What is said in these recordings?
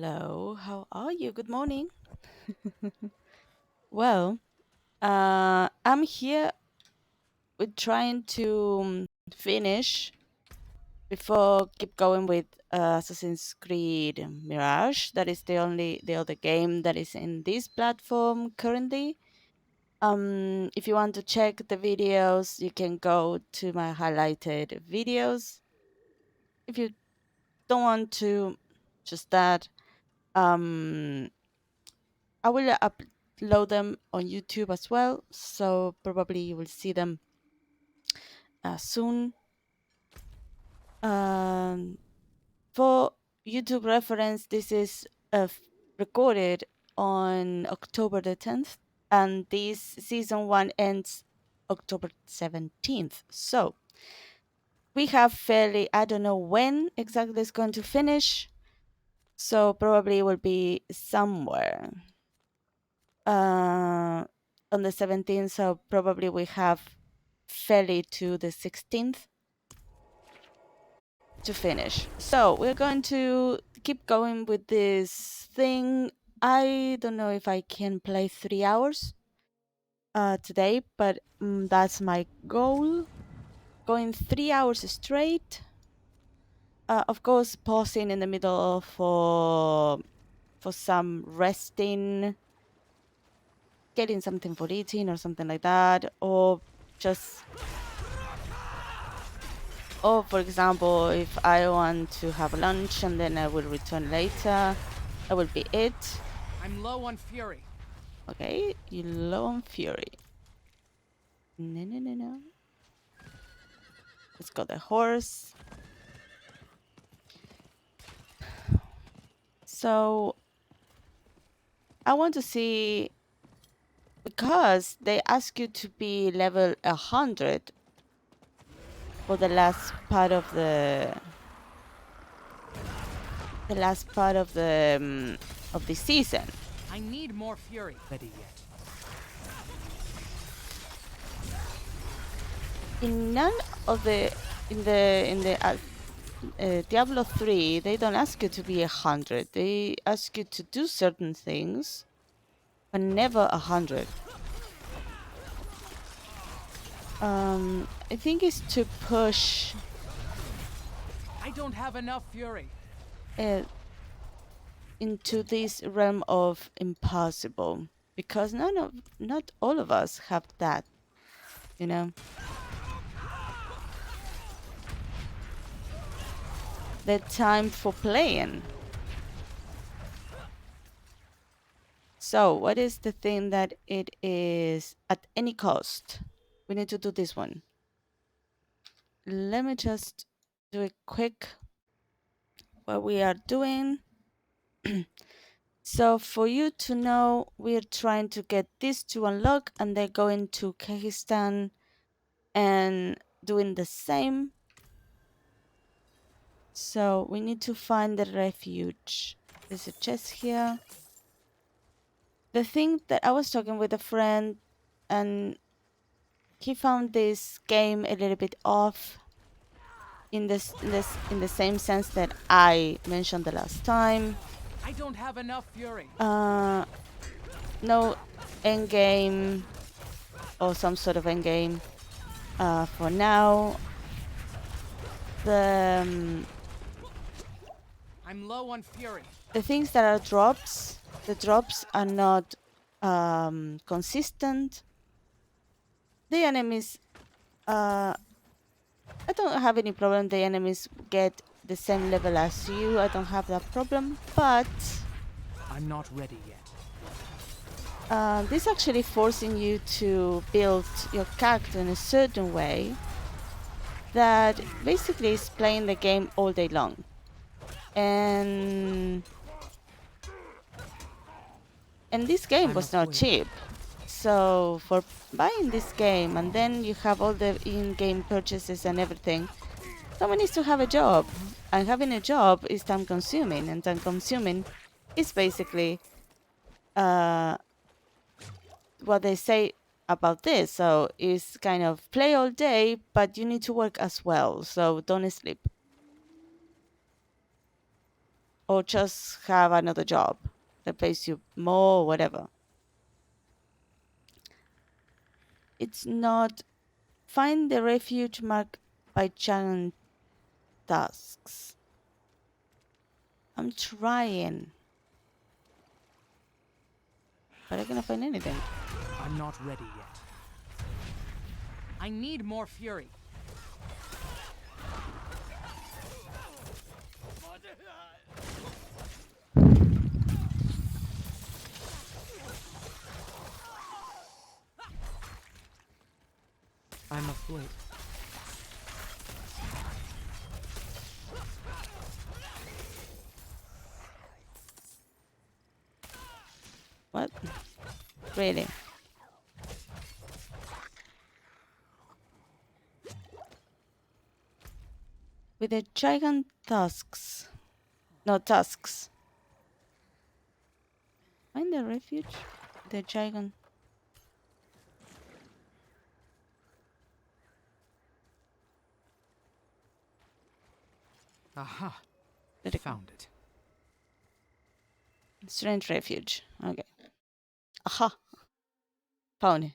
Hello, how are you? Good morning. Well, I'm here with trying to finish before keep going with Assassin's Creed Mirage. That is the other game that is in this platform currently. If you want to check the videos, you can go to my highlighted videos. If you don't want to, just that. Um, I will upload them on YouTube as well, so probably you will see them soon. Um, for YouTube reference, this is recorded on October the 10th, and this season 1 ends October 17th. So we have fairly, I don't know when exactly it's going to finish, so probably it will be somewhere uh, on the 17th, so probably we have fairly to the 16th to finish. So we're going to keep going with this thing. I don't know if I can play 3 hours today, but that's my goal. Going 3 hours straight. Of course, pausing in the middle for some resting, getting something for eating or something like that, or just or for example, if I want to have lunch and then I will return later, that will be it. I'm low on fury. Okay, you low on fury. No, no, no, no. Let's go the horse. So I want to see, because they ask you to be level 100 for the last part of the season. I need more fury. Ready yet? In none of the in the Diablo 3, they don't ask you to be 100. They ask you to do certain things, but never 100. I think it's to push I don't have enough fury. uh, into this realm of impossible, because not all of us have that, you know. The time for playing. So, what is the thing that it is at any cost? We need to do this one. Let me just do a quick what we are doing. So for you to know, we're trying to get this to unlock and then going to Kyrgyzstan and doing the same. So we need to find the refuge. There's a chest here. The thing that I was talking with a friend, and he found this game a little bit off in the same sense that I mentioned the last time. I don't have enough fury. No end game or some sort of end game for now. The I'm low on fury. the things that are drops, the drops are not consistent. The enemies, I don't have any problem. The enemies get the same level as you. I don't have that problem, but I'm not ready yet. this actually forcing you to build your character in a certain way that basically is playing the game all day long. And this game I'm was not afraid. cheap. So for buying this game and then you have all the in-game purchases and everything, someone needs to have a job. And having a job is time consuming, and time consuming is basically uh, what they say about this. So it's kind of play all day, but you need to work as well. So don't sleep. or just have another job that pays you more, whatever. It's not. Find the refuge marked by giant tusks. I'm trying, but I cannot find anything. I'm not ready yet. I need more fury. I must wait. What? Really? With the giant tusks. No, tusks. Find the refuge? The giant. Aha! Let it go. Found it. Strange refuge. Okay. Aha! Found it.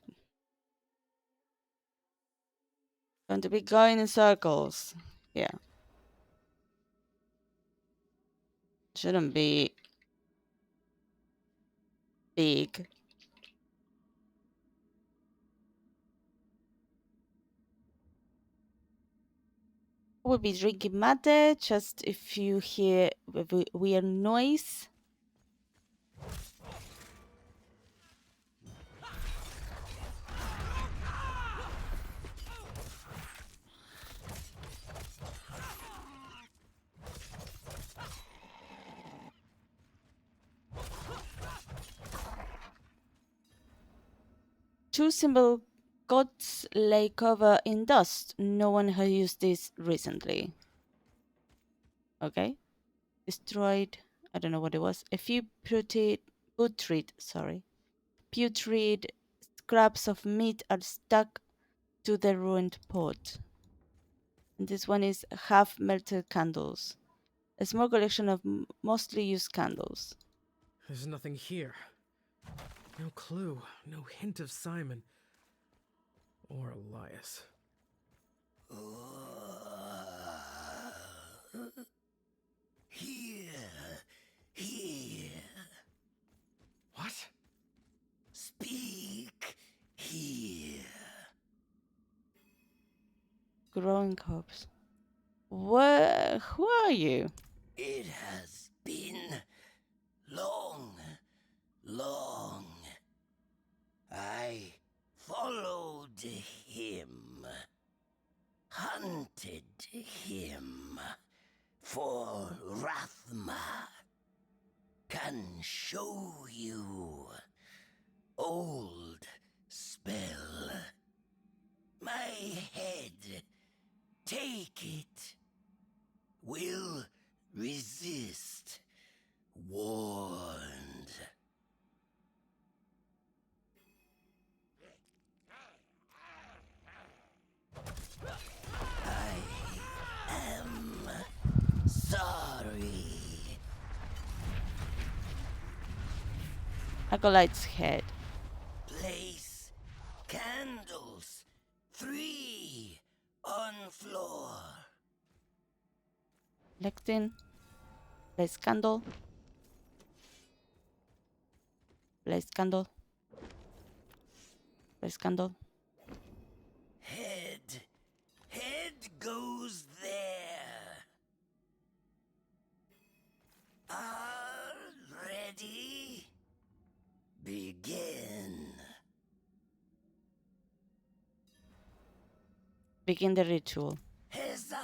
Going to be going in circles. Yeah. Shouldn't be big. We'll be drinking mate. Just if you hear a weird noise. Two symbol gods lay cover in dust. No one has used this recently. Okay. Destroyed. I don't know what it was. A few putrid scraps of meat are stuck to the ruined pot. And this one is half melted candles. A small collection of mostly used candles. There's nothing here. No clue, no hint of Simon. Or Elias. Here. What? Speak here. Growing corpse. Who are you? It has been long. I followed him, hunted him, for Rathma can show you. Old spell. My head, take it. Will resist. Warned. I am sorry. Acolyte's head. Place candles. 3 on floor. Lectin. Place candle. Place candle. Place candle. Head goes there. Are ready? Begin. Begin the ritual. Heza,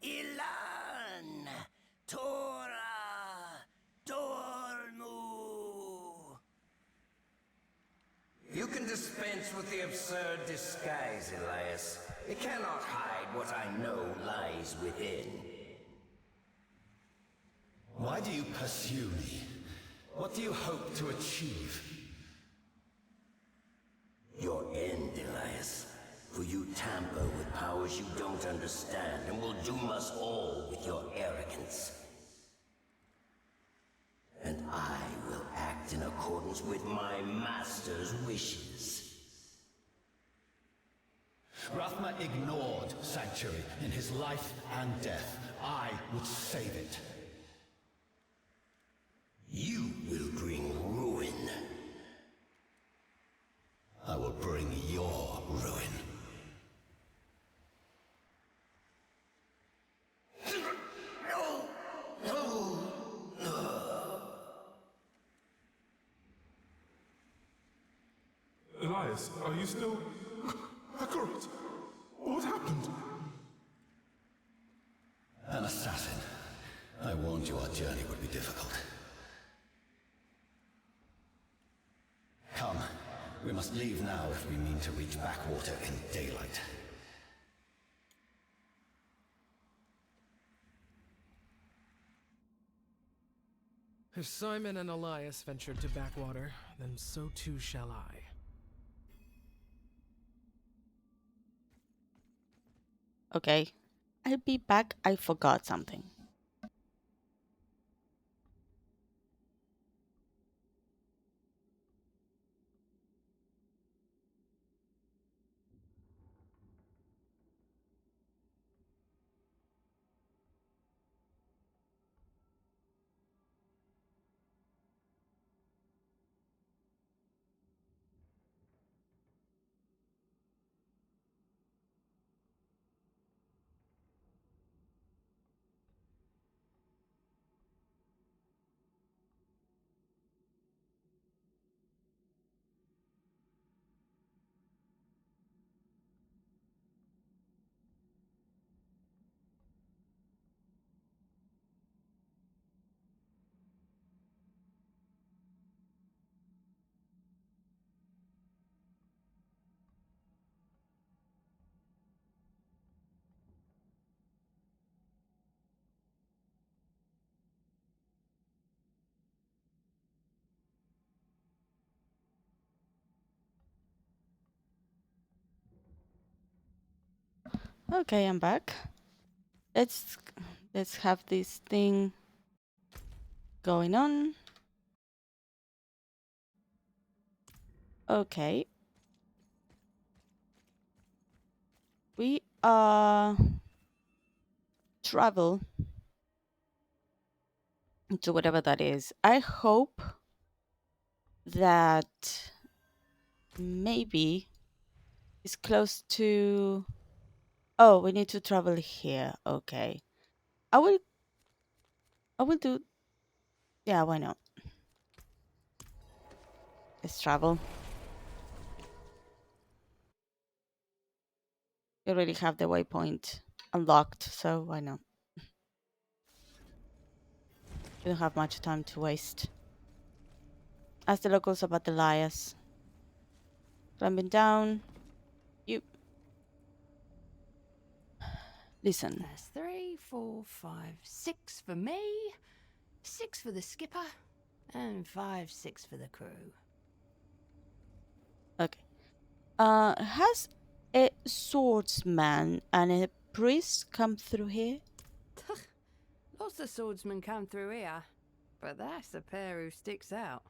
Ilan, Torah, Dormu. You can dispense with the absurd disguise, Elias. It cannot hide what I know lies within. Why do you pursue me? What do you hope to achieve? Your end, Elias. For you tamper with powers you don't understand and will doom us all with your arrogance. accordance with my master's wishes. Rathma ignored Sanctuary in his life and death. I would save it. You will bring ruin. I will bring your ruin. No! No! Elias, are you still... Akarat, what happened? An assassin. I warned you our journey would be difficult. Come, we must leave now if we mean to reach Backwater in daylight. If Simon and Elias ventured to Backwater, then so too shall I. Okay. I'll be back. I forgot something. Okay, I'm back. Let's let's have this thing going on. Okay. We travel to whatever that is. I hope that maybe it's close to... Oh, we need to travel here. Okay. I will I will do... Yeah, why not? Let's travel. We already have the waypoint unlocked, so why not? We don't have much time to waste. Ask the locals about the liars. Climbing down. You listen. That's 3, 4, 5, 6 for me, 6 for the skipper, and 5, 6 for the crew. Okay. Has a swordsman and a priest come through here? Lots of swordsmen come through here, but that's the pair who sticks out.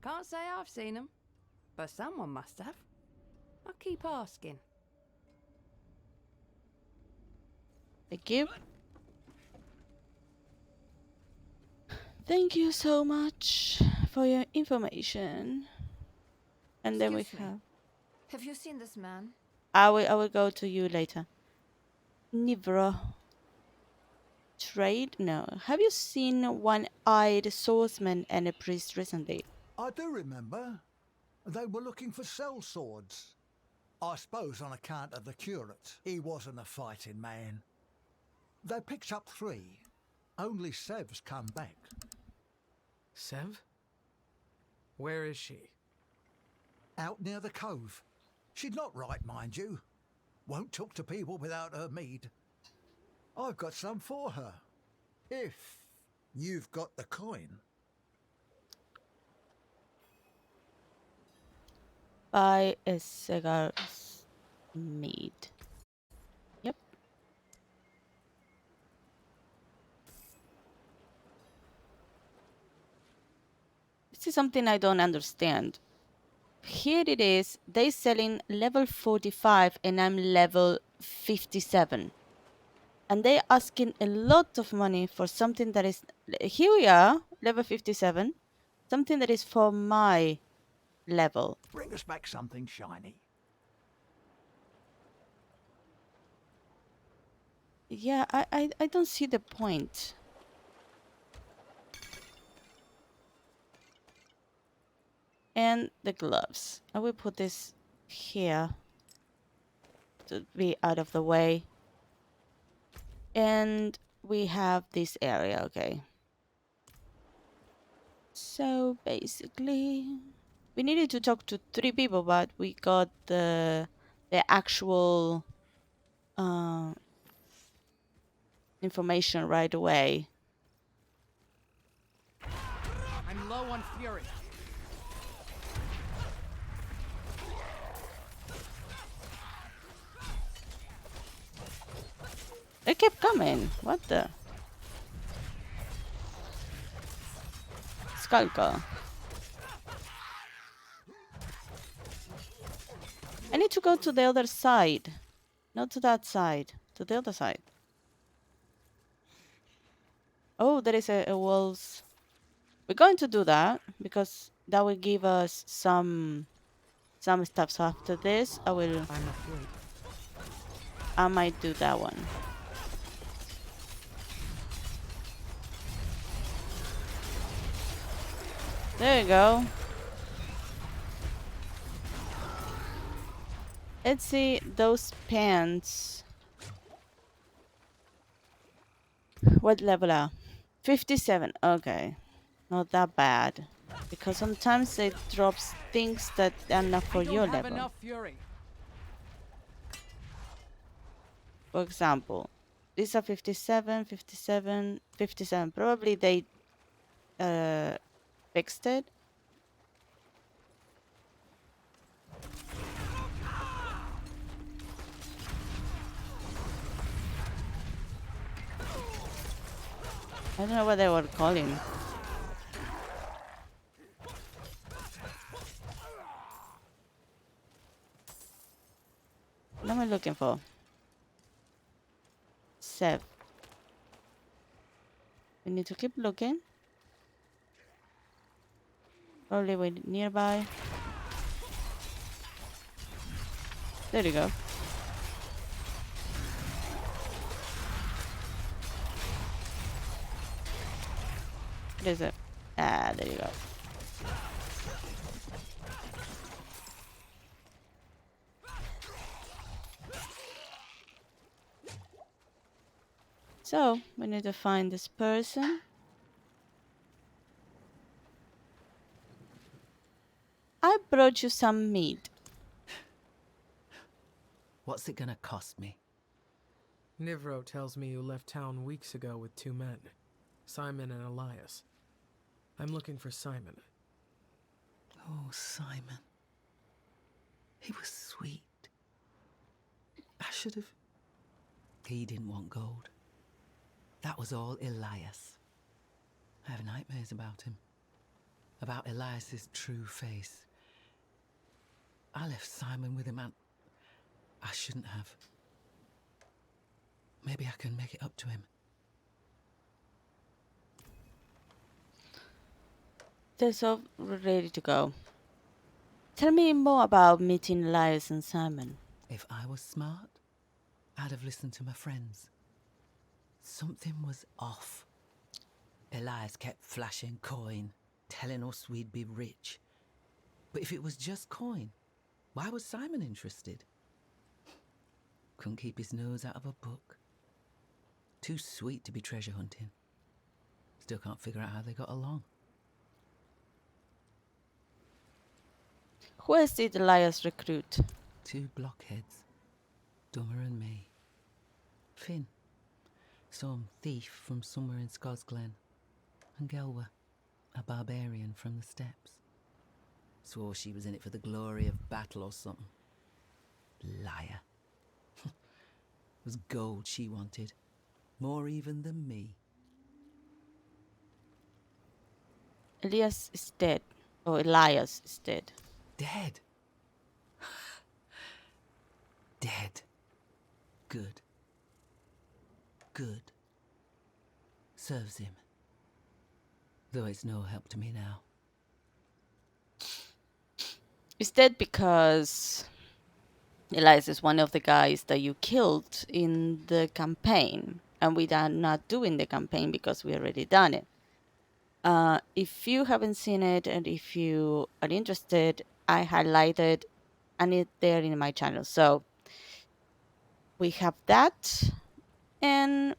Can't say I've seen them, but someone must have. I'll keep asking. Thank you. Thank you so much for your information. And then we Excuse me. have... Have you seen this man? I will go to you later. Nivra. Trade? No. Have you seen one-eyed swordsman and a priest recently? I do remember. They were looking for cell swords. I suppose on account of the curate. He wasn't a fighting man. They picked up 3. Only Sev's come back. Sev? Where is she? Out near the cove. She's not right, mind you. Won't talk to people without her mead. I've got some for her. If you've got the coin. Buy a cigar mead. Yep. This is something I don't understand. Here it is, they selling level 45 and I'm level 57. And they asking a lot of money for something that is, here we are, level 57, something that is for my level. Bring us back something shiny. Yeah, I don't see the point. And the gloves. I will put this here to be out of the way. And we have this area, okay. So basically, we needed to talk to 3 people, but we got the actual information right away. I'm low on fury. They kept coming. What the? Skulker. I need to go to the other side. Not to that side. To the other side. Oh, there is a walls. We're going to do that because that will give us some stuff. So after this, I'm asleep. I might do that one. There you go. Let's see those pants. What level are? 57. Okay. Not that bad. Because sometimes it drops things that are not for I don't your have level. enough fury. For example, these are 57, 57, 57. Probably they fixed it. I don't know what they were calling. What am I looking for? Sev. We need to keep looking. Probably way nearby. There you go. What is it? Ah, there you go. So, we need to find this person. I brought you some meat. What's it gonna cost me? Nivro tells me you left town weeks ago with 2 men, Simon and Elias. I'm looking for Simon. Oh, Simon. He was sweet. I should have... He didn't want gold. That was all Elias. I have nightmares about him. About Elias's true face. I left Simon with him and... I shouldn't have. Maybe I can make it up to him. They're so ready to go. Tell me more about meeting Elias and Simon. If I was smart, I'd have listened to my friends. Something was off. Elias kept flashing coin, telling us we'd be rich. But if it was just coin, why was Simon interested? Couldn't keep his nose out of a book. Too sweet to be treasure hunting. Still can't figure out how they got along. Who else did Elias recruit? 2 blockheads. Dummer and me. Finn. Some thief from somewhere in Scosglen. And Gelwa, a barbarian from the steppes. Swore she was in it for the glory of battle or something. Liar. It was gold she wanted. More even than me. Elias is dead. Oh, Elias is dead. Dead. Dead. Good. Good. Serves him. Though it's no help to me now. He's dead because Elias is one of the guys that you killed in the campaign, and we are not doing the campaign because we already done it. If you haven't seen it and if you are interested, I highlighted and it there in my channel. So we have that. And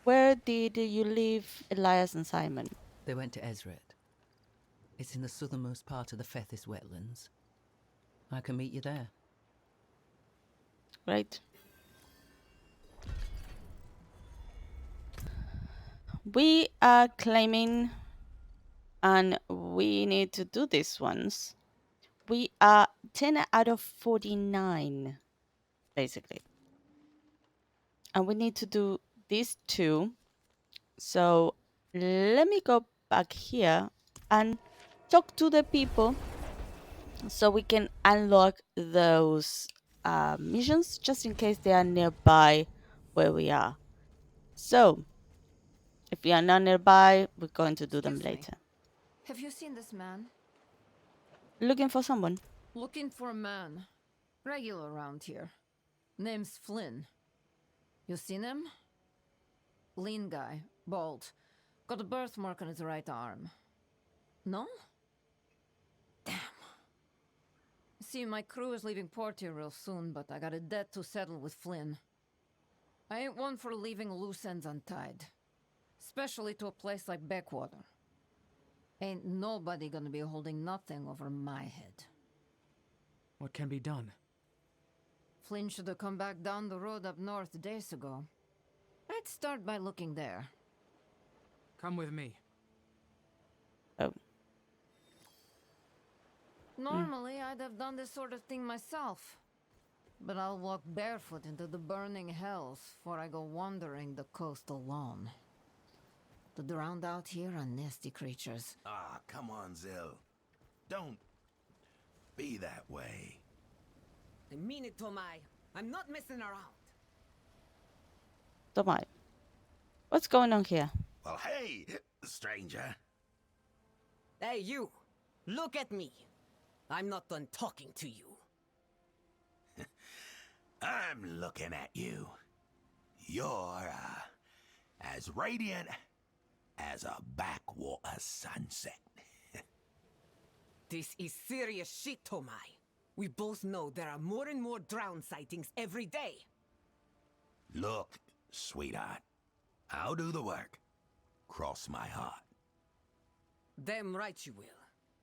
where did you leave Elias and Simon? They went to Ezret. It's in the southernmost part of the Fethis wetlands. I can meet you there. Right. We are claiming, and we need to do these ones. We are 10 out of 49, basically. And we need to do these two. So let me go back here and talk to the people so we can unlock those missions just in case they are nearby where we are. So if we are not nearby, we're going to do them Excuse me. later. Have you seen this man? Looking for someone. Looking for a man. Regular around here. Name's Flynn. You seen him? Lean guy. Bald. Got a birthmark on his right arm. No? Damn. See, my crew is leaving port here real soon, but I got a debt to settle with Flynn. I ain't one for leaving loose ends untied. Especially to a place like Backwater. Ain't nobody gonna be holding nothing over my head. What can be done? Flynn should have come back down the road up north days ago. I'd start by looking there. Come with me. Oh. Normally, I'd have done this sort of thing myself. But I'll walk barefoot into the burning hells before I go wandering the coast alone. The drowned out here are nasty creatures. Ah, come on, Zill. Don't be that way. I mean it, Tomai. I'm not messing around. Tomai. What's going on here? Well, hey, stranger. Hey, you. Look at me. I'm not done talking to you. I'm looking at you. You're, as radiant as a backwater sunset. This is serious shit, Tomai. We both know there are more and more drown sightings every day. Look, sweetheart, I'll do the work. Cross my heart. Damn right you will.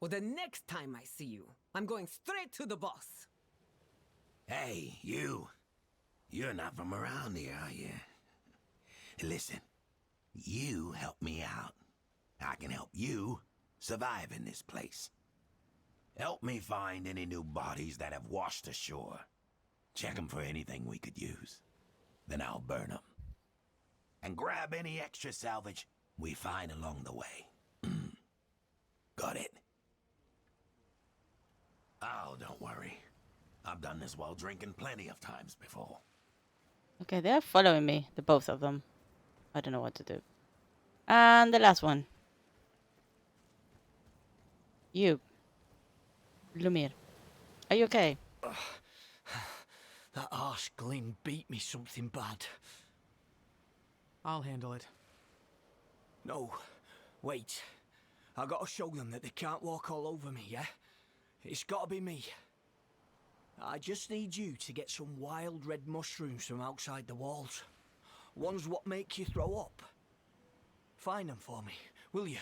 Well, the next time I see you, I'm going straight to the boss. Hey, you. You're not from around here, are you? Listen, you help me out. I can help you survive in this place. Help me find any new bodies that have washed ashore. Check them for anything we could use. Then I'll burn them. And grab any extra salvage we find along the way. Got it? Oh, don't worry. I've done this while drinking plenty of times before. Okay, they're following me, the both of them. I don't know what to do. And the last one. You. Lumir. Are you okay? That arse Glyn beat me something bad. I'll handle it. No, wait. I gotta show them that they can't walk all over me, yeah? It's gotta be me. I just need you to get some wild red mushrooms from outside the walls. Ones what make you throw up. Find them for me, will you?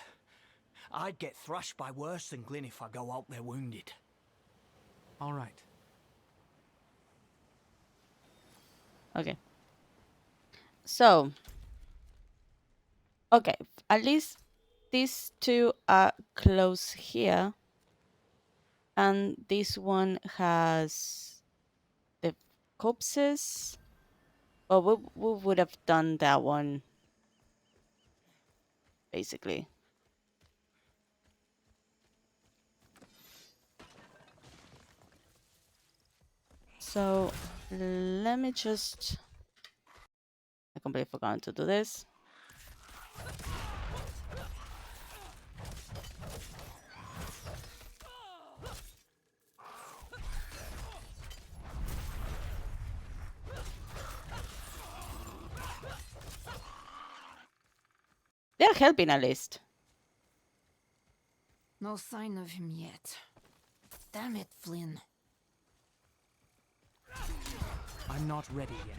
I'd get thrashed by worse than Glyn if I go out there wounded. All right. Okay. So. Okay, at least these two are close here. And this one has the corpses. Well, we would have done that one, basically. So let me just... I completely forgot to do this. They're helping at least. No sign of him yet. Damn it, Flynn. I'm not ready yet.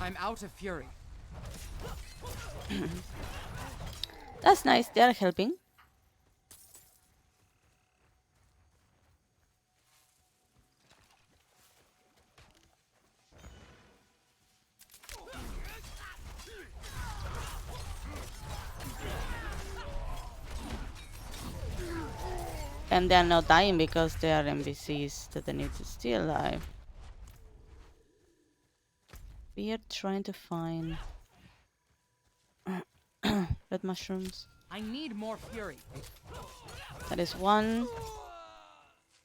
I'm out of fury. That's nice, they're helping. And they're not dying because they are NPCs that they need to stay alive. We are trying to find red mushrooms. I need more fury. That is one.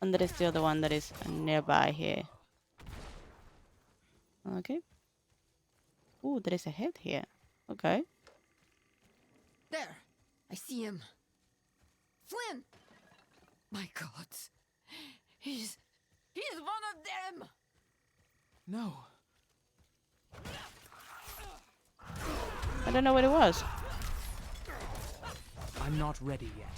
And that is the other one that is nearby here. Okay. Ooh, there is a head here. Okay. There! I see him. Flynn! My God. He's one of them! No. I don't know what it was. I'm not ready yet.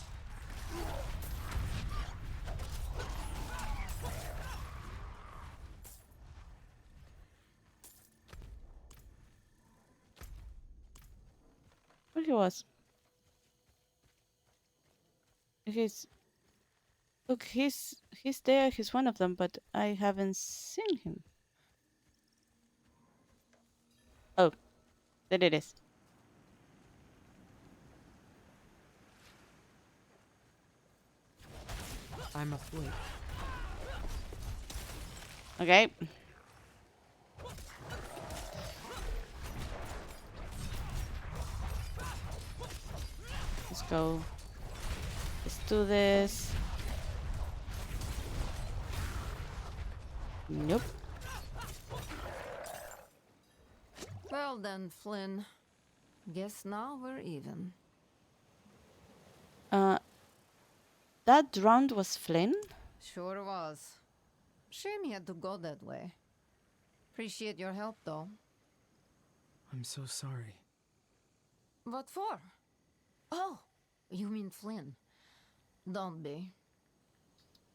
What he was? He's... Look, he's there, he's one of them, but I haven't seen him. Oh, there it is. I'm afraid. Okay. Let's go. Let's do this. Nope. Well then, Flynn. Guess now we're even. That round was Flynn? Sure was. Shame he had to go that way. Appreciate your help, though. I'm so sorry. What for? Oh, you mean Flynn. Don't be.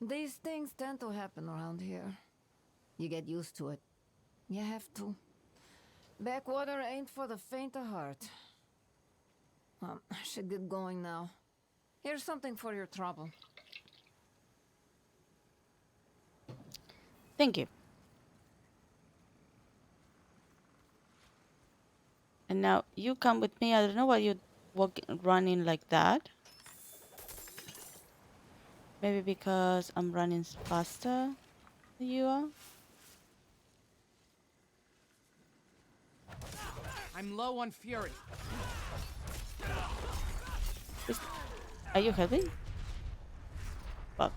These things tend to happen around here. You get used to it. You have to. Backwater ain't for the faint of heart. I should get going now. Here's something for your trouble. Thank you. And now you come with me. I don't know why you're running like that. Maybe because I'm running faster than you are. I'm low on fury. Are you helping? Fuck.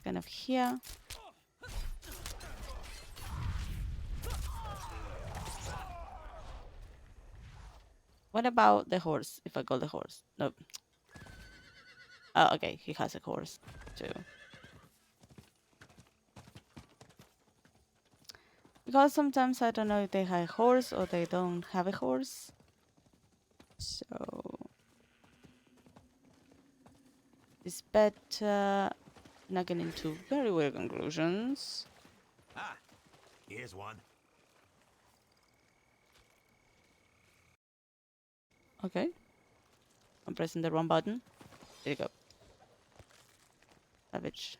Kind of here. What about the horse? If I call the horse? No. Oh, okay. He has a horse too. Because sometimes I don't know if they have a horse or they don't have a horse. So it's better not getting into very weird conclusions. Ah, here's one. Okay. I'm pressing the wrong button. There you go. Savage.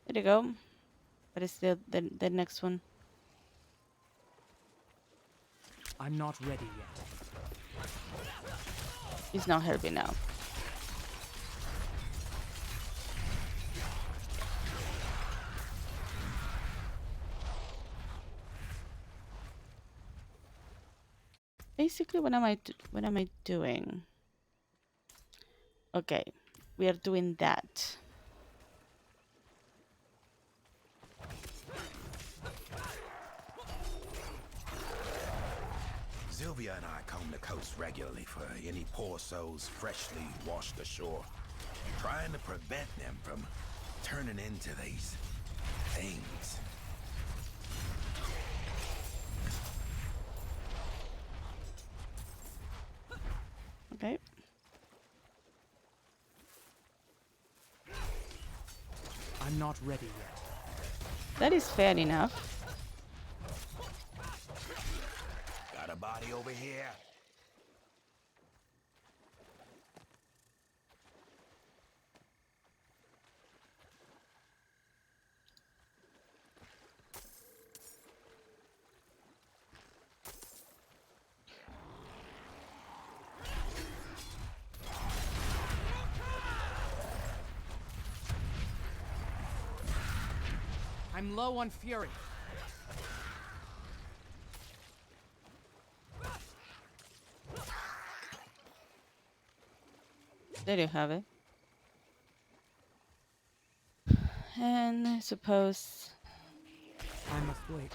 There you go. That is the next one. I'm not ready yet. He's not helping now. Basically, what am I doing? Okay, we are doing that. Sylvia and I comb the coast regularly for any poor souls freshly washed ashore, trying to prevent them from turning into these things. Okay. I'm not ready yet. That is fair enough. Got a body over here? I'm low on fury. There you have it. And I suppose I must wait.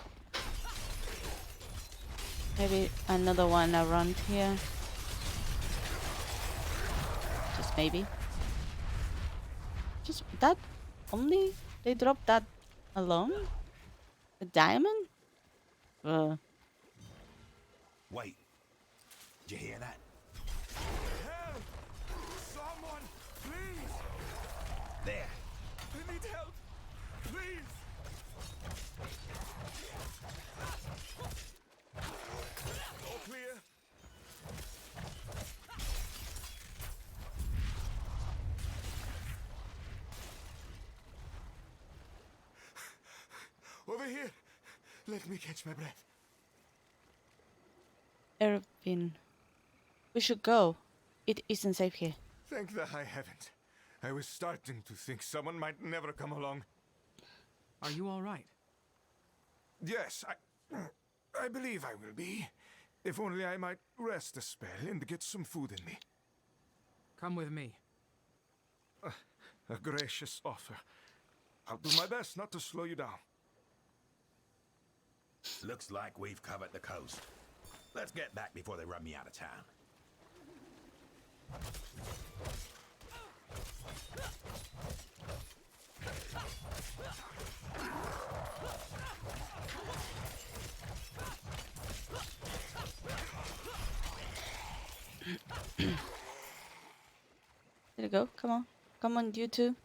maybe another one around here. Just maybe. Just that only? They dropped that alone? A diamond? Wait. Did you hear that? Help! Someone, please! There. I need help! Please! All clear? Over here! Let me catch my breath. Ervin, we should go. It isn't safe here. Thank the high heavens. I was starting to think someone might never come along. Are you all right? Yes, I believe I will be. If only I might rest a spell and get some food in me. Come with me. A gracious offer. I'll do my best not to slow you down. Looks like we've covered the coast. Let's get back before they run me out of town. There you go. Come on. Come on, you two.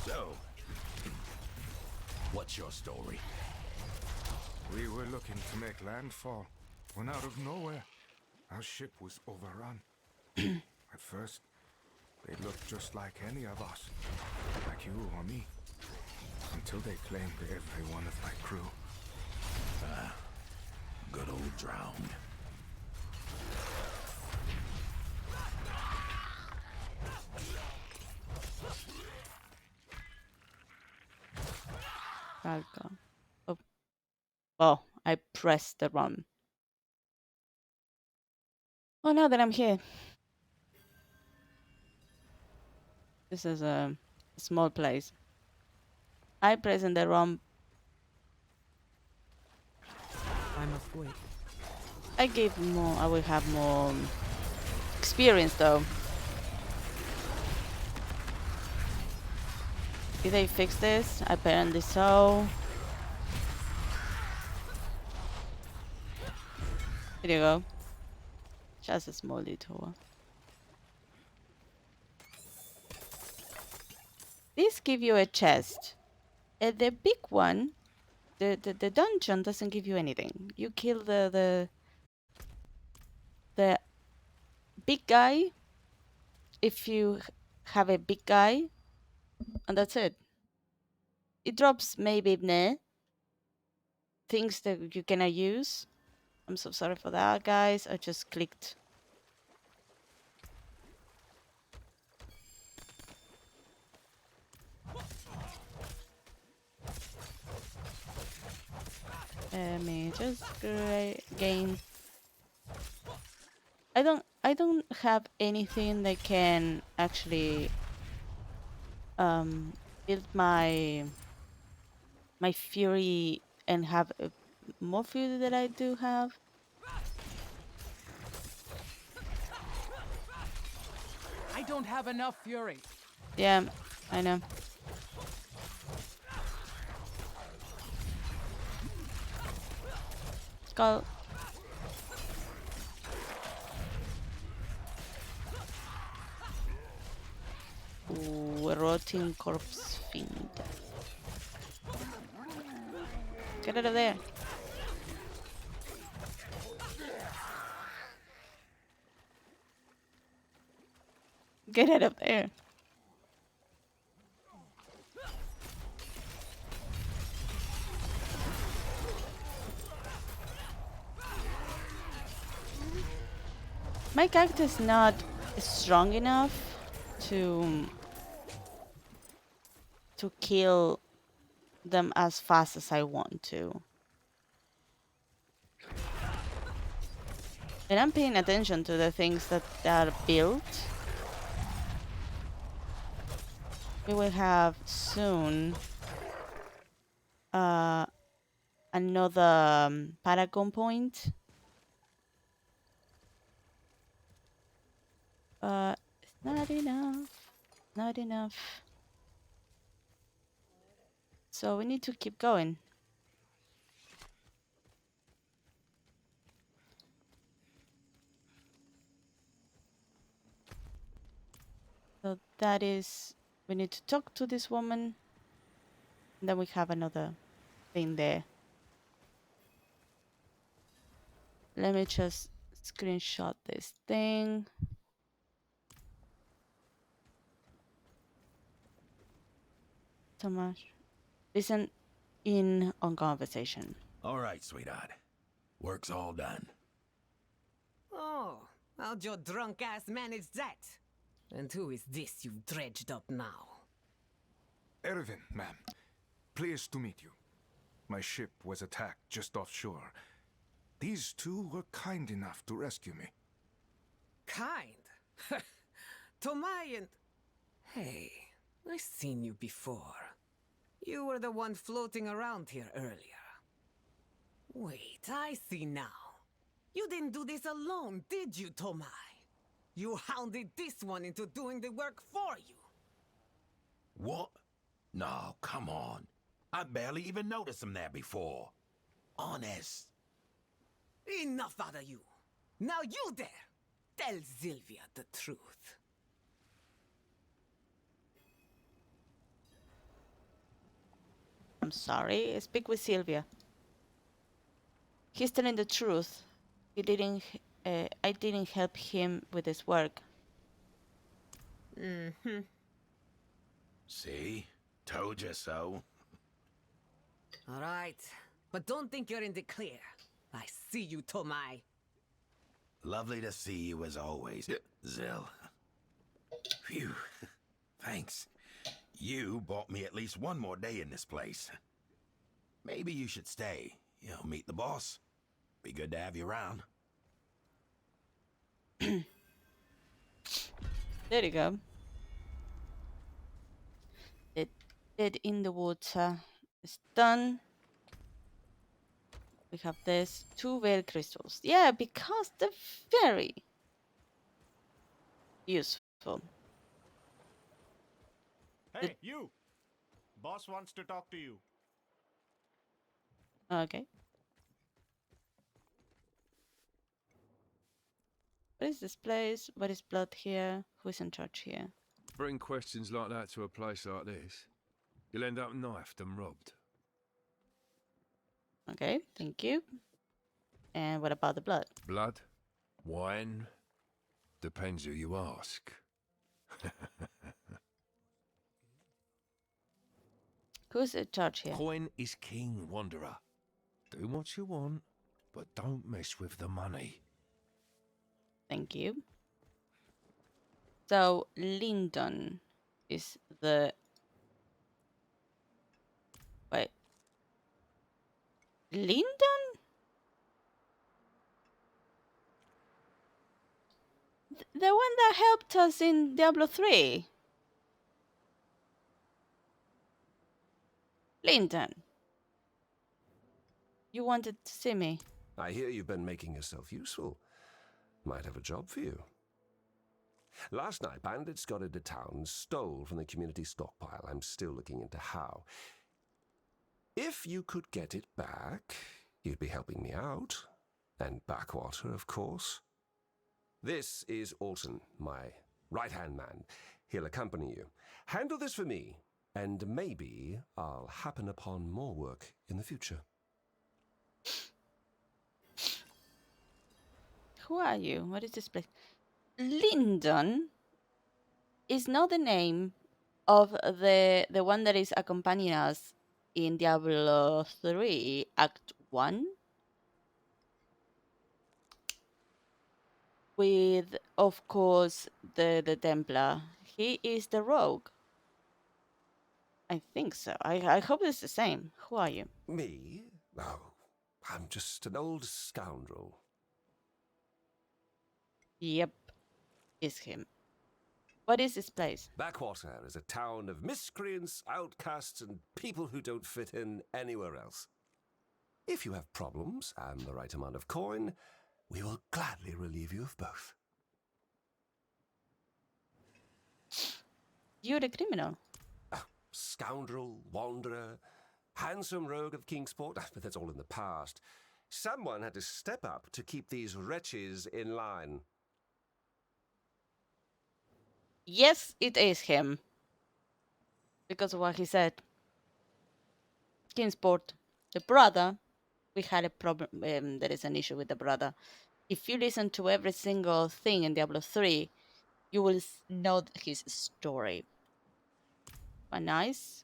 So, what's your story? We were looking to make landfall when out of nowhere, our ship was overrun. At first, they looked just like any of us, like you or me, until they claimed every one of my crew. Good old drowned. Falcon. Oh. Oh, I pressed the wrong. Oh, now that I'm here. This is a small place. I pressed the wrong. I must wait. I gave more. I will have more experience though. Did they fix this? Apparently so. Here you go. Just a small detour. These give you a chest. The big one, the dungeon doesn't give you anything. You kill the big guy if you have a big guy, and that's it. It drops maybe things that you cannot use. I'm so sorry for that, guys. I just clicked. Let me just gain. I don't have anything that can actually build my fury and have more fury that I do have. I don't have enough fury. Yeah, I know. Skull. Ooh, a rotting corpse fiend. Get out of there. Get out of there. My character is not strong enough to kill them as fast as I want to. And I'm paying attention to the things that are built. We will have soon another Paragon point. It's not enough. Not enough. So we need to keep going. So that is, we need to talk to this woman. And then we have another thing there. Let me just screenshot this thing. Thomas, listen in on conversation. All right, sweetheart. Work's all done. Oh, how'd your drunk ass manage that? And who is this you've dredged up now? Erwin, ma'am. Pleased to meet you. My ship was attacked just offshore. These two were kind enough to rescue me. Kind? Tomai and... Hey, I've seen you before. You were the one floating around here earlier. Wait, I see now. You didn't do this alone, did you, Tomai? You hounded this one into doing the work for you. What? No, come on. I barely even noticed him there before. Honest. Enough out of you. Now you there. Tell Sylvia the truth. I'm sorry. Speak with Sylvia. He's telling the truth. He didn't. I didn't help him with his work. Mm-hmm. See? Told you so. All right, but don't think you're in the clear. I see you, Tomai. Lovely to see you as always, Zill. Phew. Thanks. You bought me at least one more day in this place. Maybe you should stay. Meet the boss. Be good to have you around. There you go. Dead in the water. It's done. We have this. 2 veil crystals. Yeah, because they're very useful. Hey, you! Boss wants to talk to you. Okay. What is this place? What is blood here? Who's in charge here? Bring questions like that to a place like this, you'll end up knifed and robbed. Okay, thank you. And what about the blood? Blood? Wine? Depends who you ask. Who's in charge here? Coin is king, Wanderer. Do what you want, but don't mess with the money. Thank you. So, Lyndon is the... Wait. Lyndon? The one that helped us in Diablo 3. Lyndon. You wanted to see me. I hear you've been making yourself useful. Might have a job for you. Last night, bandits got into town and stole from the community stockpile. I'm still looking into how. If you could get it back, you'd be helping me out. And Backwater, of course. This is Orton, my right-hand man. He'll accompany you. Handle this for me, and maybe I'll happen upon more work in the future. Who are you? What is this place? Lyndon is not the name of the one that is accompanying us in Diablo 3 Act 1 with, of course, the Templar. He is the rogue. I think so. I hope it's the same. Who are you? Me? Oh, I'm just an old scoundrel. Yep, it's him. What is this place? Backwater is a town of miscreants, outcasts, and people who don't fit in anywhere else. If you have problems and the right amount of coin, we will gladly relieve you of both. You're a criminal. Scoundrel, wanderer, handsome rogue of Kingsport, but that's all in the past. Someone had to step up to keep these wretches in line. Yes, it is him. Because of what he said. Kingsport, the brother, we had a problem. There is an issue with the brother. If you listen to every single thing in Diablo 3, you will know his story. But nice.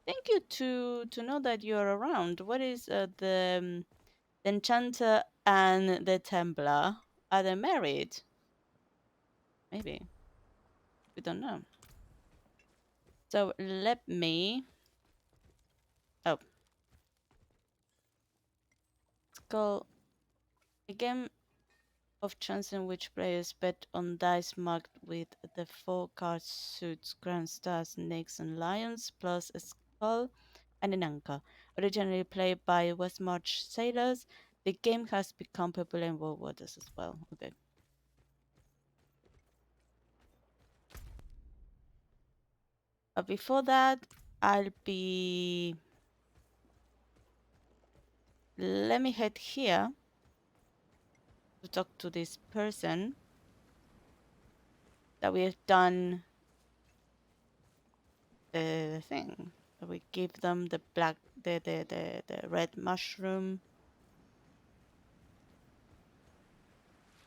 Thank you to know that you're around. What is the Enchanter and the Templar? Are they married? Maybe. We don't know. So let me... Oh. It's called a game of chance in which players bet on dice marked with the 4 card suits, grand stars, snakes, and lions, plus a skull and an anchor. Originally played by West March sailors, the game has become popular in world waters as well. Okay. But before that, I'll be... Let me head here to talk to this person that we have done the thing. We give them the black, the red mushroom.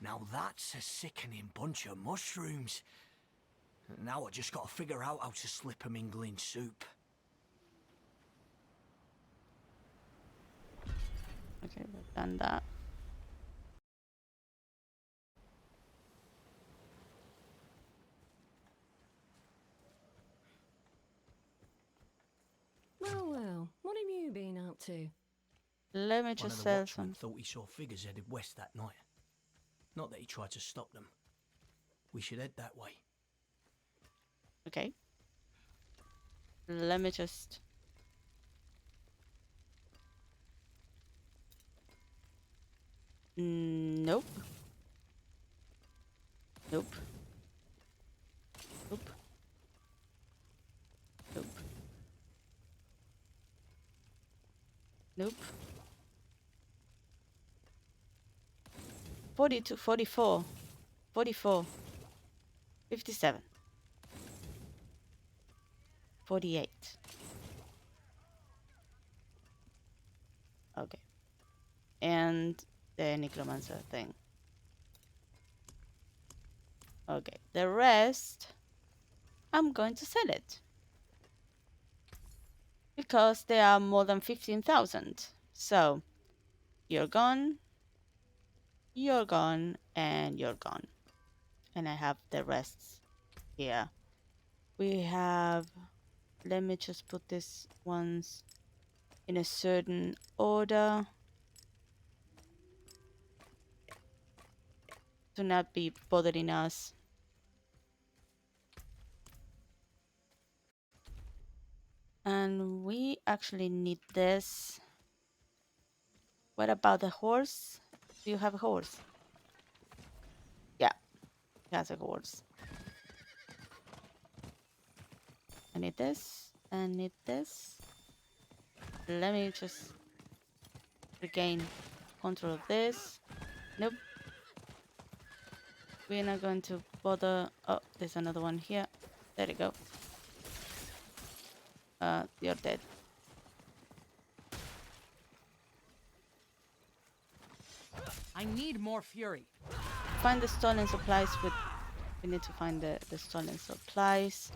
Now that's a sickening bunch of mushrooms. Now I just gotta figure out how to slip 'em in Glyn's soup. Okay, we've done that. Well, what have you been up to? Let me One just of the sell watchmen some. thought he saw figures headed west that night. Not that he tried to stop them. We should head that way. Okay. Let me just... Nope. Nope. Nope. Nope. Nope. 42, 44, 44, 57, 48. Okay. And the necromancer thing. Okay. The rest, I'm going to sell it. Because there are more than 15,000. So, you're gone, and you're gone. And I have the rest here. We have... Let me just put this once. in a certain order to not be bothering us. And we actually need this. What about the horse? Do you have a horse? Yeah, he has a horse. I need this. I need this. Let me just regain control of this. Nope. We're not going to bother. Oh, there's another one here. There you go. You're dead. I need more fury. Find the stolen supplies with... We need to find the stolen supplies.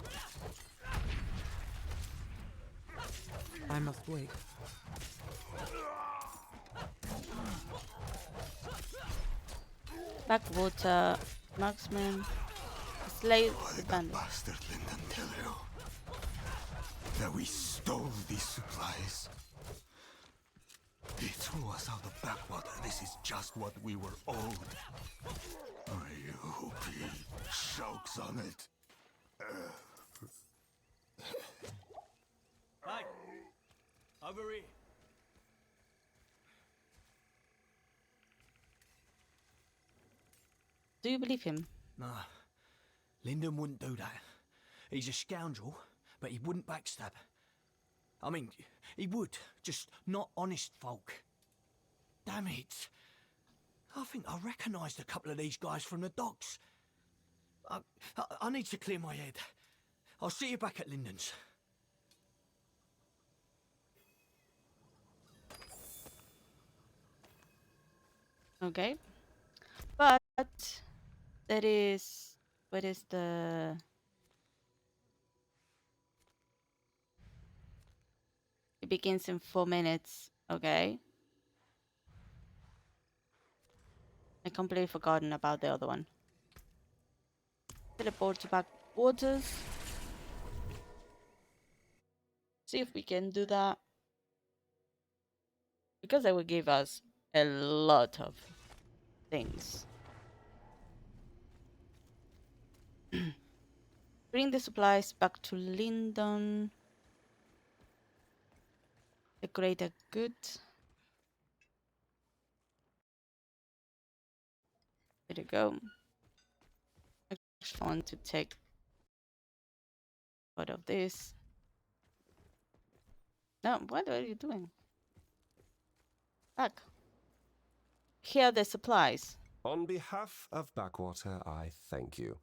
I must wait. Backwater, marksman, slay the bandit. Bastard Lyndon tell you that we stole these supplies. He threw us out the backwater. This is just what we were owed. I hope he chokes on it. Hey! Over here! Do you believe him? Nah, Lyndon wouldn't do that. He's a scoundrel, but he wouldn't backstab. I mean, he would, just not honest folk. Damn it. I think I recognised a couple of these guys from the docks. I need to clear my head. I'll see you back at Lyndon's. Okay. But that is... What is the... It begins in 4 minutes. Okay. I completely forgotten about the other one. Teleport to backwaters. See if we can do that. Because that will give us a lot of things. Bring the supplies back to Lyndon. Decorate a good. There you go. I just want to take part of this. No, what are you doing? Back. Here are the supplies. On behalf of Backwater, I thank you.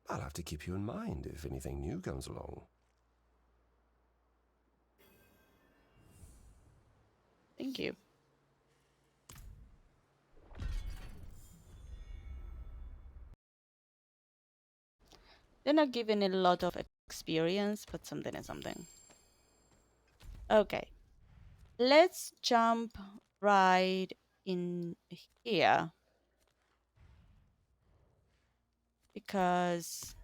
I'll have to keep you in mind if anything new comes along. Thank you. They're not giving a lot of experience, but something is something. Okay. Let's jump right in here. Because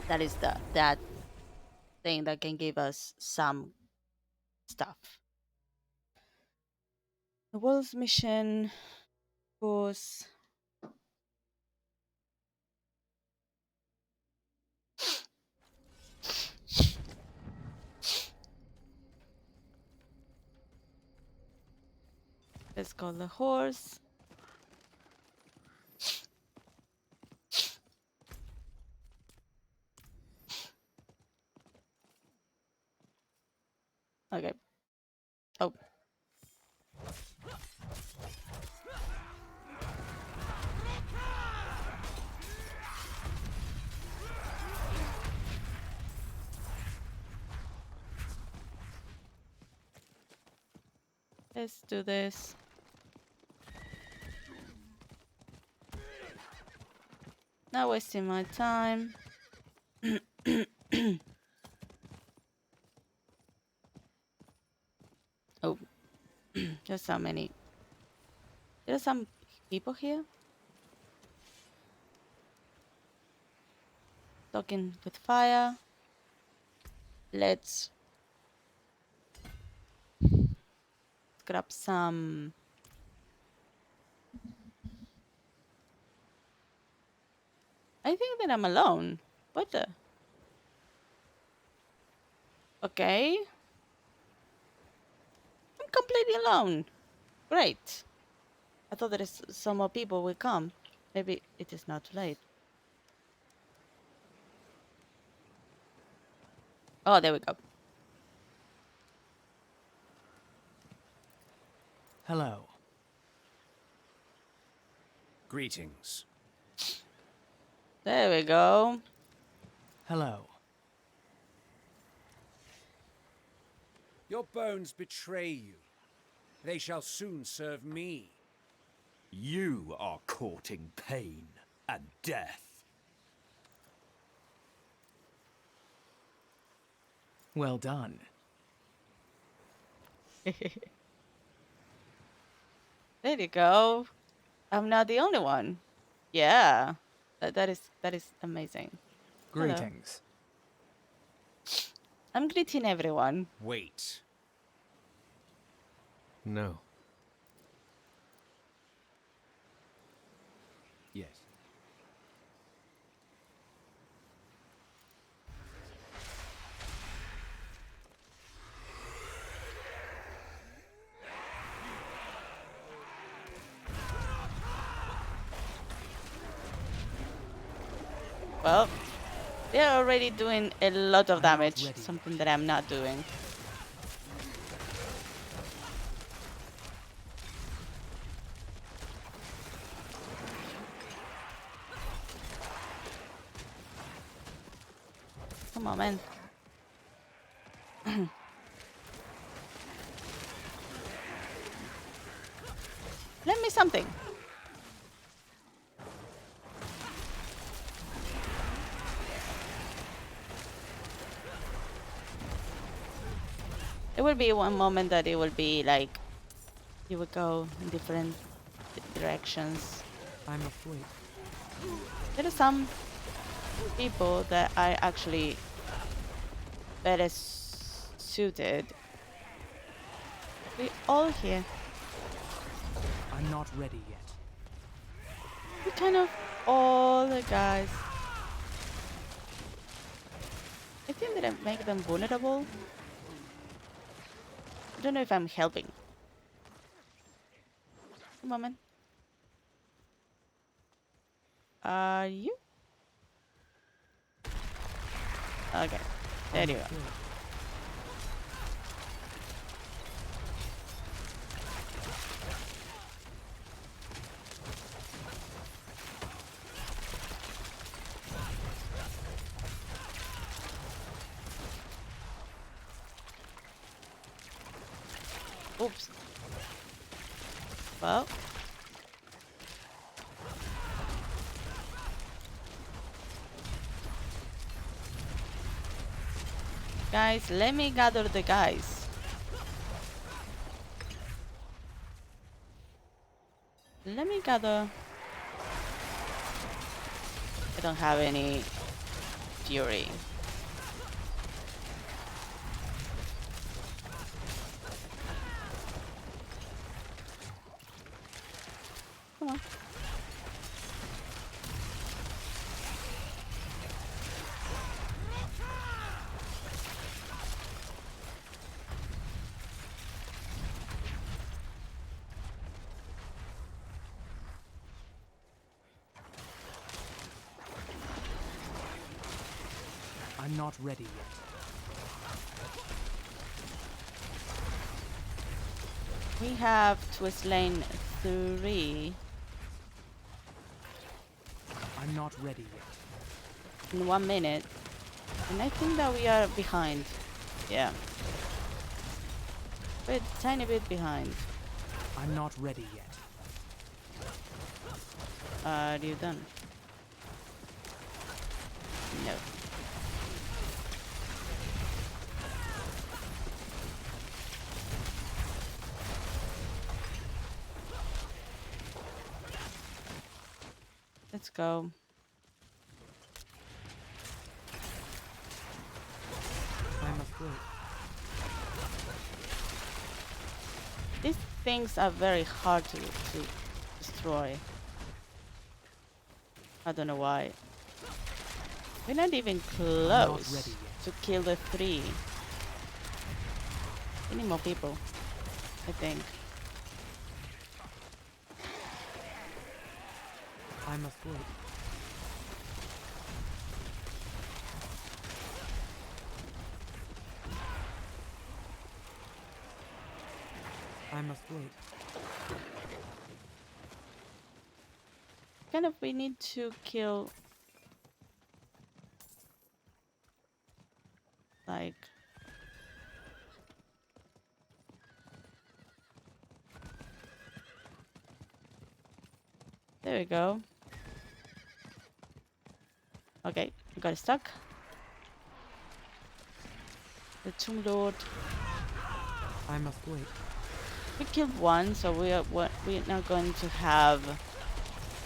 that is that thing that can give us some stuff. The world's mission was... Let's call the horse. Okay. Oh. Let's do this. Not wasting my time. Oh. There's so many. There's some people here. Talking with fire. Let's grab some. I think that I'm alone. What the? Okay. I'm completely alone. Great. I thought that some more people will come. Maybe it is not too late. Oh, there we go. Hello. Greetings. There we go. Hello. Your bones betray you. They shall soon serve me. You are courting pain and death. Well done. There you go. I'm not the only one. Yeah. That is amazing. Hello. Greetings. I'm greeting everyone. Wait. No. Yes. Well, they're already doing a lot of I'm not damage, ready something that I'm not doing. Come on, man. Let me something. There will be one moment that it will be like you will go in different directions. I'm asleep. There are some people that are actually better suited. We all here. I'm not ready yet. We kind of all the guys. I think that I make them vulnerable. I don't know if I'm helping. A moment. Are you? Okay. There you go. Oops. Well. Guys, let me gather the guys. Let me gather. I don't have any fury. Come on. I'm not ready yet. We have to slain 3 I'm not ready yet. in 1 minute. And I think that we are behind. Yeah. We're a tiny bit behind. I'm not ready yet. Are you done? No. Let's go. I'm asleep. This things are very hard to destroy. I don't know why. We're not even close to kill the 3. We need more people, I think. I must wait. I must wait. Kind of, we need to kill like there we go. Okay, we got stuck. The Tomb Lord. I must wait. We killed one, so we're not going to have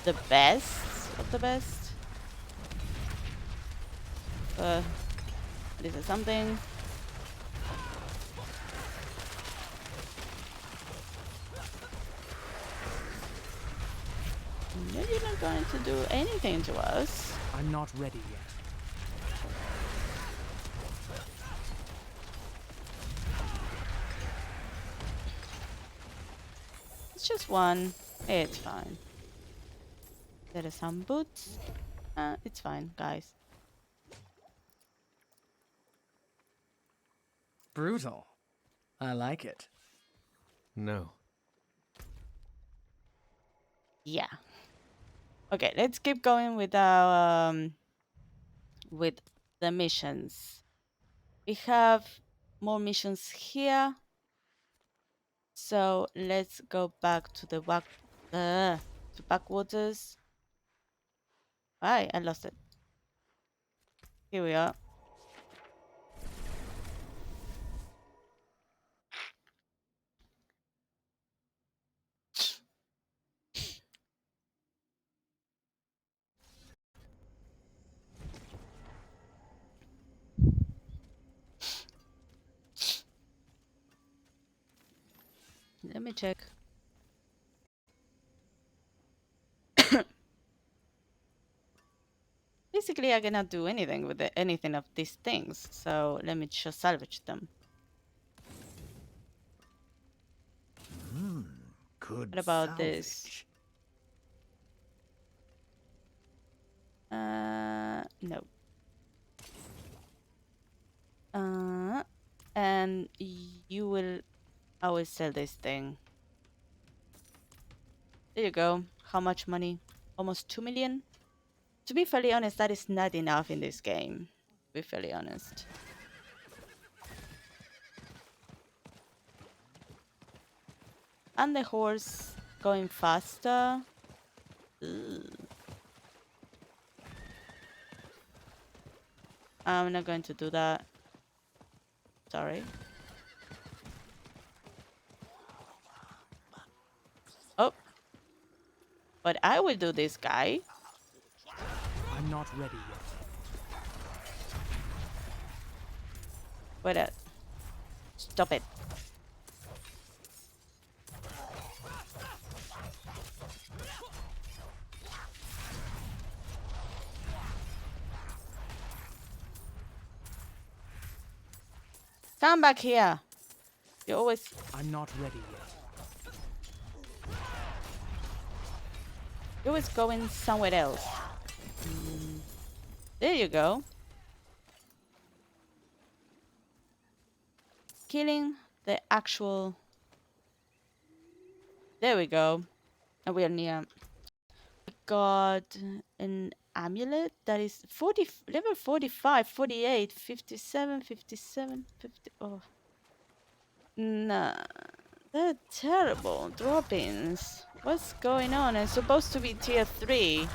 the best of the best. This is something. No, you're not going to do anything to us. I'm not ready yet. It's just one. It's fine. There are some boots. It's fine, guys. Brutal. I like it. No. Yeah. Okay, let's keep going with our with the missions. We have more missions here. So let's go back to the backwaters. Why? I lost it. Here we are. Let me check. Basically, I cannot do anything with anything of these things. So let me just salvage them. Good What about salvage. this? No. And you will. I will sell this thing. There you go. How much money? Almost 2 million? To be fairly honest, that is not enough in this game. To be fairly honest. And the horse going faster. Ugh. I'm not going to do that. Sorry. Oh. But I will do this guy. I'm not ready yet. But stop it. Come back here. You always. I'm not ready yet. You're always going somewhere else. There you go. Killing the actual. There we go. And we are near. We got an amulet that is 40, level 45, 48, 57, 57, 50. Oh. Nah. They're terrible drop-ins. What's going on? It's supposed to be tier 3.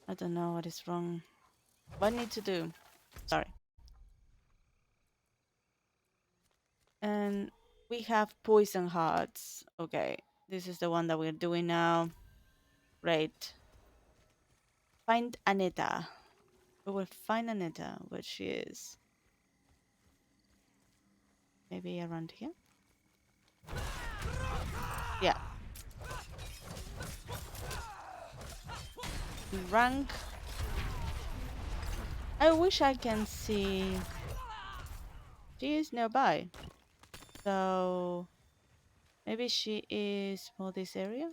I don't know what is wrong. What I need to do? Sorry. And we have poison hearts. Okay, this is the one that we're doing now. Great. Find Aneta. We will find Anita where she is. Maybe around here? Yeah. Rank. I wish I can see. She is nearby. So maybe she is for this area?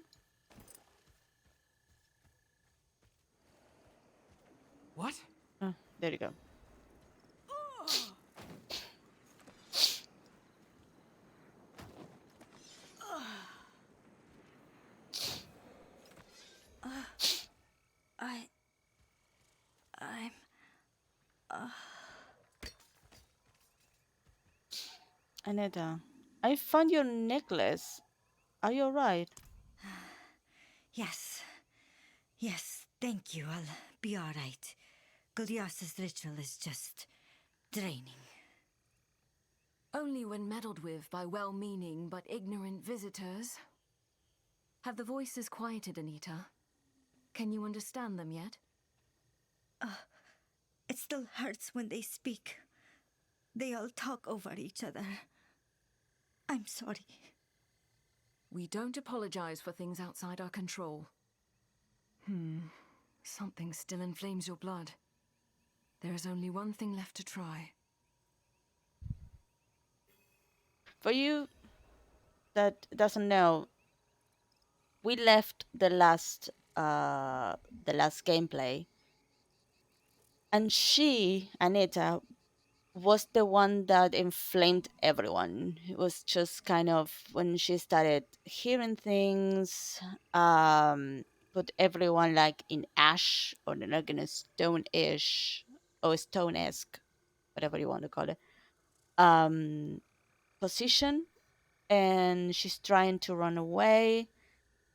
What? Oh, there you go. I'm. Uh, Anita, I found your necklace. Are you alright? yes. Yes, thank you. I'll be alright. Goliath's ritual is just draining. Only when meddled with by well-meaning but ignorant visitors. Have the voices quieted, Anita? Can you understand them yet? It still hurts when they speak. They all talk over each other. I'm sorry. We don't apologize for things outside our control. Something still inflames your blood. There is only one thing left to try. For you that doesn't know, we left the last gameplay, and she, Anita, was the one that inflamed everyone. It was just kind of when she started hearing things, put everyone like in ash or like in a stone-ish or stone-esque, whatever you want to call it, position, and she's trying to run away.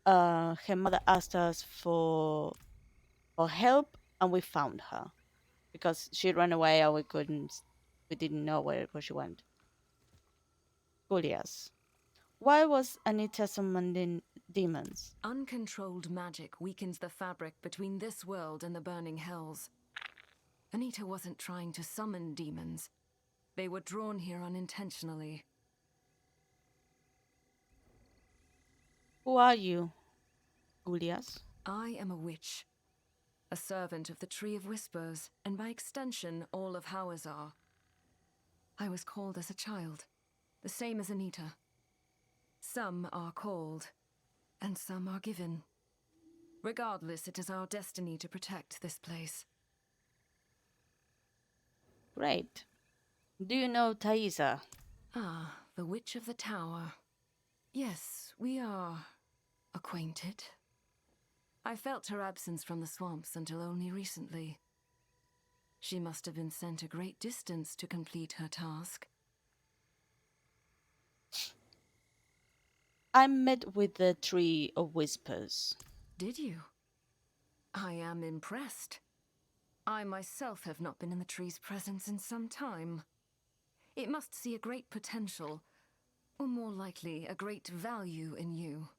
Her mother asked us for help, and we found her because she ran away and we didn't know where she went. Julius, why was Anita summoning demons? Uncontrolled magic weakens the fabric between this world and the burning hells. Anita wasn't trying to summon demons. They were drawn here unintentionally. Who are you, Julius? I am a witch. A servant of the Tree of Whispers, and by extension, all of Hawazar. I was called as a child, the same as Anita. Some are called, and some are given. Regardless, it is our destiny to protect this place. Great. Do you know Thaisa? Ah, the Witch of the Tower. Yes, we are acquainted. I felt her absence from the swamps until only recently. She must have been sent a great distance to complete her task. I met with the Tree of Whispers. Did you? I am impressed. I myself have not been in the tree's presence in some time. It must see a great potential, or more likely, a great value in you.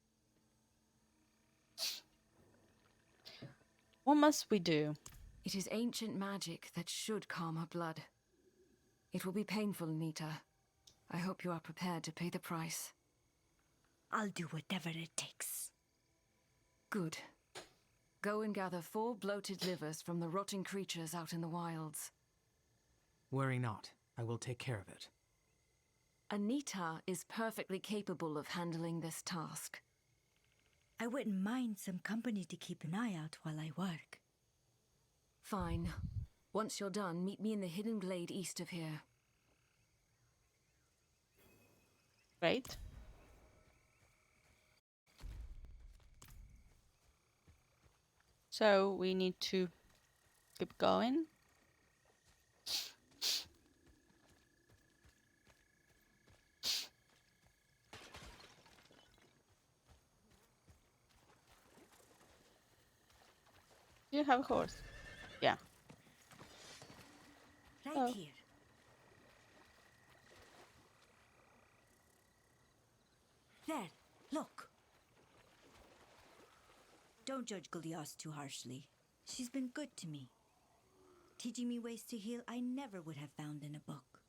What must we do? It is ancient magic that should calm her blood. It will be painful, Nita. I hope you are prepared to pay the price. I'll do whatever it takes. Good. Go and gather 4 bloated livers from the rotting creatures out in the wilds. Worry not. I will take care of it. Anita is perfectly capable of handling this task. I wouldn't mind some company to keep an eye out while I work. Fine. Once you're done, meet me in the hidden glade east of here. Great. So we need to keep going. Do you have a horse? Yeah. Right here. There, look. Don't judge Goliath too harshly. She's been good to me. teaching me ways to heal I never would have found in a book.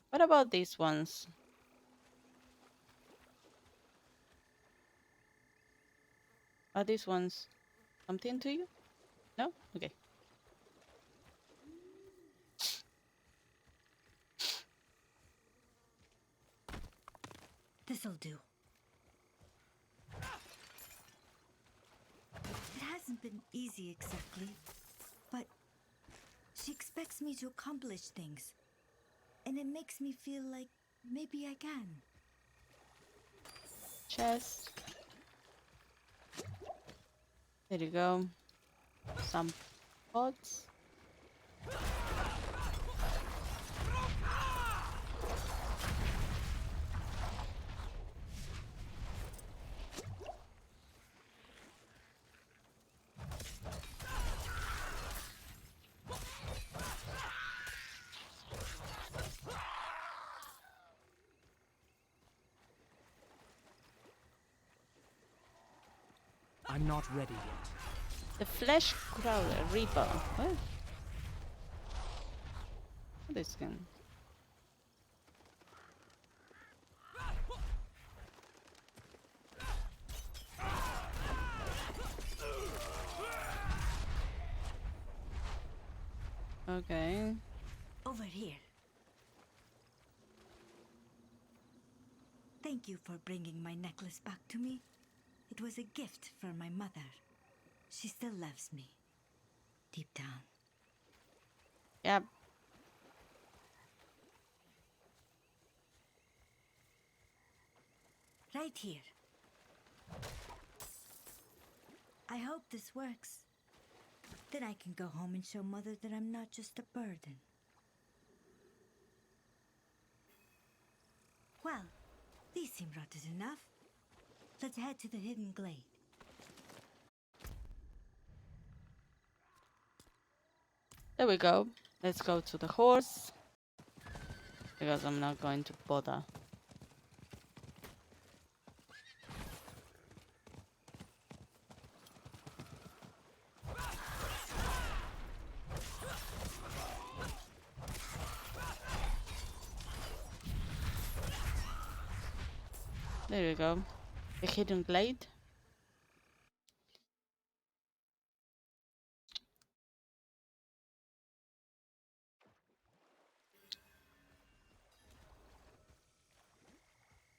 What about these ones? Are these ones something to you? No? Okay. This'll do. It hasn't been easy exactly, but she expects me to accomplish things, and it makes me feel like maybe I can. Chest. There you go. Some pots. I'm not ready yet. The flesh crawler reaper. What? This gun. Okay. Over here. Thank you for bringing my necklace back to me. It was a gift from my mother. She still loves me. Deep down. Yep. Right here. I hope this works. Then I can go home and show Mother that I'm not just a burden. Well, these seem rotted enough. Let's head to the hidden glade. There we go. Let's go to the horse. Because I'm not going to bother. There we go. The hidden glade.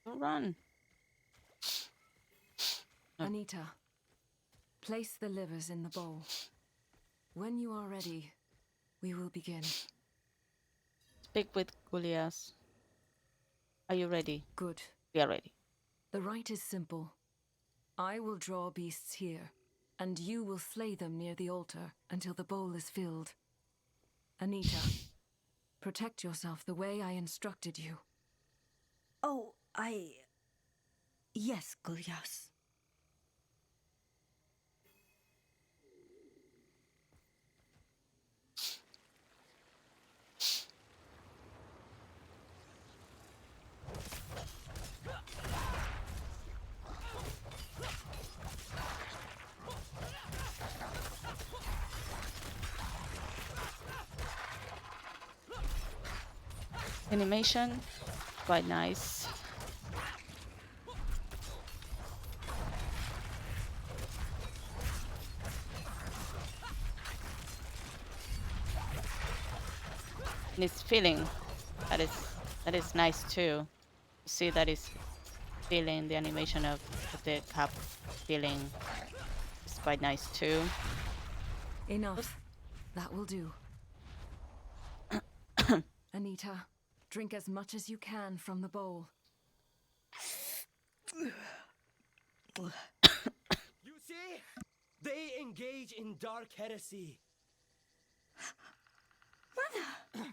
Don't run. Anita, place the livers in the bowl. When you are ready, we will begin. Speak with Goliath. Are you ready? Good. We are ready. The rite is simple. I will draw beasts here, and you will slay them near the altar until the bowl is filled. Anita, protect yourself the way I instructed you. Oh, Yes, Goliath. Animation, quite nice. And it's feeling that is nice too. You see that is feeling the animation of the cup feeling is quite nice too. Enough. That will do. Anita, drink as much as you can from the bowl. You see? They engage in dark heresy. Mother!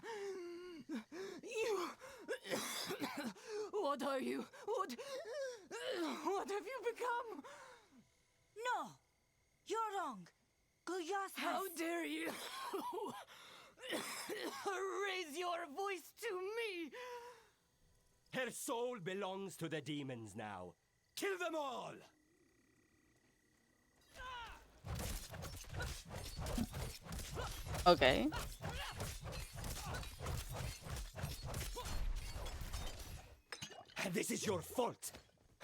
You... What are you? What have you become? No! You're wrong! Goliath has... How dare you! raise your voice to me! Her soul belongs to the demons now. Kill them all! Okay. This is your fault.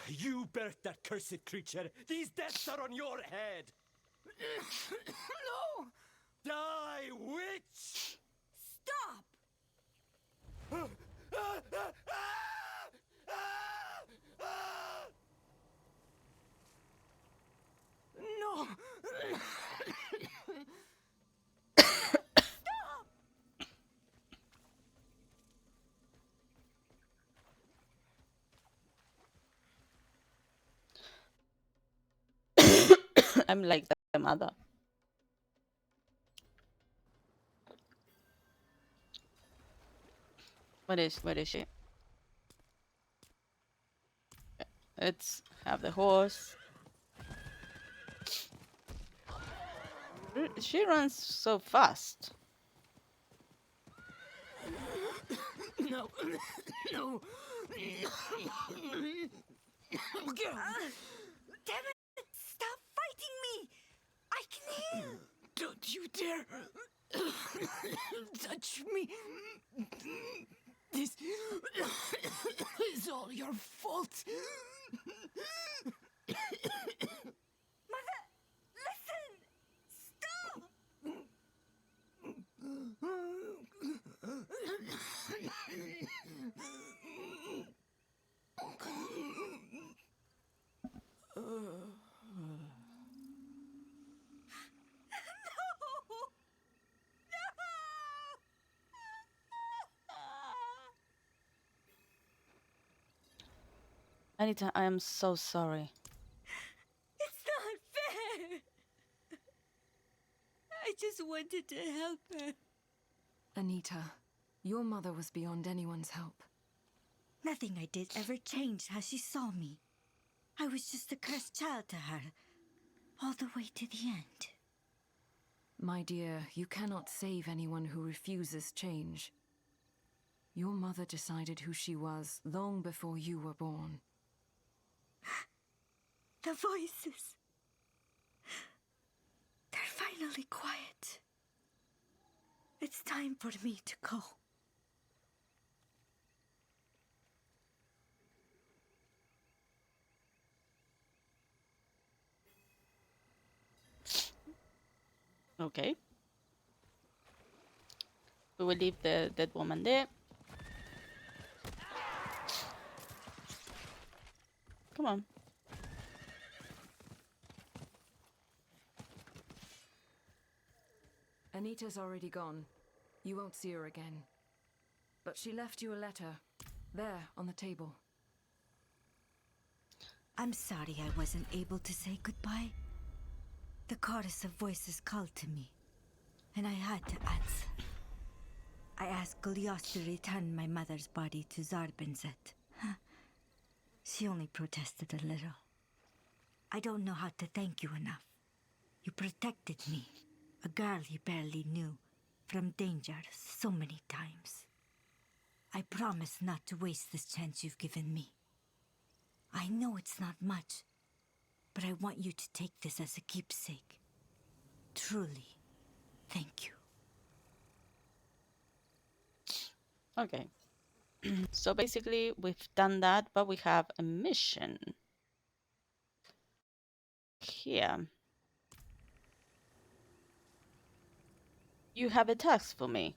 You birthed that cursed creature. These deaths are on your head. No! Die, witch! Stop! No! Stop! I'm like the mother. Where is she? Let's have the horse. She runs so fast. No. No. Damn it! Stop fighting me! I can hear! Don't you dare touch me! This is all your fault! Mother! Listen! Stop! Anita, I am so sorry. It's not fair. I just wanted to help her. Anita, your mother was beyond anyone's help. Nothing I did ever changed how she saw me. I was just a cursed child to her, all the way to the end. My dear, you cannot save anyone who refuses change. Your mother decided who she was long before you were born. The voices. They're finally quiet. It's time for me to go. Okay. We will leave the dead woman there. Come on. Anita's already gone. You won't see her again. But she left you a letter. There, on the table. I'm sorry I wasn't able to say goodbye. The chorus of voices called to me, and I had to answer. I asked Goliath to return my mother's body to Zarbenzet. She only protested a little. I don't know how to thank you enough. You protected me, a girl you barely knew, from danger so many times. I promise not to waste this chance you've given me. I know it's not much, but I want you to take this as a keepsake. Truly, thank you. Okay. So basically, we've done that, but we have a mission here. You have a task for me.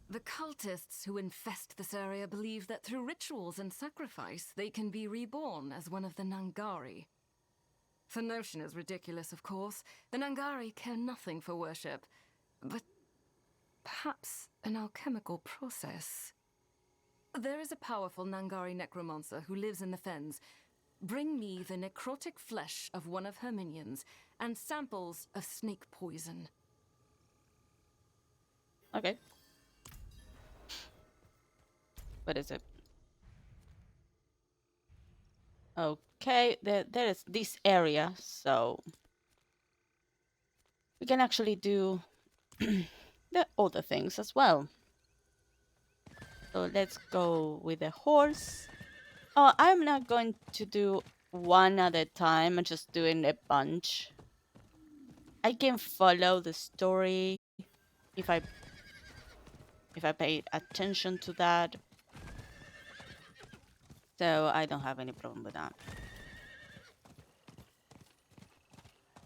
The cultists who infest this area believe that through rituals and sacrifice, they can be reborn as one of the Nangari. The notion is ridiculous, of course. The Nangari care nothing for worship, but perhaps an alchemical process. There is a powerful Nangari necromancer who lives in the fens. Bring me the necrotic flesh of one of her minions and samples of snake poison. Okay. What is it? Okay, there is this area, so we can actually do the other things as well. So let's go with the horse. Oh, I'm not going to do one at a time. I'm just doing a bunch. I can follow the story if I pay attention to that. So I don't have any problem with that.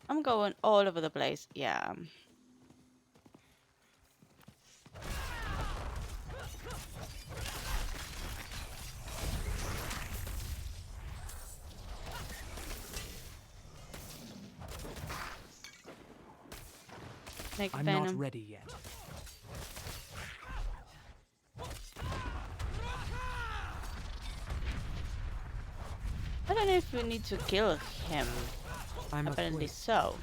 I'm going all over the place. Yeah. Make I'm venom. not ready yet. I don't know if we need to kill him. I'm Apparently afraid. so.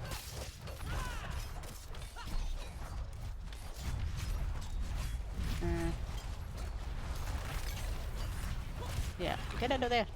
Yeah, get out of there.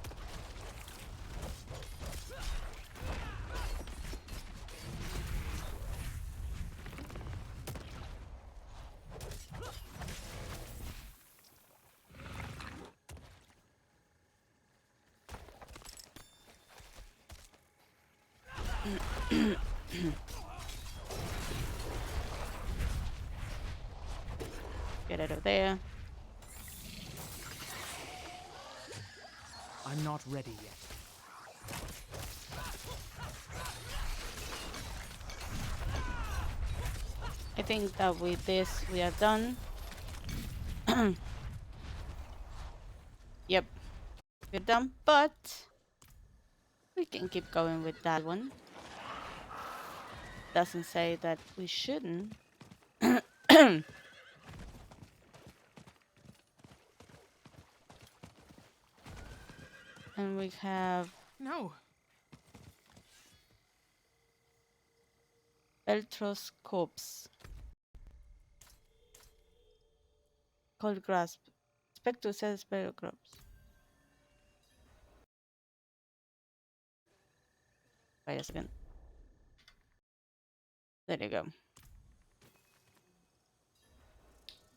Get out of there. I'm not ready yet. I think that with this we are done. Yep, we're done, but we can keep going with that one. Doesn't say that we shouldn't. And we have No. Beltros corpse. Cold grasp. Spectre says spell grasp. Wait a second. There you go.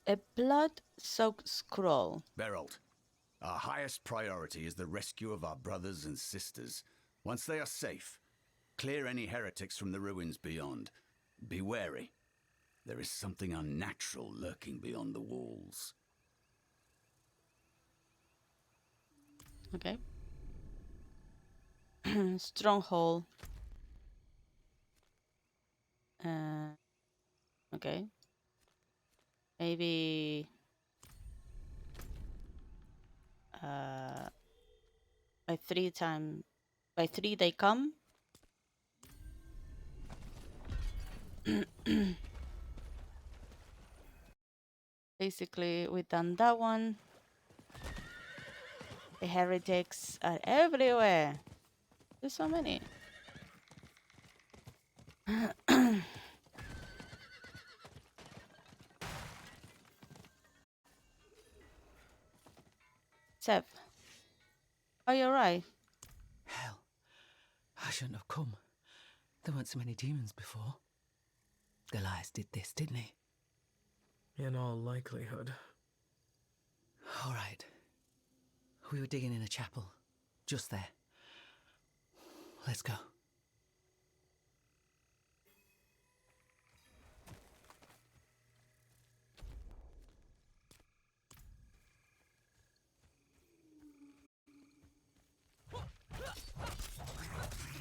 A blood-soaked scroll. Beralt, our highest priority is the rescue of our brothers and sisters. Once they are safe, clear any heretics from the ruins beyond. Be wary. There is something unnatural lurking beyond the walls. Okay. Stronghold. Okay. Maybe by three they come. Basically, we've done that one. The heretics are everywhere. There's so many. Sev, are you alright? Hell, I shouldn't have come. There weren't so many demons before. Goliath did this, didn't he? In all likelihood. All right. We were digging in a chapel. Just there. Let's go.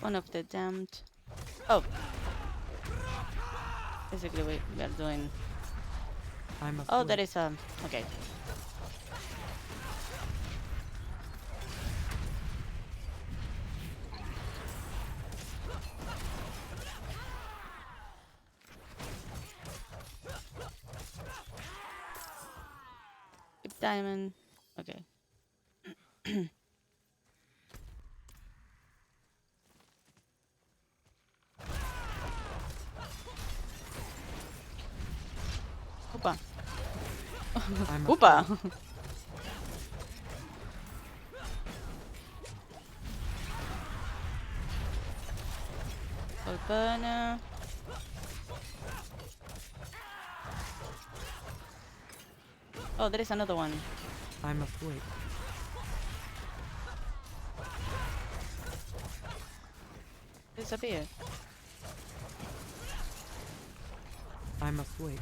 One of the damned. Oh. Basically, we are doing. Oh, there is a. Okay. Keep diamond. Okay. Opa. Opa. Soul burner. Oh, there is another one. I must wait. Disappear. I must wait.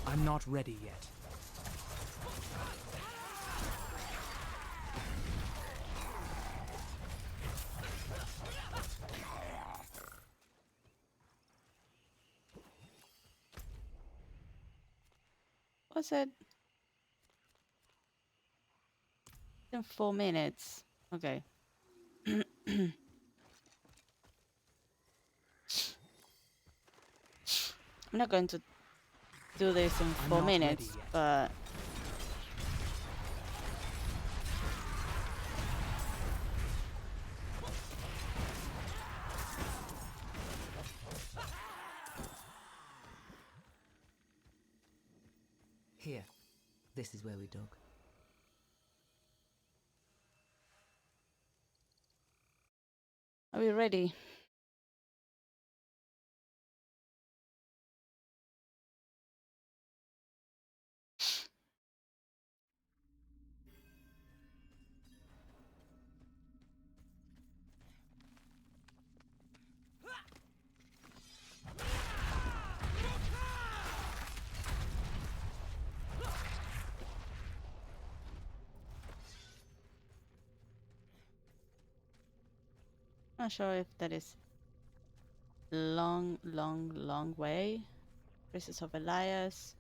I'm not ready yet. Was it? In 4 minutes. Okay. I'm not going to do this in I'm 4 not ready minutes, yet. but Here. This is where we dug. are we ready? Not sure if that is long way. Princess of Elias.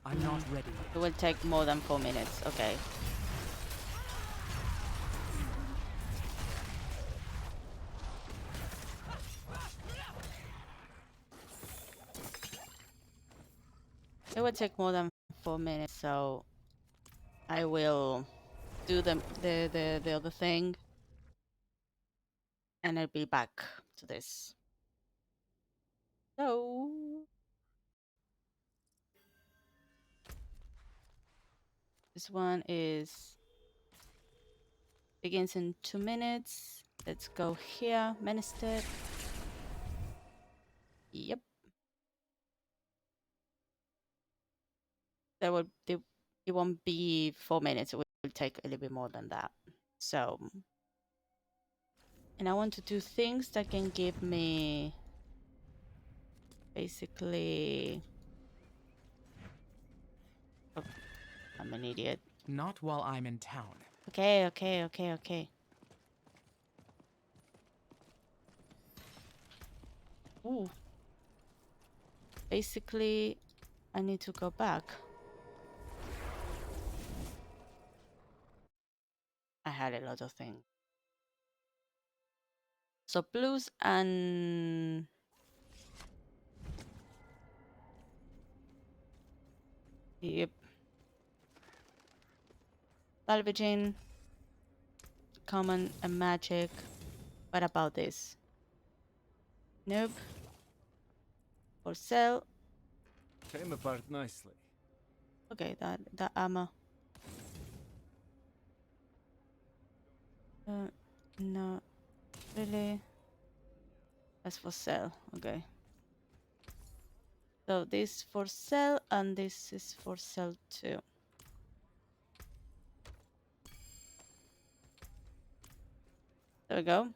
I'm not ready It yet. will take more than 4 minutes. Okay. It will take more than 4 minutes, so I will do the other thing, and I'll be back to this. So this one begins in 2 minutes. Let's go here, Minister. Yep. It won't be 4 minutes. It will take a little bit more than that. So, and I want to do things that can give me basically. Oh, I'm an idiot. Not while I'm in town. Okay. Ooh. Basically, I need to go back. I had a lot of things. So blues and yep. Salvaging, common and magic. What about this? Nope. For sale. Came apart nicely. Okay, that armor. No, really. That's for sale. Okay. So this for sale and this is for sale too. There we go.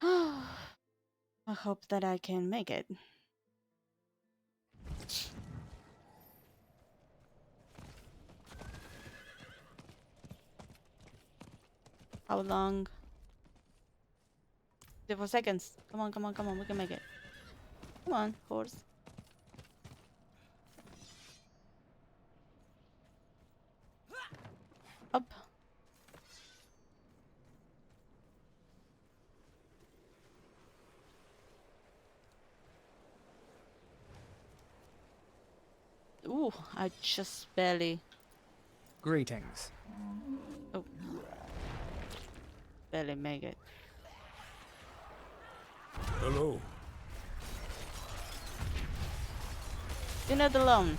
I hope that I can make it. How long? 4 seconds. Come on. We can make it. Come on, horse. Up. Ooh, I just barely. Greetings. Oh. Barely make it. Hello. You're not alone.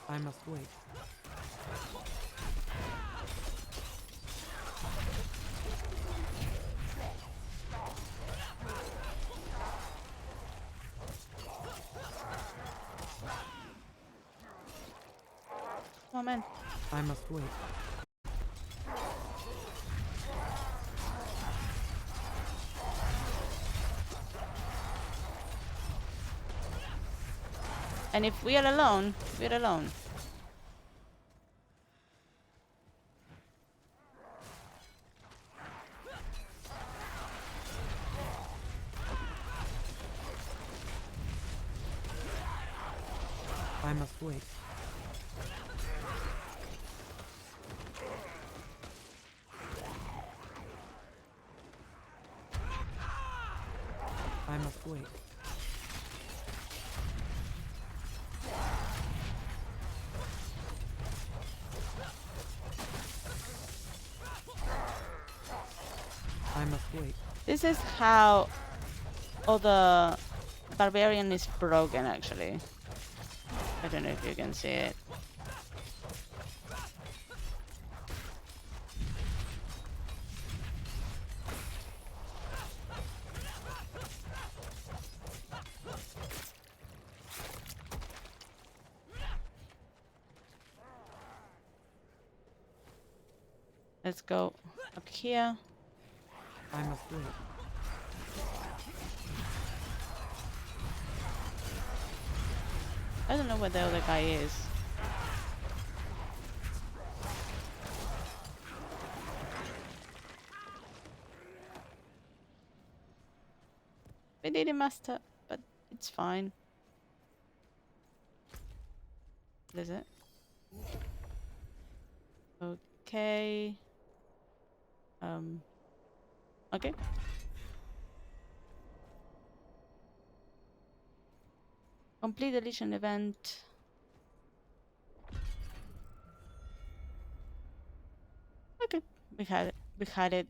I must wait. Oh man. I must wait. And if we are alone, we're alone. I must wait. I must wait. I must wait. This is how all the barbarian is broken, actually. I don't know if you can see it. Let's go up here. I must wait. I don't know where the other guy is. We didn't master, but it's fine. What is it? Okay. Okay. Complete deletion event. Okay, we had it. We had it.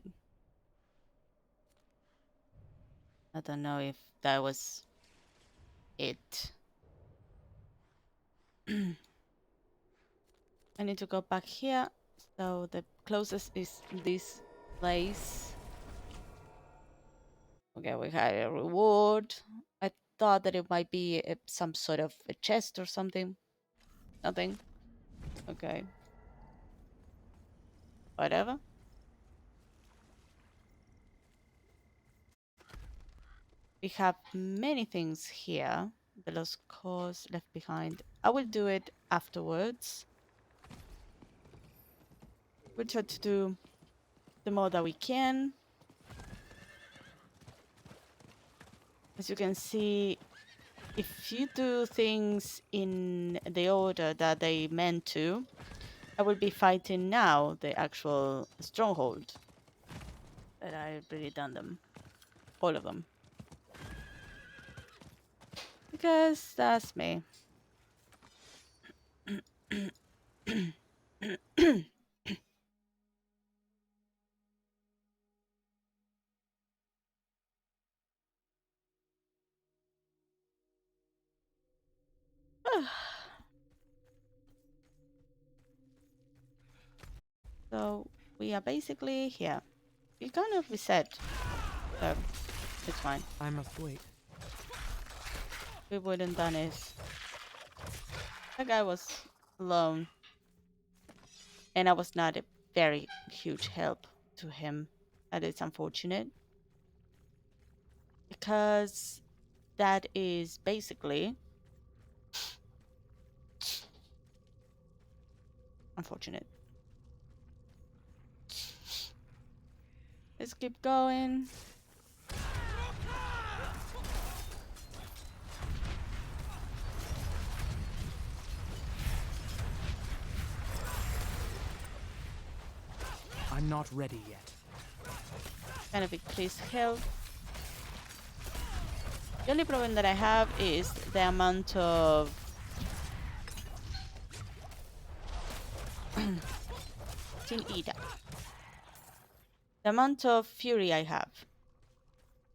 I don't know if that was it. I need to go back here. So the closest is this place. Okay, we had a reward. I thought that it might be some sort of a chest or something. Nothing. Okay. Whatever. We have many things here. The lost cause left behind. I will do it afterwards. We'll try to do the more that we can. As you can see, if you do things in the order that they meant to, I will be fighting now the actual stronghold. But I've really done them. All of them. Because that's me. So we are basically here. We kind of reset, so it's fine. I must wait. We wouldn't done it. That guy was alone, and I was not a very huge help to him. That is unfortunate, because that is basically unfortunate. Let's keep going. I'm not ready yet. Kind of increase health. The only problem that I have is the amount of Interesting Ida. The amount of fury I have.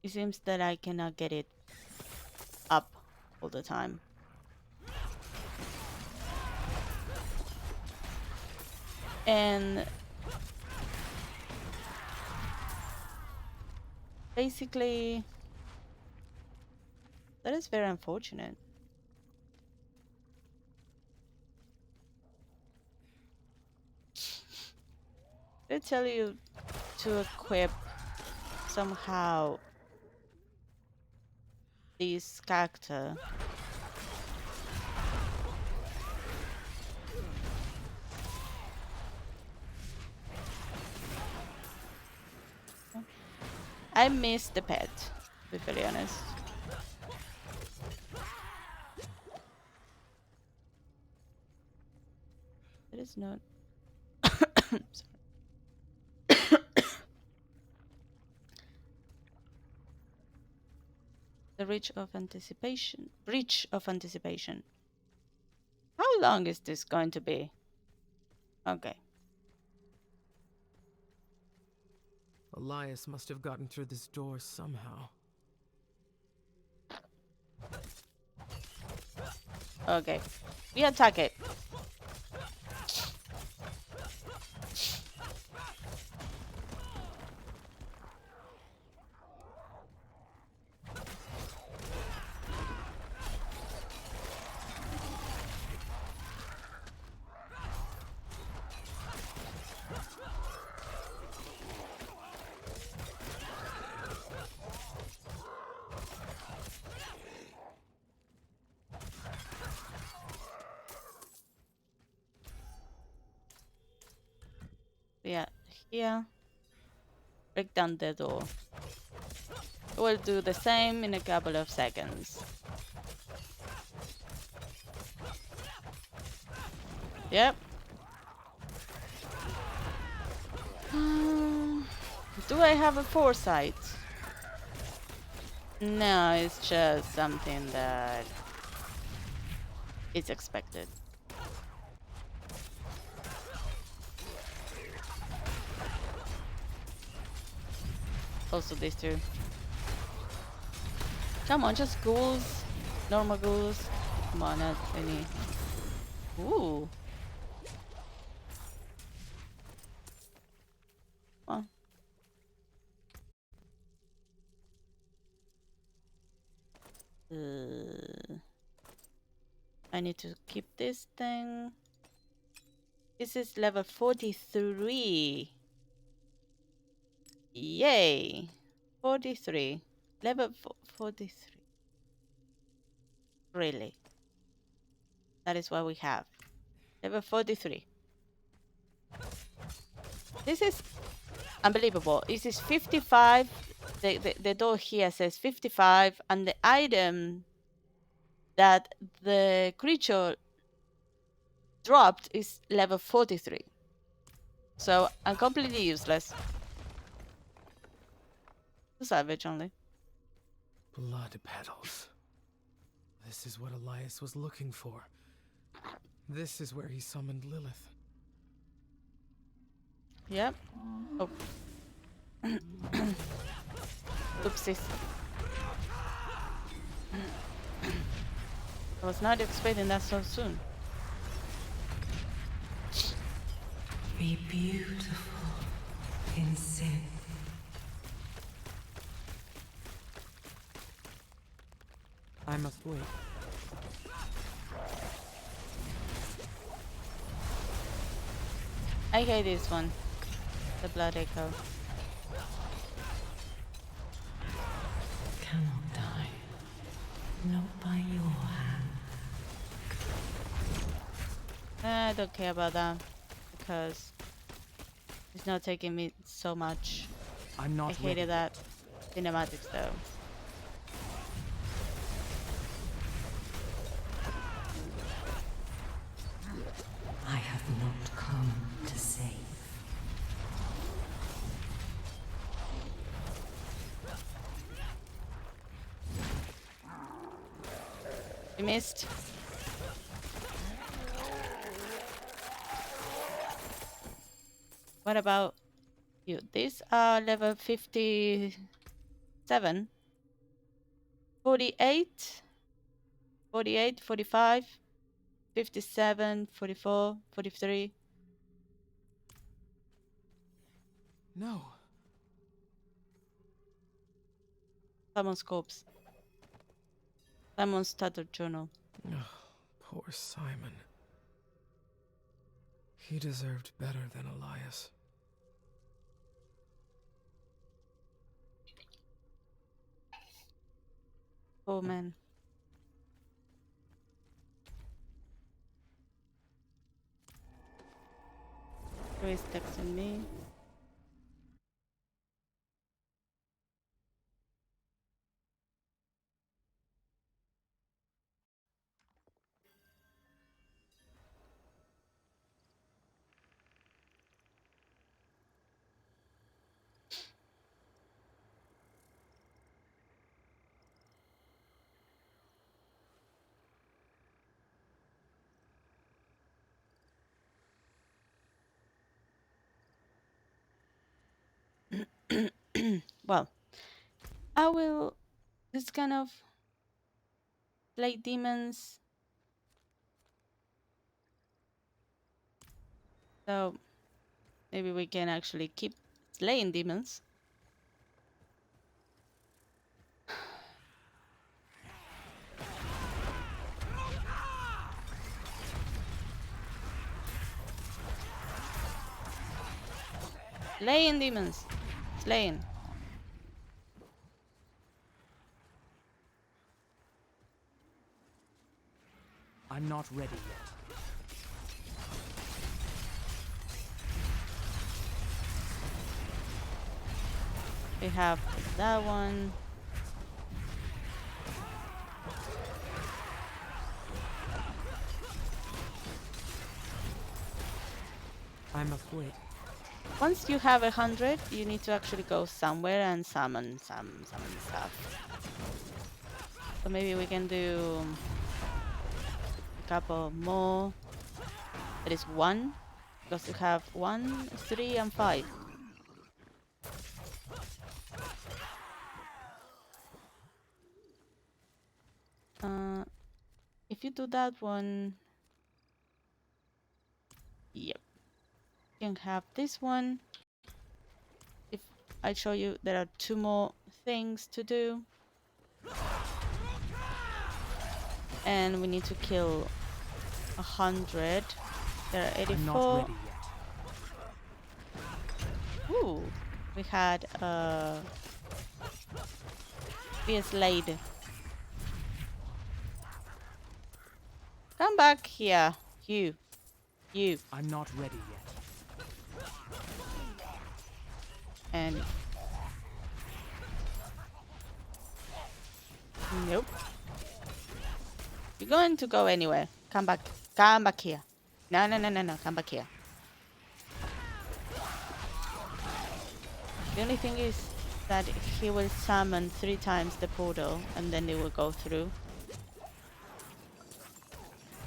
It seems that I cannot get it up all the time. And basically, that is very unfortunate. They tell you to equip somehow this character. I miss the pet, to be very honest. It is not. The reach of anticipation. Reach of anticipation. How long is this going to be? Okay. Elias must have gotten through this door somehow. Okay. We attack it. Yeah, here. Break down the door. We'll do the same in a couple of seconds. Yep. Do I have a foresight? No, it's just something that is expected. Also these two. Come on, just ghouls. Normal ghouls. Come on, not any. Ooh. Come on. I need to keep this thing. This is level 43. Yay. 43. Level 43. Really. That is what we have. Level 43. This is unbelievable. This is 55. The door here says 55, and the item that the creature dropped is level 43. So I'm completely useless. To salvage only. Blood petals. This is what Elias was looking for. This is where he summoned Lilith. Yep. Oh. Oopsies. I was not expecting that so soon. Be beautiful in sin. I must wait. I hate this one. The blood echo. Cannot die. Not by your hand. I don't care about that because it's not taking me so much. I'm not I hated that cinematics though. I have not come to save. You missed. What about you? These are level 57, 48, 48, 45, 57, 44, 43. No. Simon's corpse. Simon's tattered journal. Oh, poor Simon. He deserved better than Elias. Oh man. Who is texting me? Well, I will just kind of play demons. So maybe we can actually keep slaying demons. Slaying demons. Slaying. I'm not ready yet. We have that one. I'm afraid. Once you have 100, you need to actually go somewhere and summon some stuff. So maybe we can do a couple more. That is 1, because you have 1, 3, and 5. If you do that one, yep, you can have this one. If I show you, there are 2 more things to do. And we need to kill 100. There are 84. I'm not ready yet. Ooh, we had be slayed. Come back here, you. I'm not ready yet. And nope. You're going to go anywhere. Come back. Come back here. No. Come back here. The only thing is that he will summon 3 times the portal and then they will go through.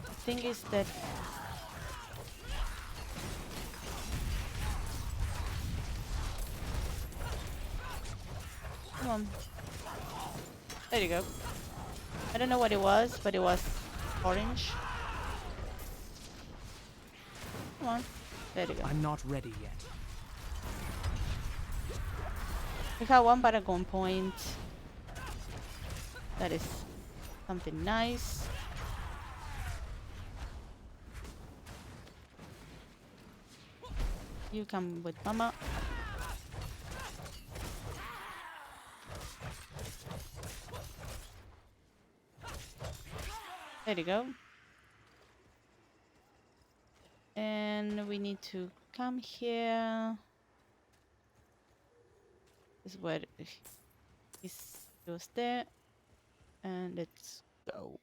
The thing is that come on. There you go. I don't know what it was, but it was orange. Come on. There you go. I'm not ready yet. We have 1 Paragon point. That is something nice. You come with Mama. There you go. And we need to come here. This is where he goes there. And let's go.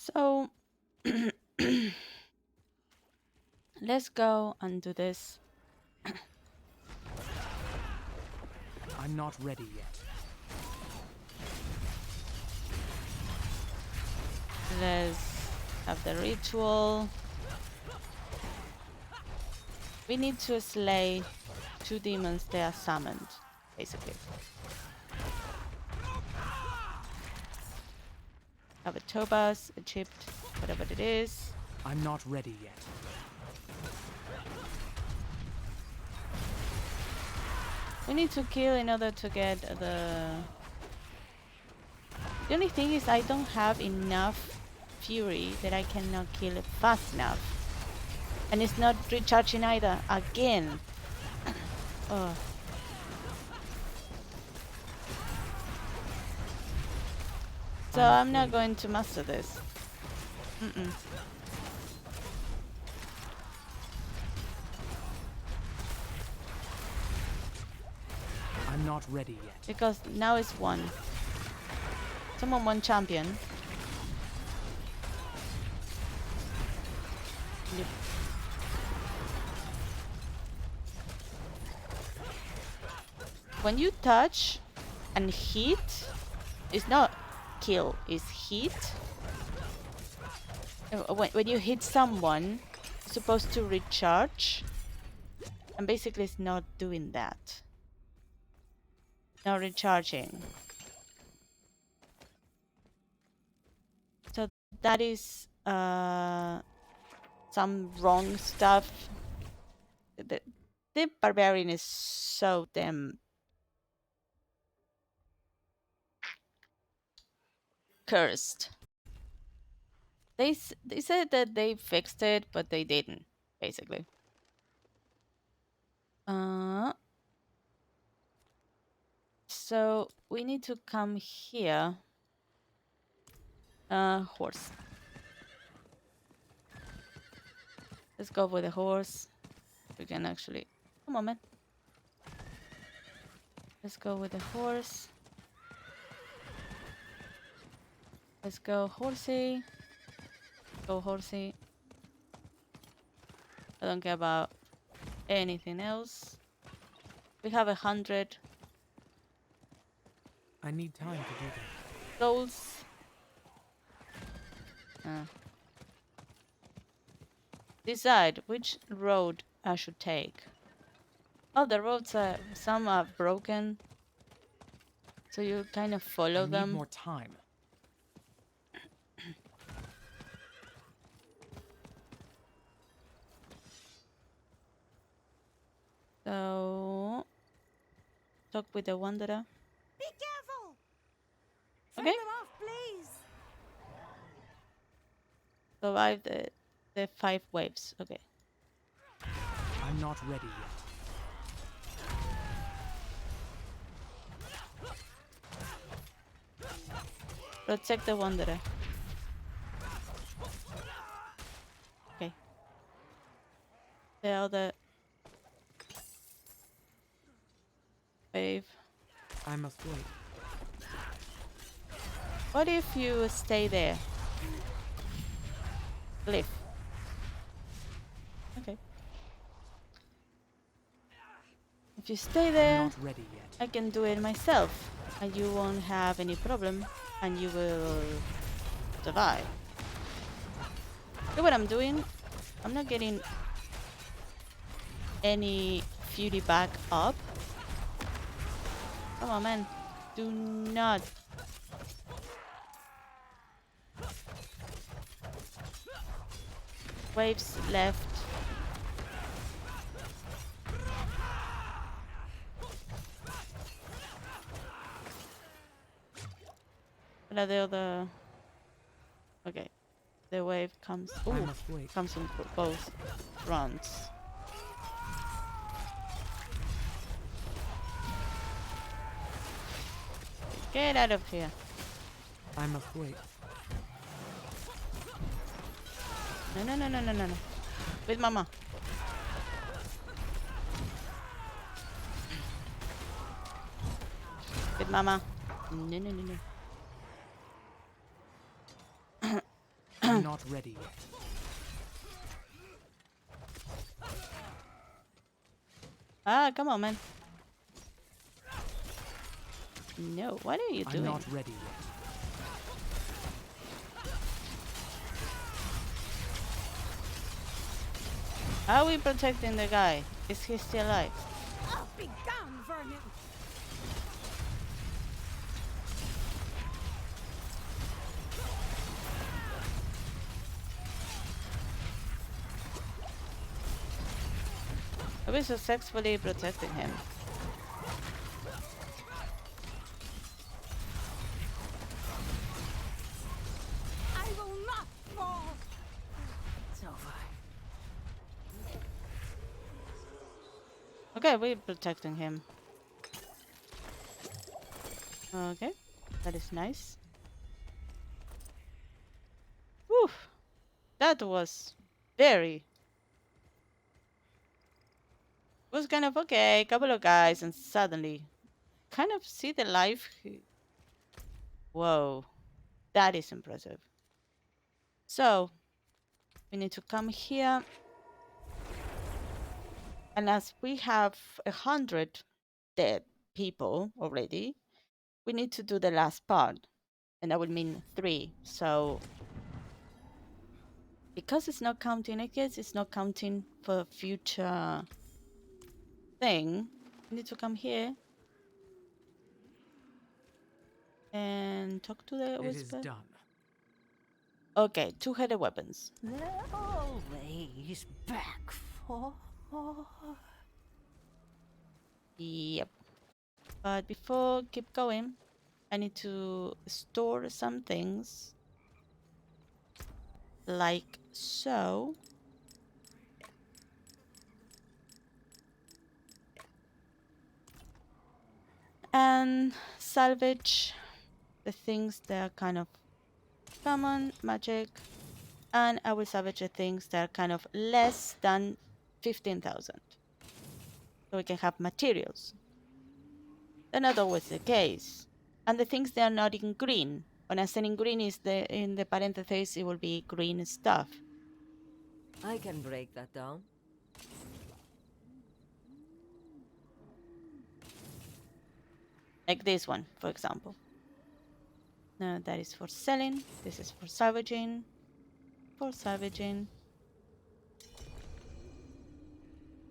So Let's go and do this. I'm not ready yet. Let's have the ritual. We need to slay 2 demons they are summoned, basically. Have a Tobas, a chipped, whatever it is. I'm not ready yet. We need to kill in order to get the... The only thing is I don't have enough fury that I cannot kill it fast enough. And it's not recharging either. Again. Oh. So I'm not going to master this. I'm not ready yet. Because now it's 1. Someone won champion. Yep. When you touch and hit, it's not kill, it's hit. When you hit someone, it's supposed to recharge. And basically it's not doing that. Not recharging. So that is some wrong stuff. The barbarian is so damn cursed. They said that they fixed it, but they didn't, basically. So we need to come here. Horse. Let's go with the horse. We can actually... Come on, man. Let's go with the horse. Let's go horsey. Go horsey. I don't care about anything else. We have 100 I need time to do that. goals. Decide which road I should take. Oh, the roads are... Some are broken. So you kind of follow them. I need more time. So... Talk with the wanderer. Be careful! Okay. Fend them off, please! Survive the 5 waves. Okay. I'm not ready yet. Protect the wanderer. Okay. The other wave. I must wait. What if you stay there? Cliff. Okay. If you stay there, I'm not ready yet. I can do it myself, and you won't have any problem, and you will survive. Look what I'm doing. I'm not getting any fury back up. Come on, man. Do not. Waves left. What are the other? Okay, the wave comes. Ooh, comes in both fronts. Get out of here! I must wait. No, no, no, no, no, no, no. With mama. With mama. No, no, no, no. I'm not ready yet. Ah, come on, man. No, what are you doing? I'm not ready yet. How are we protecting the guy? Is he still alive? Oh, be gone, vermin! Are we successfully protecting him? I will not fall! It's over. Okay, we're protecting him. Okay, that is nice. Whew, that was very... was kind of okay, couple of guys, and suddenly kind of see the life. Whoa, that is impressive. So we need to come here, and as we have 100 dead people already, we need to do the last part, and that would mean 3. So because it's not counting, I guess it's not counting for future thing. We need to come here and talk to the whisper. It is done. Okay, 2-headed weapons. They're always back for more. Yep. But before keep going, I need to store some things like so. And salvage the things that are kind of common, magic, and I will salvage the things that are kind of less than 15,000. So we can have materials. That's not always the case. And the things that are not in green. When I say in green is in the parentheses, it will be green stuff. I can break that down. Like this one, for example. Now that is for selling. This is for salvaging. For salvaging.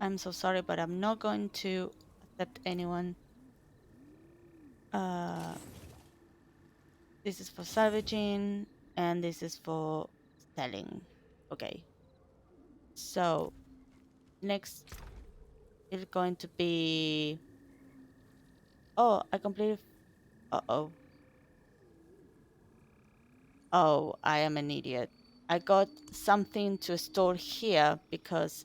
I'm so sorry, but I'm not going to accept anyone. This is for salvaging, and this is for selling. Okay. So next is going to be... Oh, I completed... Uh-oh. Oh, I am an idiot. I got something to store here because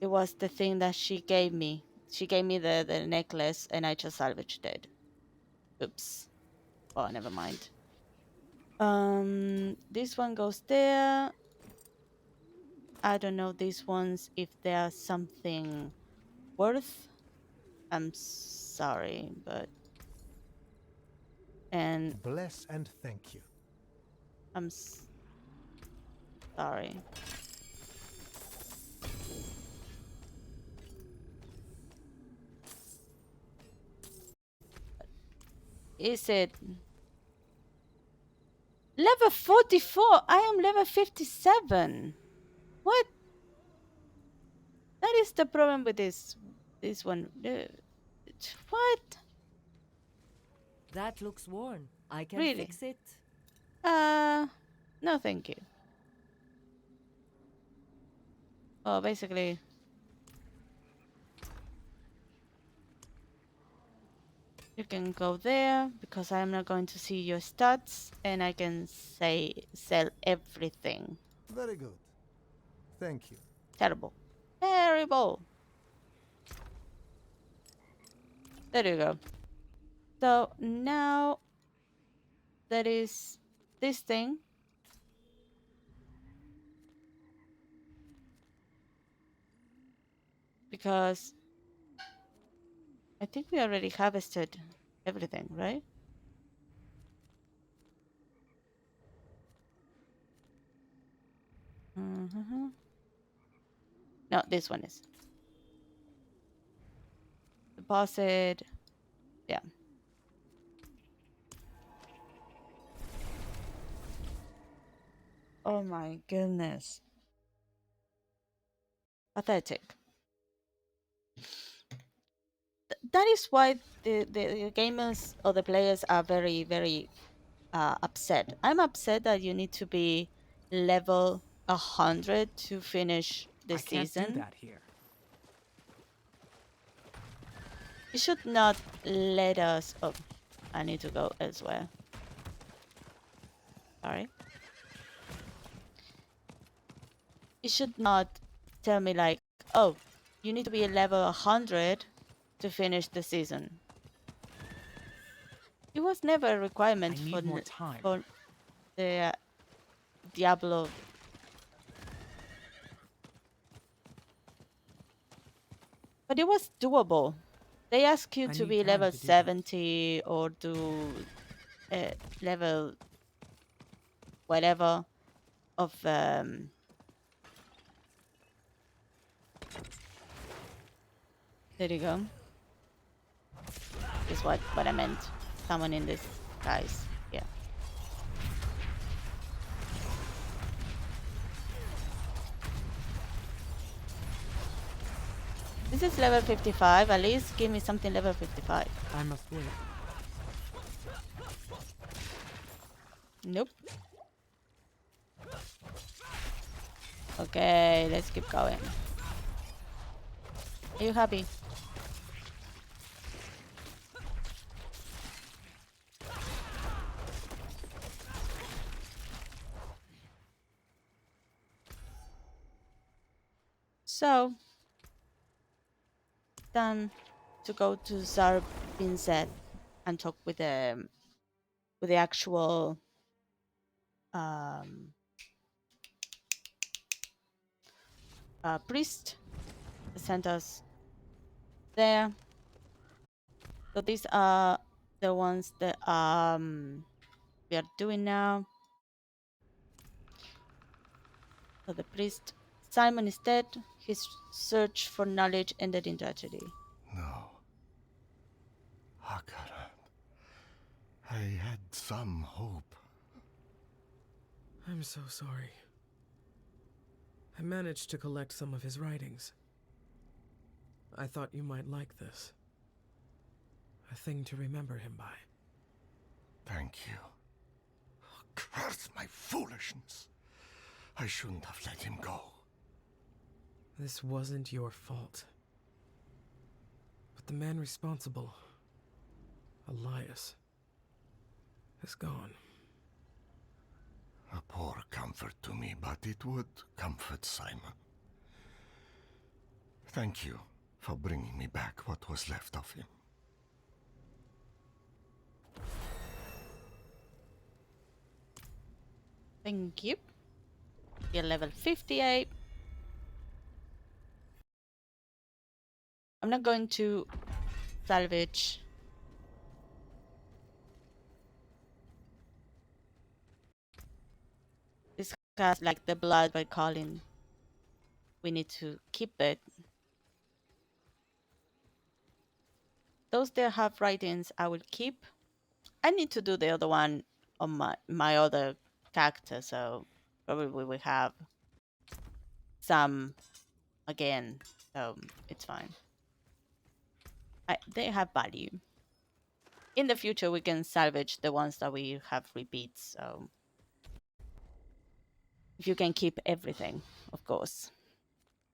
it was the thing that she gave me. She gave me the necklace and I just salvaged it. Oops. Oh, never mind. This one goes there. I don't know these ones if they are something worth. I'm sorry, but... And bless and thank you. I'm sorry. Is it level 44? I am level 57. What? That is the problem with this one. What? That looks worn. I can Really? fix it. No thank you. Well, basically, you can go there because I'm not going to see your stats and I can sell everything. Very good. Thank you. Terrible. Terrible. There you go. So now there is this thing. Because I think we already harvested everything, right? Mm-hmm. No, this one is. Deposit. Yeah. Oh my goodness. Pathetic. That is why the gamers or the players are very, very upset. I'm upset that you need to be level 100 to finish the I can't do season. that here. You should not let us. Oh, I need to go elsewhere. Sorry. You should not tell me like, oh, you need to be a level 100 to finish the season. It was never a requirement I need more time. for the Diablo. But it was doable. They ask you I to need be time level to do that. 70 or to level whatever of there you go. Is what I meant. Someone in this guys. Yeah. This is level 55. At least give me something level 55. I must wait. Nope. Okay, let's keep going. Are you happy? So, done to go to Zarbinzet and talk with the actual priest. Sent us there. So these are the ones that we are doing now. So the priest Simon is dead. His search for knowledge ended in tragedy. No. Hakaran. I had some hope. I'm so sorry. I managed to collect some of his writings. I thought you might like this. A thing to remember him by. Thank you. Curse my foolishness. I shouldn't have let him go. This wasn't your fault. But the man responsible, Elias, is gone. A poor comfort to me, but it would comfort Simon. Thank you for bringing me back what was left of him. Thank you. You're level 58. I'm not going to salvage. This has like the blood by Colin. We need to keep it. Those that have writings I will keep. I need to do the other one on my other character, so probably we will have some again, so it's fine. They have value. In the future, we can salvage the ones that we have repeats, so if you can keep everything, of course.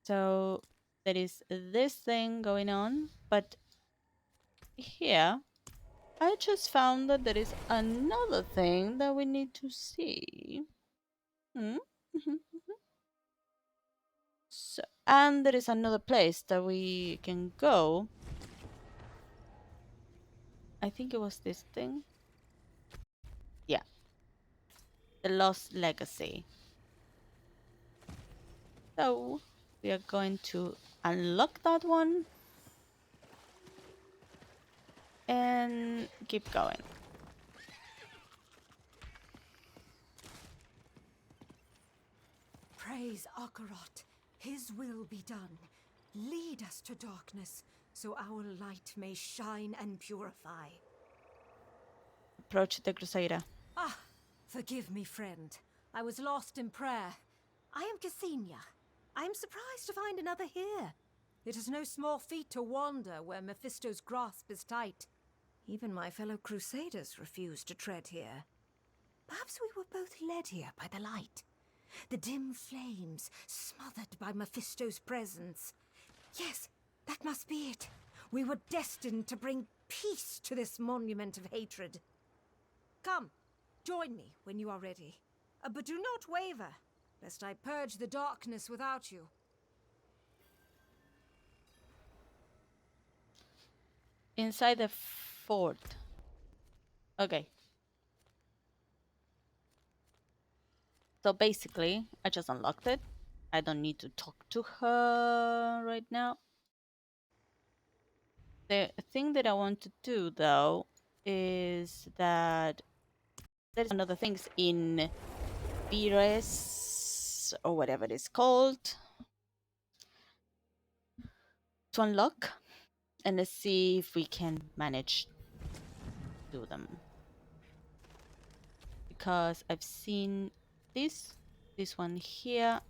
So there is this thing going on, but here I just found that there is another thing that we need to see. So, and there is another place that we can go. I think it was this thing. Yeah. The Lost Legacy. So we are going to unlock that one and keep going. Pray praise Akarot. His will be done. Lead us to darkness, so our light may shine and purify. Approach the Crusader. Ah, forgive me, friend. I was lost in prayer. I am Ksenia. I am surprised to find another here. It is no small feat to wander where Mephisto's grasp is tight. Even my fellow Crusaders refuse to tread here. Perhaps we were both led here by the light. The dim flames, smothered by Mephisto's presence. Yes, that must be it. We were destined to bring peace to this monument of hatred. Come, join me when you are ready. But do not waver, lest I purge the darkness without you. Inside the fort. Okay. So basically, I just unlocked it. I don't need to talk to her right now. The thing that I want to do, though, is that there's another things in Vires, or whatever it is called, to unlock. And let's see if we can manage to do them. Because I've seen this one here.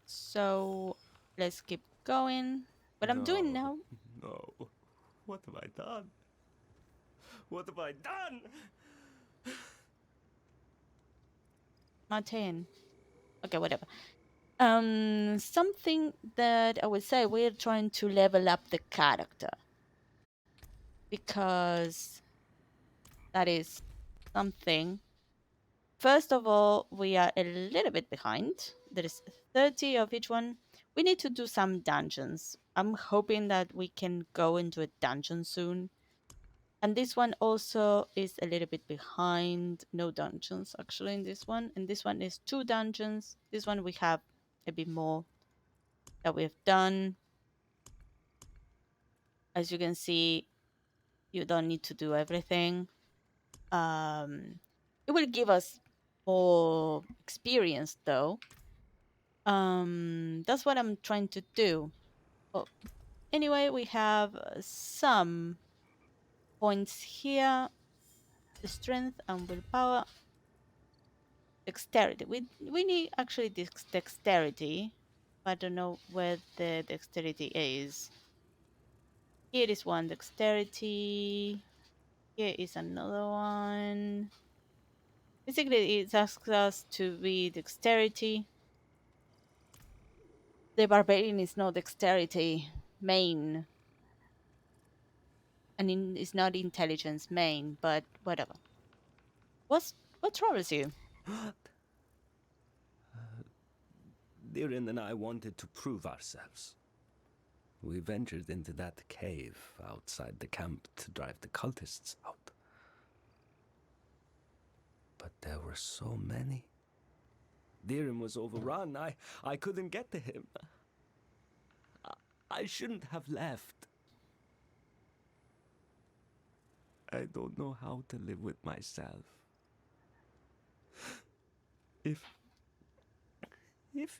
So let's keep going. What I'm doing now. No. What have I done? What have I done? Martin. Okay, whatever. Something that I would say, we're trying to level up the character. Because that is something. First of all, we are a little bit behind. There is 30 of each one. We need to do some dungeons. I'm hoping that we can go into a dungeon soon. And this one also is a little bit behind. No dungeons actually in this one. And this one is 2 dungeons. This one we have a bit more that we have done. As you can see, you don't need to do everything. It will give us more experience though. That's what I'm trying to do. Well, anyway, we have some points here. The strength and willpower. Dexterity. We need actually this dexterity. I don't know where the dexterity is. Here is one dexterity. Here is another one. Basically, it asks us to be dexterity. The barbarian is not dexterity main. And it's not intelligence main, but whatever. What troubles you? Dirin and I wanted to prove ourselves. We ventured into that cave outside the camp to drive the cultists out. But there were so many. Dirin was overrun. I couldn't get to him. I shouldn't have left. I don't know how to live with myself. If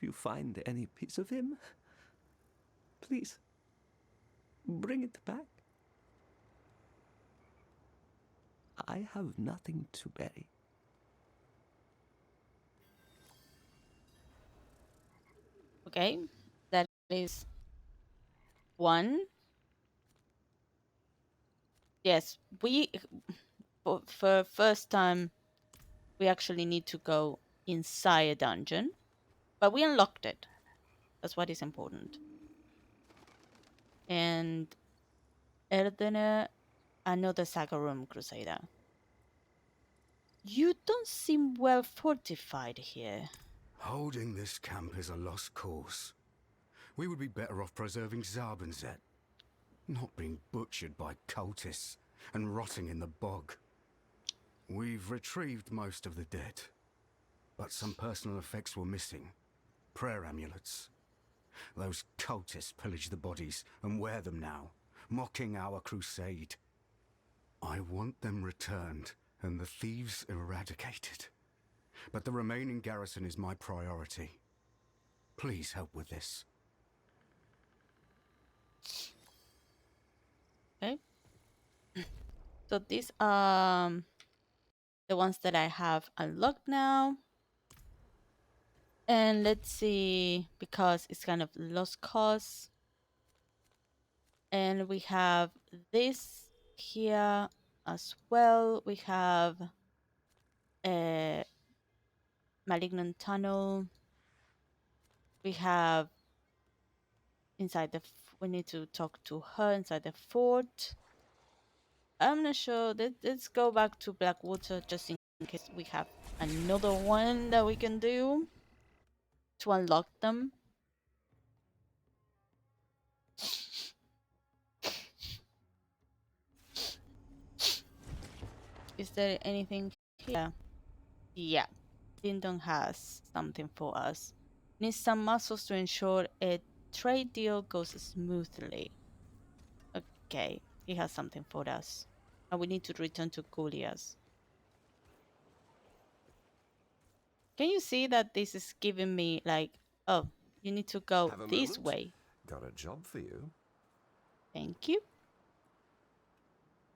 you find any piece of him, please bring it back. I have nothing to bury. Okay, that is 1. Yes, we for first time we actually need to go inside a dungeon, but we unlocked it. That's what is important. And Erdener, another Saga Room Crusader. You don't seem well fortified here. Holding this camp is a lost cause. We would be better off preserving Zabenzet, not being butchered by cultists and rotting in the bog. We've retrieved most of the dead, but some personal effects were missing. Prayer amulets. Those cultists pillage the bodies and wear them now, mocking our crusade. I want them returned and the thieves eradicated. But the remaining garrison is my priority. Please help with this. Okay. So these the ones that I have unlocked now. And let's see, because it's kind of lost cause. And we have this here as well. We have a malignant tunnel. We have inside the we need to talk to her inside the fort. I'm not sure. Let's go back to Blackwater just in case we have another one that we can do to unlock them. Is there anything here? Yeah, Dindon has something for us. Needs some muscles to ensure a trade deal goes smoothly. Okay, he has something for us. And we need to return to Goliath. Can you see that this is giving me like, oh, you need to go Have a this moment? way. Got a job for you. Thank you.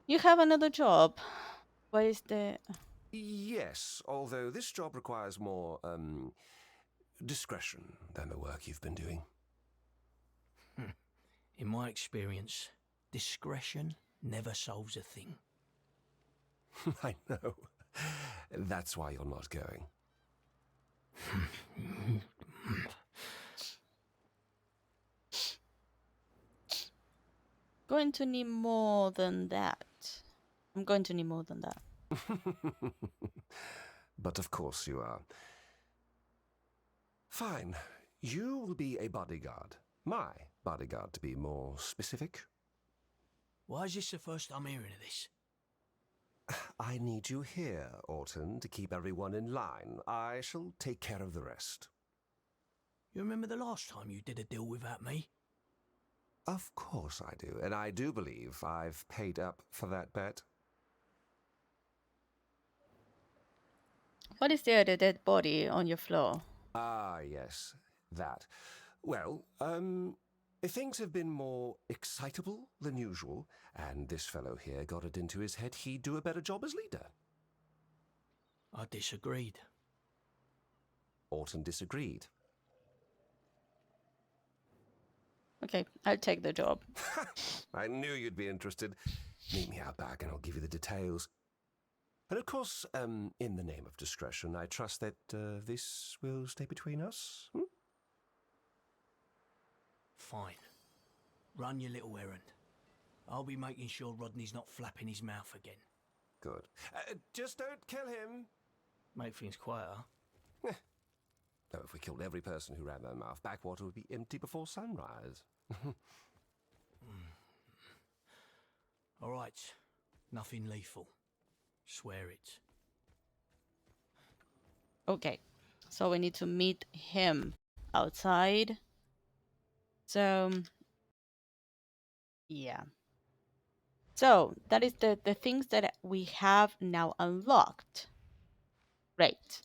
You have another job. What is the... Yes, although this job requires more, discretion than the work you've been doing. In my experience, discretion never solves a thing. I know. That's why you're not going. Going to need more than that. I'm going to need more than that. But of course you are. Fine. You will be a bodyguard. My bodyguard, to be more specific. Why is this the first I'm hearing of this? I need you here, Orton, to keep everyone in line. I shall take care of the rest. You remember the last time you did a deal without me? Of course I do, and I do believe I've paid up for that bet. What is the other dead body on your floor? Ah, yes, that. Well, things have been more excitable than usual, and this fellow here got it into his head he'd do a better job as leader. I disagreed. Orton disagreed. Okay, I'll take the job. I knew you'd be interested. Meet me out back and I'll give you the details. And of course, in the name of discretion, I trust that this will stay between us. Hmm? Fine. Run your little errand. I'll be making sure Rodney's not flapping his mouth again. Good. Just don't kill him. Make things quieter. Though if we killed every person who ran their mouth, Backwater would be empty before sunrise. All right. Nothing lethal. Swear it. Okay, so we need to meet him outside. So, yeah. So, that is the things that we have now unlocked. Great.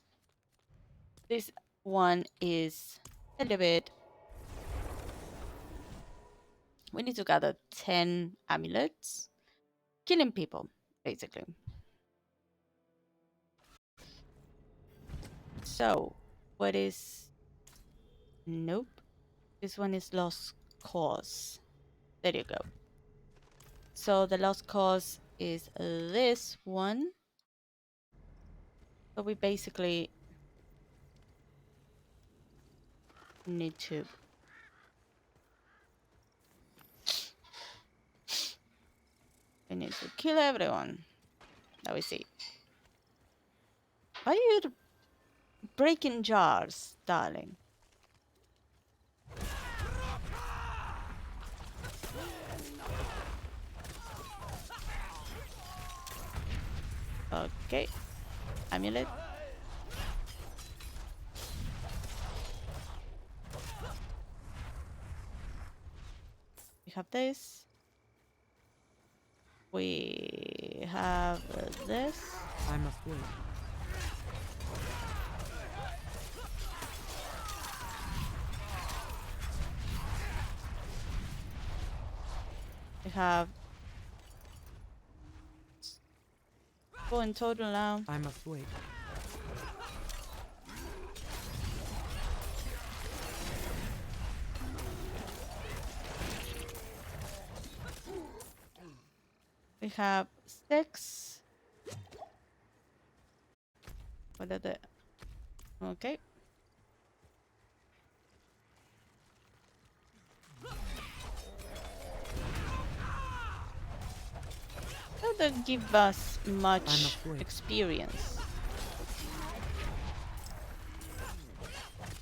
This one is a little bit... We need to gather 10 amulets. Killing people, basically. So, what is... Nope. This one is lost cause. There you go. So the lost cause is this one. So we basically need to... We need to kill everyone that we see. Why are you breaking jars, darling? Okay. Amulet. We have this. We have this. I must wait. We have 4 in total now. I must wait. We have 6. What are the... Okay. That doesn't give us much experience.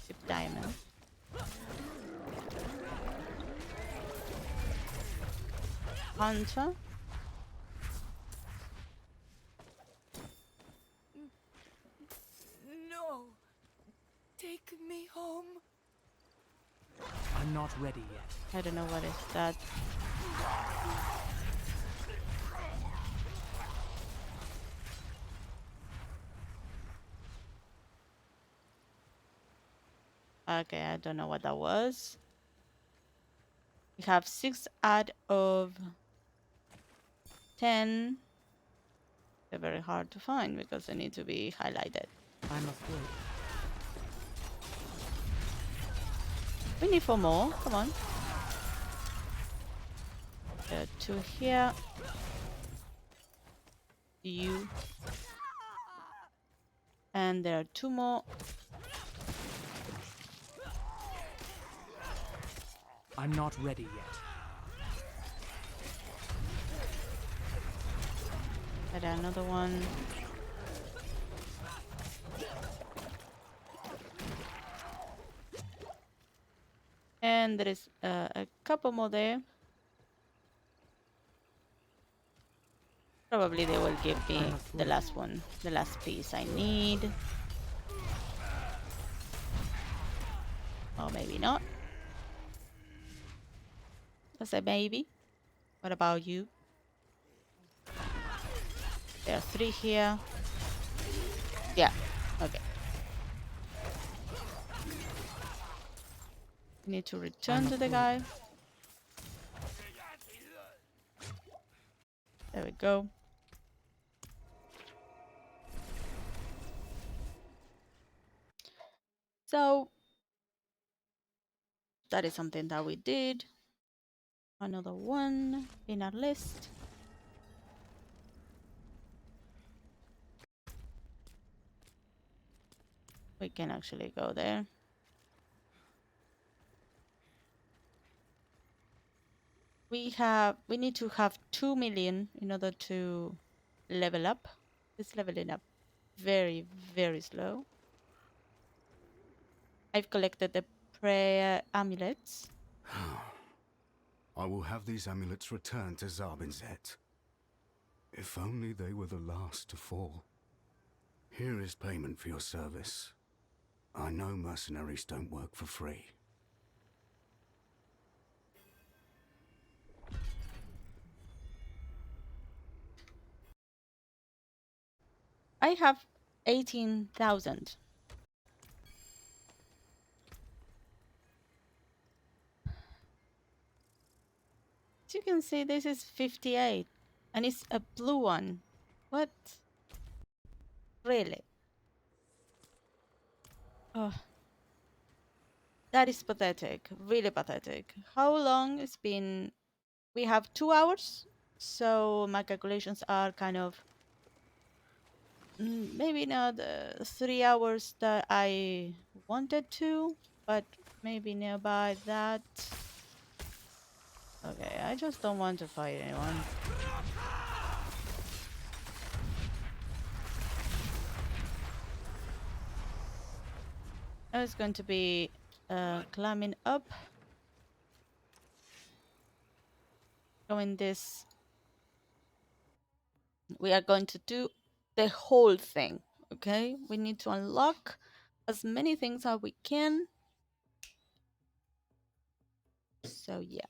Chip diamond. Hunter. No. Take me home. I'm not ready yet. I don't know what is that. Okay, I don't know what that was. We have 6 out of 10. They're very hard to find because they need to be highlighted. I must wait. We need 4 more. Come on. There are 2 here. You. And there are 2 more. I'm not ready yet. And another one. And there is a couple more there. Probably they will give me the last one, the last piece I need. Or maybe not. I said maybe. What about you? There are 3 here. Yeah, okay. Need to return to the guy. There we go. So that is something that we did. Another one in our list. We can actually go there. We need to have 2 million in order to level up. It's leveling up very, very slow. I've collected the prayer amulets. I will have these amulets returned to Zarbinzet. If only they were the last to fall. Here is payment for your service. I know mercenaries don't work for free. I have 18,000. As you can see, this is 58. And it's a blue one. What? Really? Oh. That is pathetic. Really pathetic. How long it's been? We have 2 hours. So my calculations are kind of maybe not 3 hours that I wanted to, but maybe nearby that. Okay, I just don't want to fight anyone. Now it's going to be climbing up. Going this. We are going to do the whole thing, okay? We need to unlock as many things as we can. So yeah.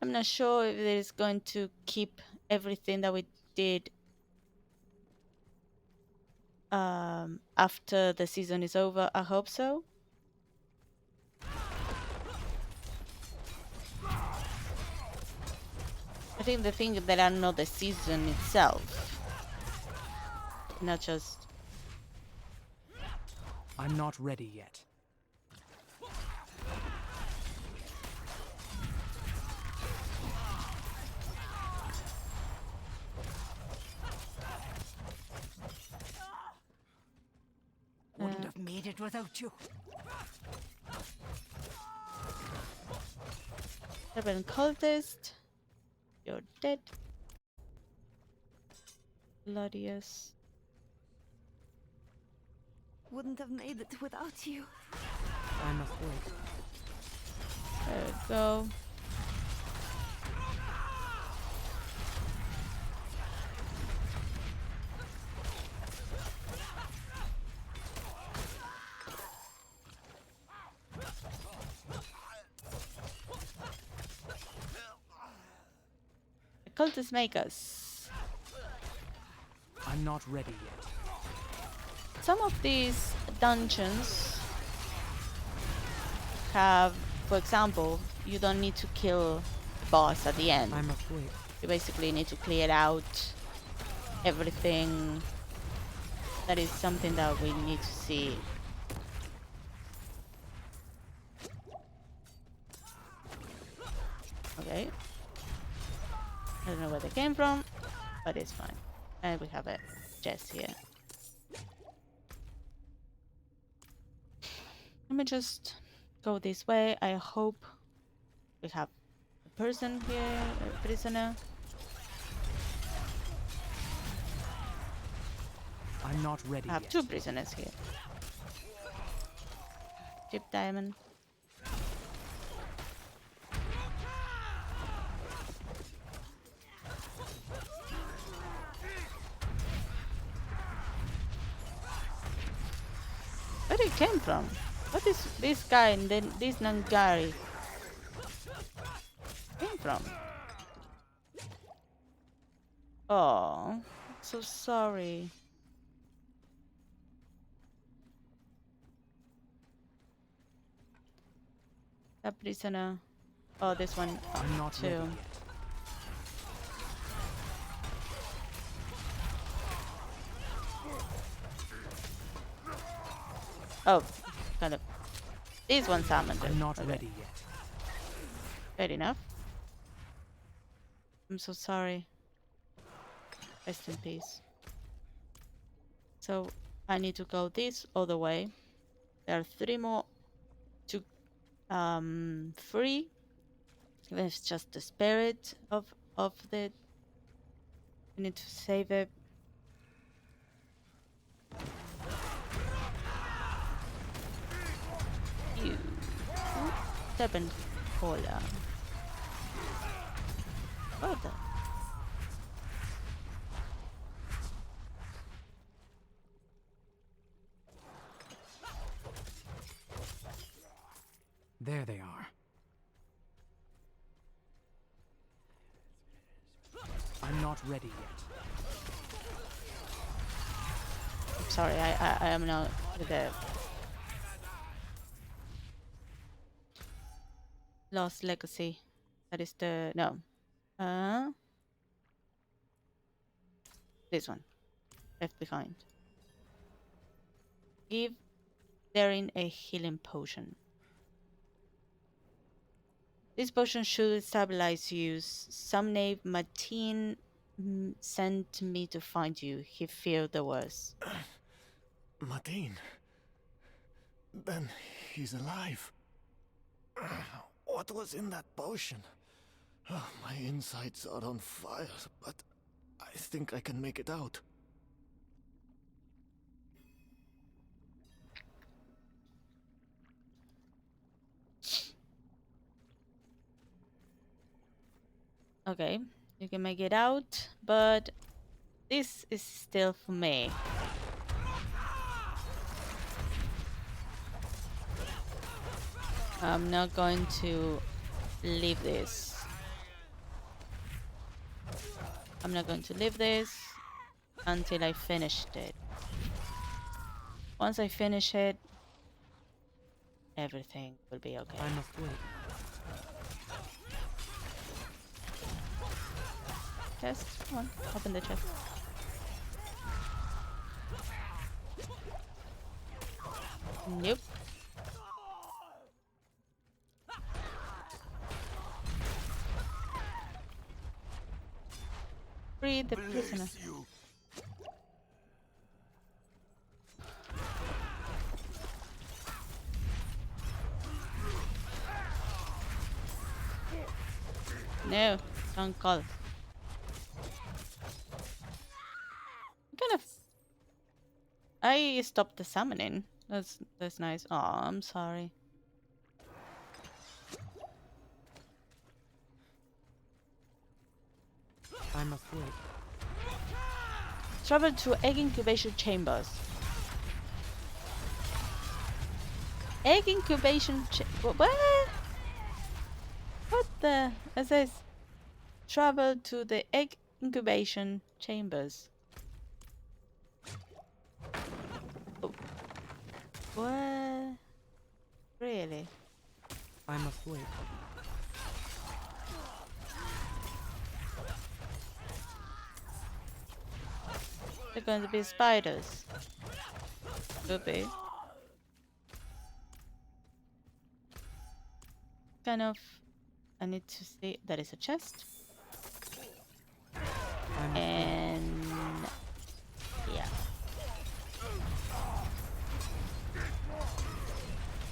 I'm not sure if it is going to keep everything that we did after the season is over. I hope so. I think the thing that I know the season itself, not just. I'm not ready yet. Wouldn't have made it without you. Seven cultist, you're dead. Gladius. Wouldn't have made it without you. I must wait. There we go. The cultists make us. I'm not ready yet. Some of these dungeons have, for example, you don't need to kill the boss at the end. I must wait. You basically need to clear out everything. That is something that we need to see. Okay. I don't know where they came from, but it's fine. And we have a chest here. Let me just go this way. I hope we have a person here, a prisoner. I'm not ready I have yet. 2 prisoners here. Chip diamond. Where it came from? What is this guy and then this Nangari came from? Oh, so sorry. A prisoner. Oh, this one I'm not too. ready yet. Oh, kind of. These ones summoned. I'm not okay. ready yet. Fair enough. I'm so sorry. Rest in peace. So I need to go this other way. There are 3 more to free. There's just the spirit of the. We need to save it. You. Serpent cola. What the? There they are. I'm not ready yet. I'm sorry, I am not with the Lost Legacy. That is the no. This one. Left behind. Give Darin a healing potion. This potion should stabilize you. Some knave Martin sent me to find you. He feared the worst. Martin. Then he's alive. What was in that potion? Oh, my insides are on fire, but I think I can make it out. Okay, you can make it out, but this is still for me. I'm not going to leave this. I'm not going to leave this until I finished it. Once I finish it, everything will be okay. I must wait. Chest, come on, open the chest. Nope. Free the prisoner. No, don't call. Kind of. I stopped the summoning. That's nice. Oh, I'm sorry. I must wait. Travel to egg incubation chambers. Egg incubation what? What the? It says travel to the egg incubation chambers. Oh. What? Really? I must wait. They're going to be spiders. Could be. Kind of. I need to see. That is a chest. And yeah.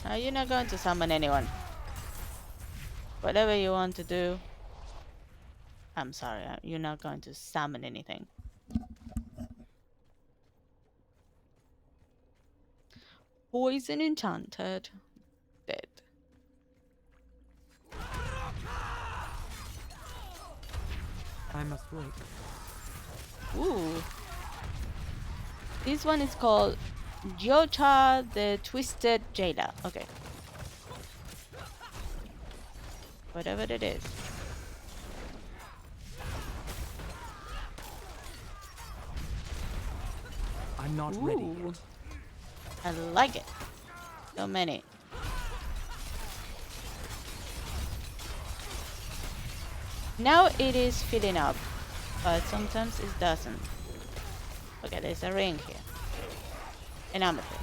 Now you're not going to summon anyone. Whatever you want to do. I'm sorry, you're not going to summon anything. Poison enchanted. Dead. I must wait. Ooh. This one is called Yocha the Twisted Jailer. Okay. Whatever it is. I'm not ready yet. I like it. So many. Now it is filling up, but sometimes it doesn't. Okay, there's a ring here. An amethyst.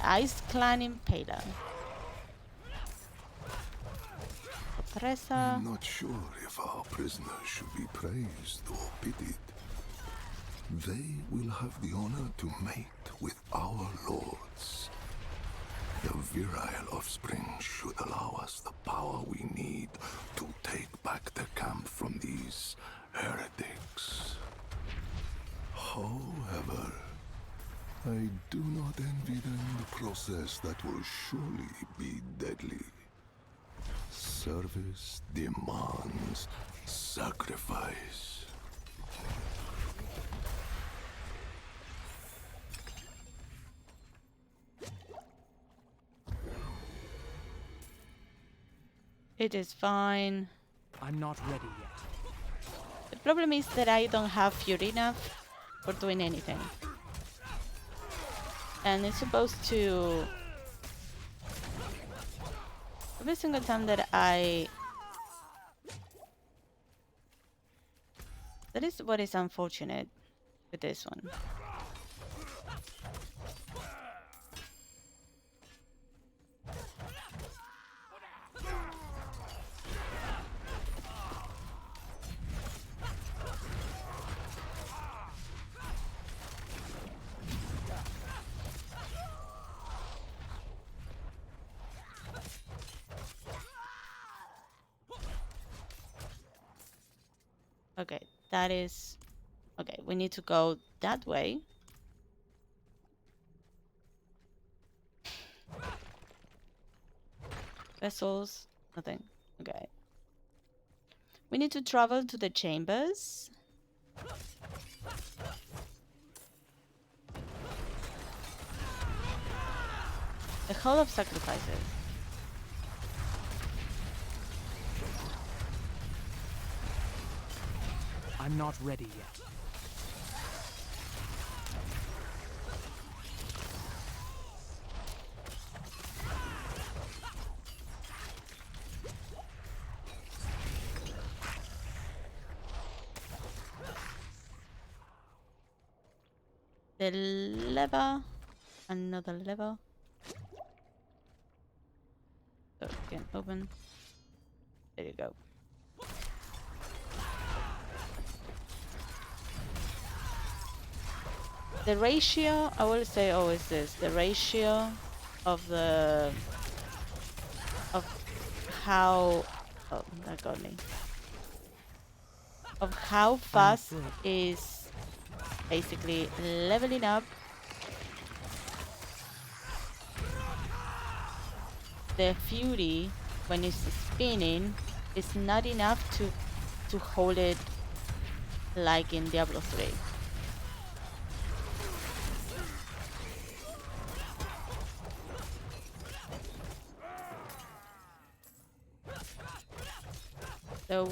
Ice Clan Impaler. I'm not sure if our prisoners should be praised or pitied. They will have the honor to mate with our lords. The virile offspring should allow us the power we need to take back the camp from these heretics. However, I do not envy them the process that will surely be deadly. Service demands sacrifice. It is fine. I'm not ready yet. The problem is that I don't have fury enough for doing anything. And it's supposed to... Every single time that I... That is what is unfortunate with this one. Okay, that is... Okay, we need to go that way. Vessels, nothing. Okay. We need to travel to the chambers. The Hall of Sacrifices. I'm not ready yet. The lever, another lever. So it can open. There you go. The ratio, I will say always this, the ratio of how, oh, that got me. Of how fast is basically leveling up the Fury when it's spinning is not enough to hold it like in Diablo 3. The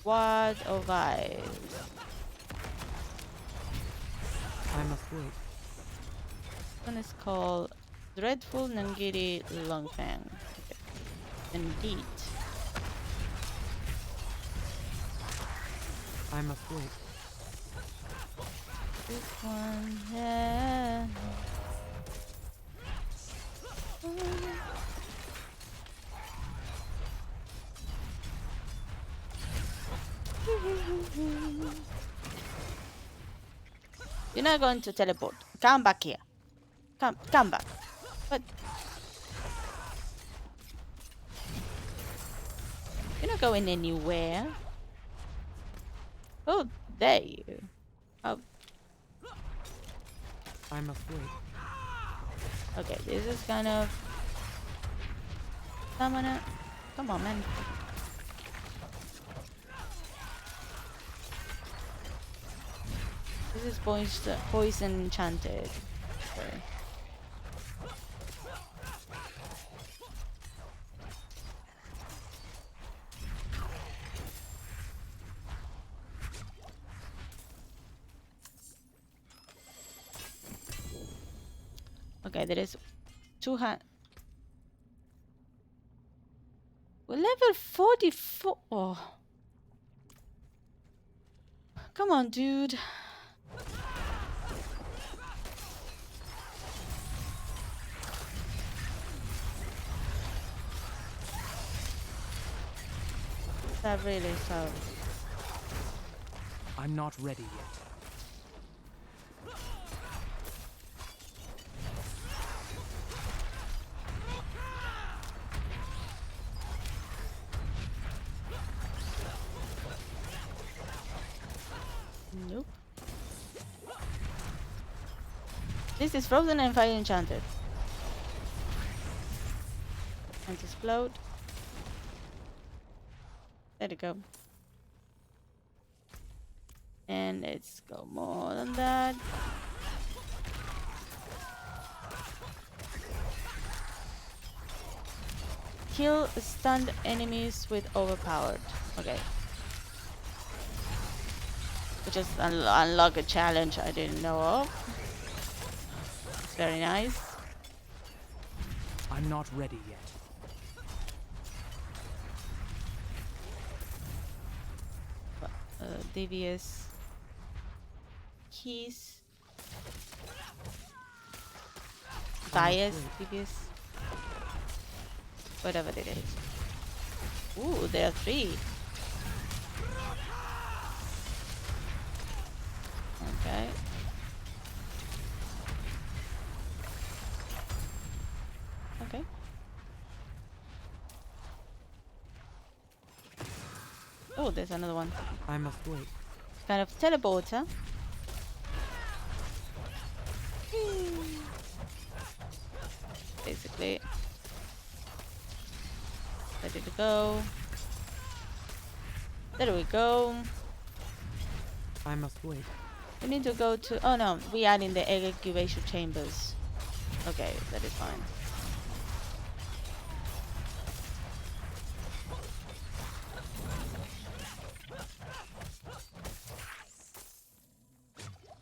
Ward of Eyes. I'm afraid. This one is called Dreadful Nangiri Longfang. Okay. Indeed. I'm afraid. This one, yeah. You're not going to teleport. Come back here. Come back. But you're not going anywhere. Oh, there you. Oh. I'm afraid. Okay, this is kind of. Summoner. Come on, man. This is poison enchanted. Okay. Okay, there is 200. We're level 44. Oh. Come on, dude. That really sucks. I'm not ready yet. Nope. This is frozen and fire enchanted. And explode. There we go. And let's go more than that. Kill stunned enemies with overpowered. Okay. We just unlock a challenge I didn't know of. It's very nice. I'm not ready yet. Devious keys. Bias, devious. Whatever it is. Ooh, there are 3. Okay. Okay. Oh, there's another one. I'm afraid. Kind of teleporter. Basically. Ready to go. There we go. I'm afraid. We need to go to. Oh no, we are in the egg incubation chambers. Okay, that is fine.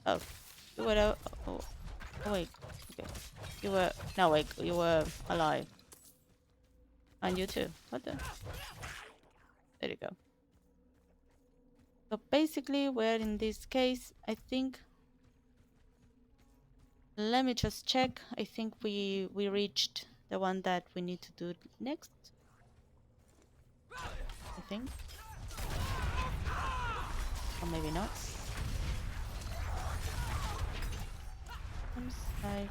Oh, you were. Oh, oh, wait. Okay. You were. No, wait. You were alive. And you too. What the? There you go. So basically, we're in this case. I think. Let me just check. I think we reached the one that we need to do next. I think. Or maybe not. Seems like.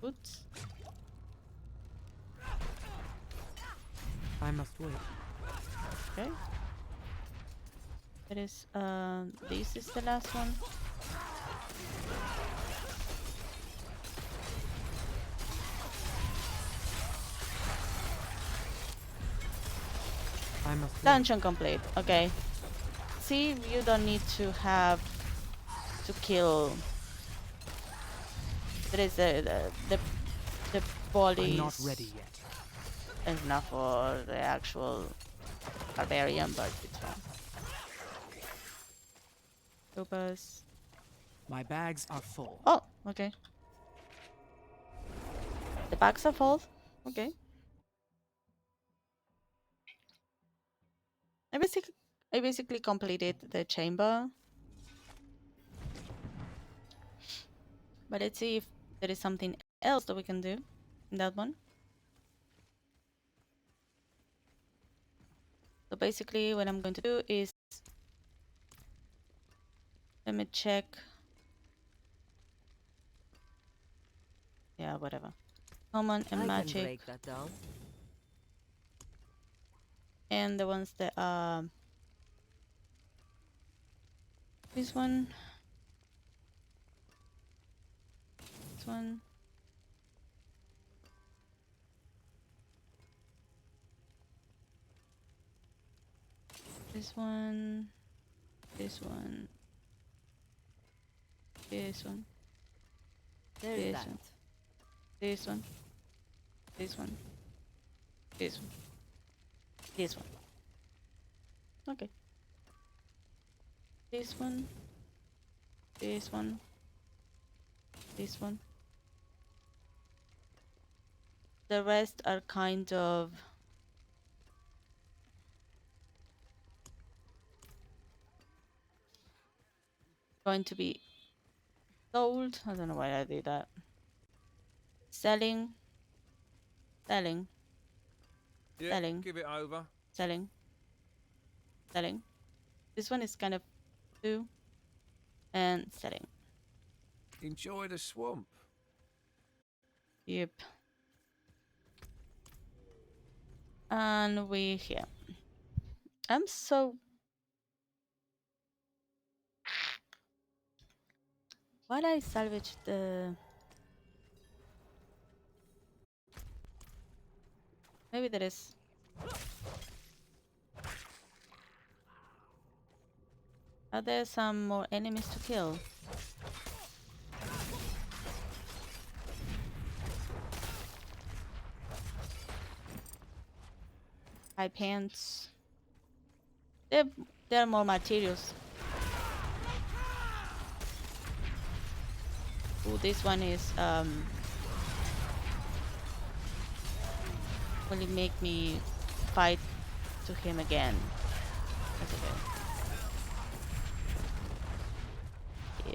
Oops. I must wait. Okay. It is. This is the last one. I must Dungeon complete. Okay. See, you don't need to have to kill. There is the bodies. I'm not ready yet. It's not for the actual barbarian, but it's fine. Troopers. My bags are full. Oh, okay. The bags are full. Okay. I basically completed the chamber. But let's see if there is something else that we can do in that one. So basically what I'm going to do is, let me check. Yeah, whatever. Common and magic. Can break that down. And the ones that this one. This one. This one. This one. This one. There's this that. one. This one. This one. This one. This one. Okay. This one. This one. This one. The rest are kind of going to be sold. I don't know why I did that. Selling. Selling. Yeah, Selling. give it over. Selling. Selling. This one is kind of two. And selling. Enjoy the swamp. Yep. And we here. I'm so. Why did I salvage the? Maybe there is. Are there some more enemies to kill? High pants. There are more materials. Oh, this one is will it make me fight to him again? That's okay.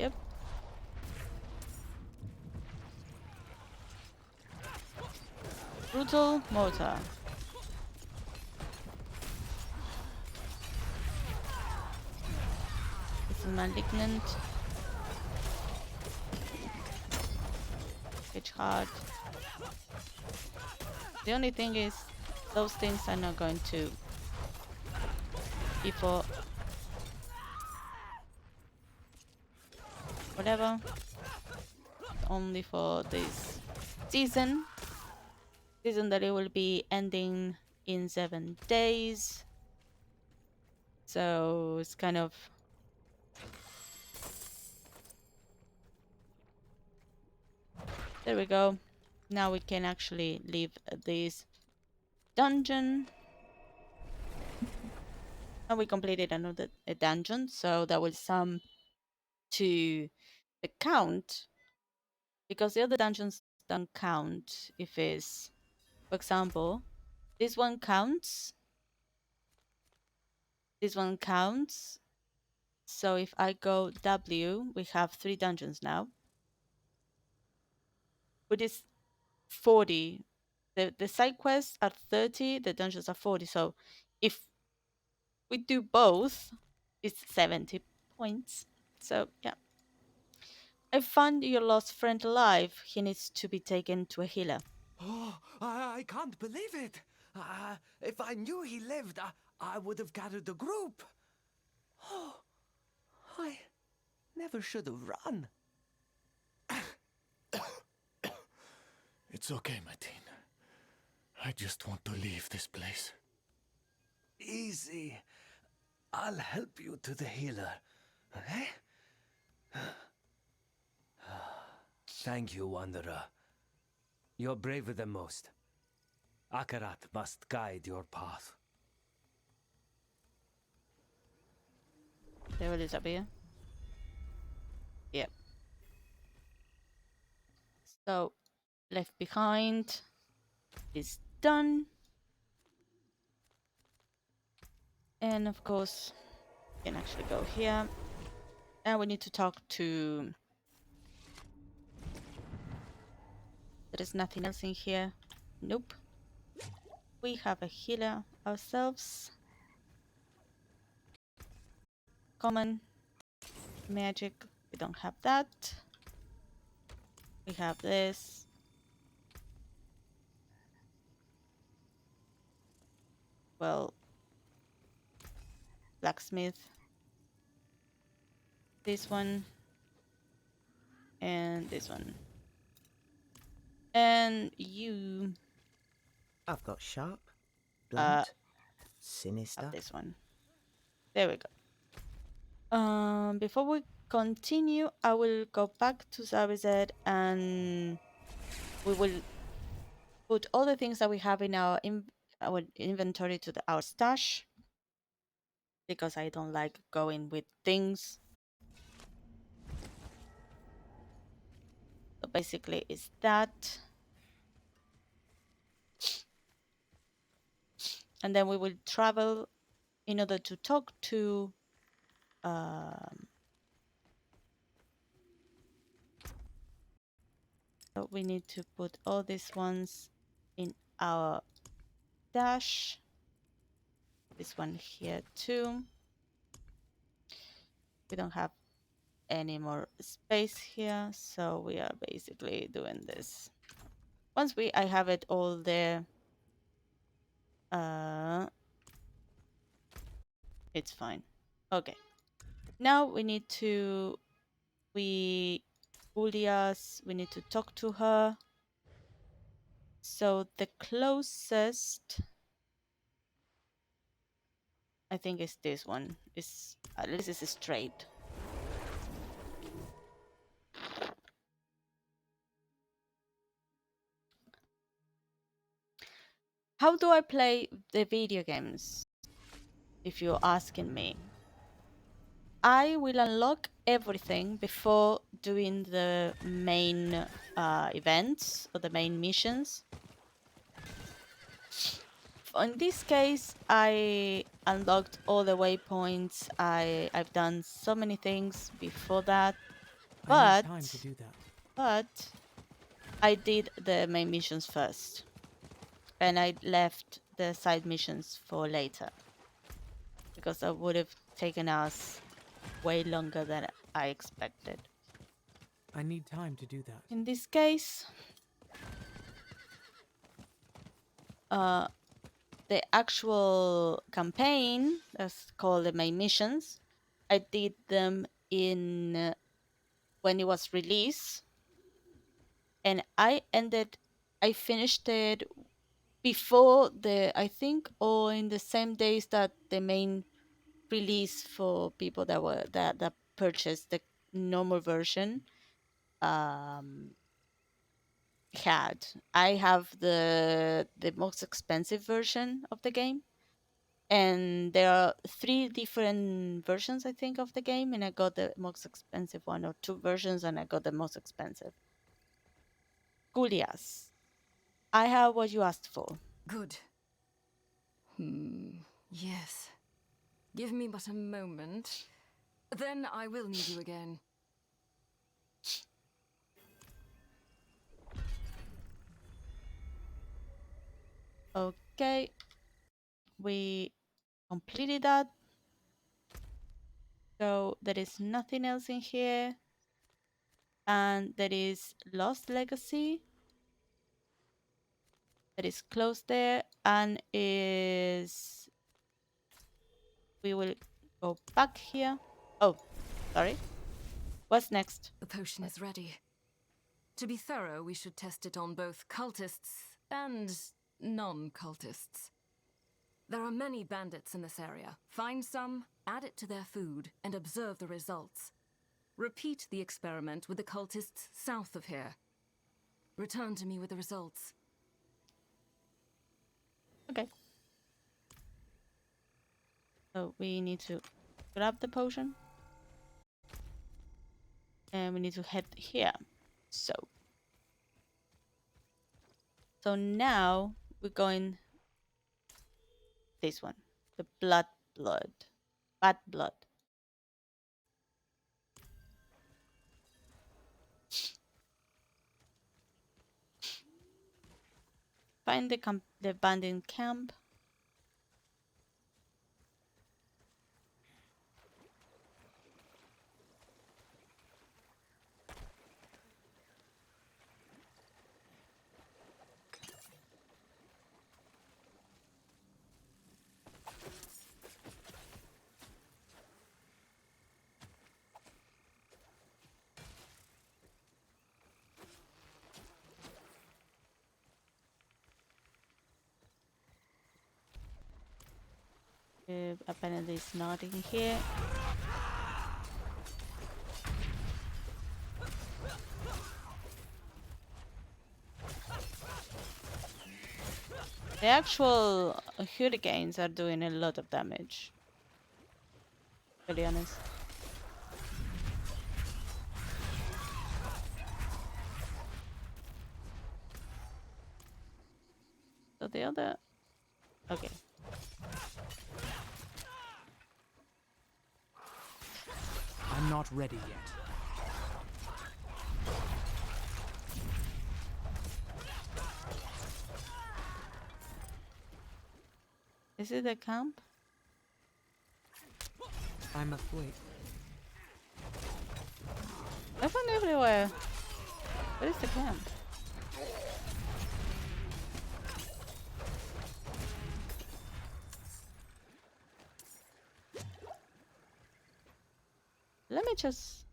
Yep. Brutal mortar. It's a malignant. It's hard. The only thing is, those things are not going to be for whatever. Only for this season. Season that it will be ending in 7 days. So it's kind of there we go. Now we can actually leave this dungeon. And we completed another a dungeon, so that will sum to the count, because the other dungeons don't count if it's, for example, this one counts, this one counts. So if I go W, we have 3 dungeons now. With this 40, the side quests are 30, the dungeons are 40. So if we do both, it's 70 points. So yeah. I found your lost friend alive. He needs to be taken to a healer. Oh, I can't believe it. If I knew he lived, I would have gathered the group. Oh, I never should have run. It's okay, Martin. I just want to leave this place. Easy. I'll help you to the healer. Eh? Thank you, Wanderer. You're braver than most. Akarat must guide your path. There it is up here. Yep. So, left behind is done. And of course, you can actually go here. And we need to talk to... There is nothing else in here. Nope. We have a healer ourselves. Common. Magic. We don't have that. We have this. Well, blacksmith. This one. And this one. And you... I've got sharp, blunt, sinister. This one. There we go. Before we continue, I will go back to Zarizet and we will put all the things that we have in our inventory to our stash, because I don't like going with things. So basically, it's that. And then we will travel in order to talk to so we need to put all these ones in our dash. This one here too. We don't have any more space here, so we are basically doing this. Once I have it all there, it's fine. Okay. Now we need to Ulias, we need to talk to her. So the closest, I think, is this one. Is at least it's straight. How do I play the video games? If you're asking me, I will unlock everything before doing the main events or the main missions. In this case, I unlocked all the waypoints. I've done so many things before that, I need time to do that. but I did the main missions first, and I left the side missions for later, because that would have taken us way longer than I expected. I need time to do that. In this case, the actual campaign, that's called the main missions, I did them in when it was released, and I finished it before I think, or in the same days that the main release for people that purchased the normal version had. I have the most expensive version of the game, And there are 3 different versions, I think, of the game, and I got the most expensive one, or 2 versions, and I got the most expensive. Julias, I have what you asked for. Good. Yes. Give me but a moment. Then I will need you again. Okay. We completed that. So there is nothing else in here. And there is Lost Legacy. That is closed there. And is... We will go back here. Oh, sorry. What's next? The potion is ready. To be thorough, we should test it on both cultists and non-cultists. There are many bandits in this area. Find some, add it to their food, and observe the results. Repeat the experiment with the cultists south of here. Return to me with the results. Okay. So we need to grab the potion. And we need to head here. So now we're going this one. The bad blood. Find the abandoned camp. Apparently it's not in here. The actual hurricanes are doing a lot of damage, to be honest. So the other... Okay. I'm not ready yet. Is it the camp? I'm asleep. I found everywhere. Where is the camp? Let me just...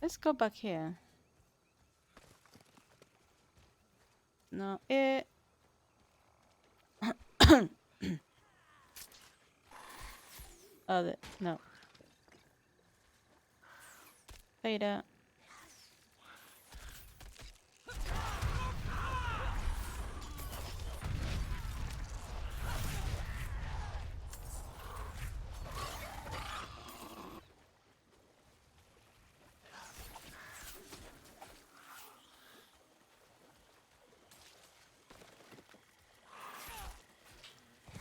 Let's go back here. No, it... Oh, no. Beta.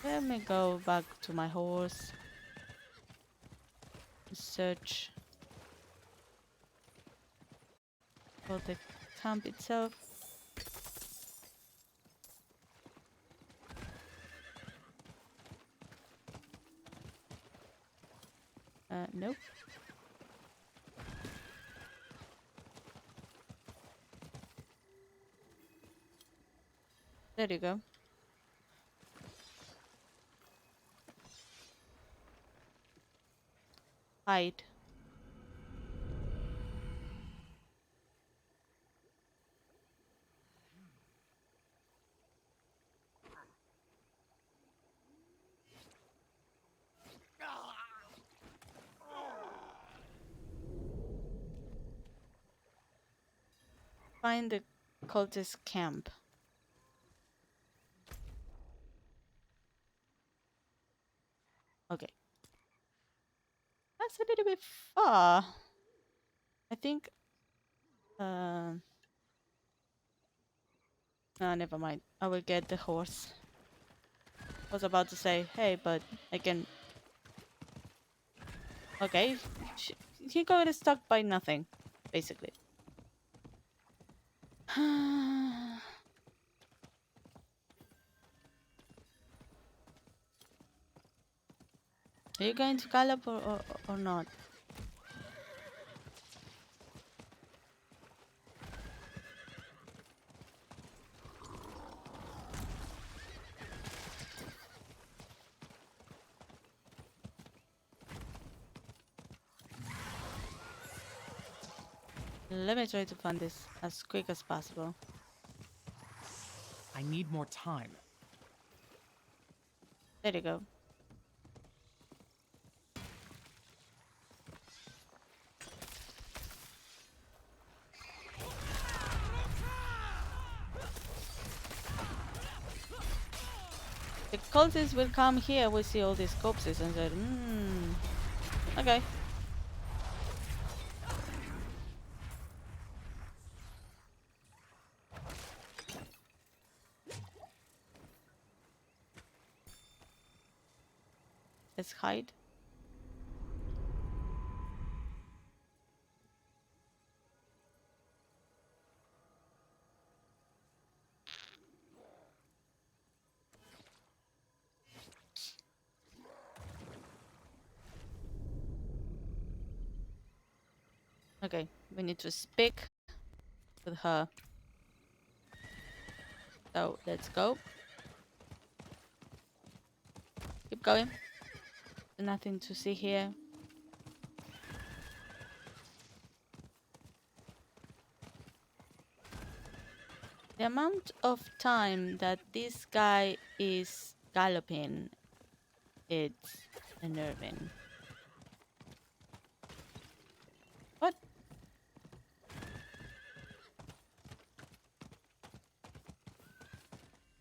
Let me go back to my horse. Search for the camp itself. Nope. There you go. Hide. Find the cultist camp. That's a little bit far. I think. Never mind. I will get the horse. I was about to say, hey, but I can. Okay, he got stuck by nothing, basically. Are you going to gallop or not? Let me try to find this as quick as possible. I need more time. There you go. The cultists will come here, we see all these corpses and say, okay. Let's hide. Okay, we need to speak with her. So let's go. Keep going. Nothing to see here. The amount of time that this guy is galloping, it's unnerving. What?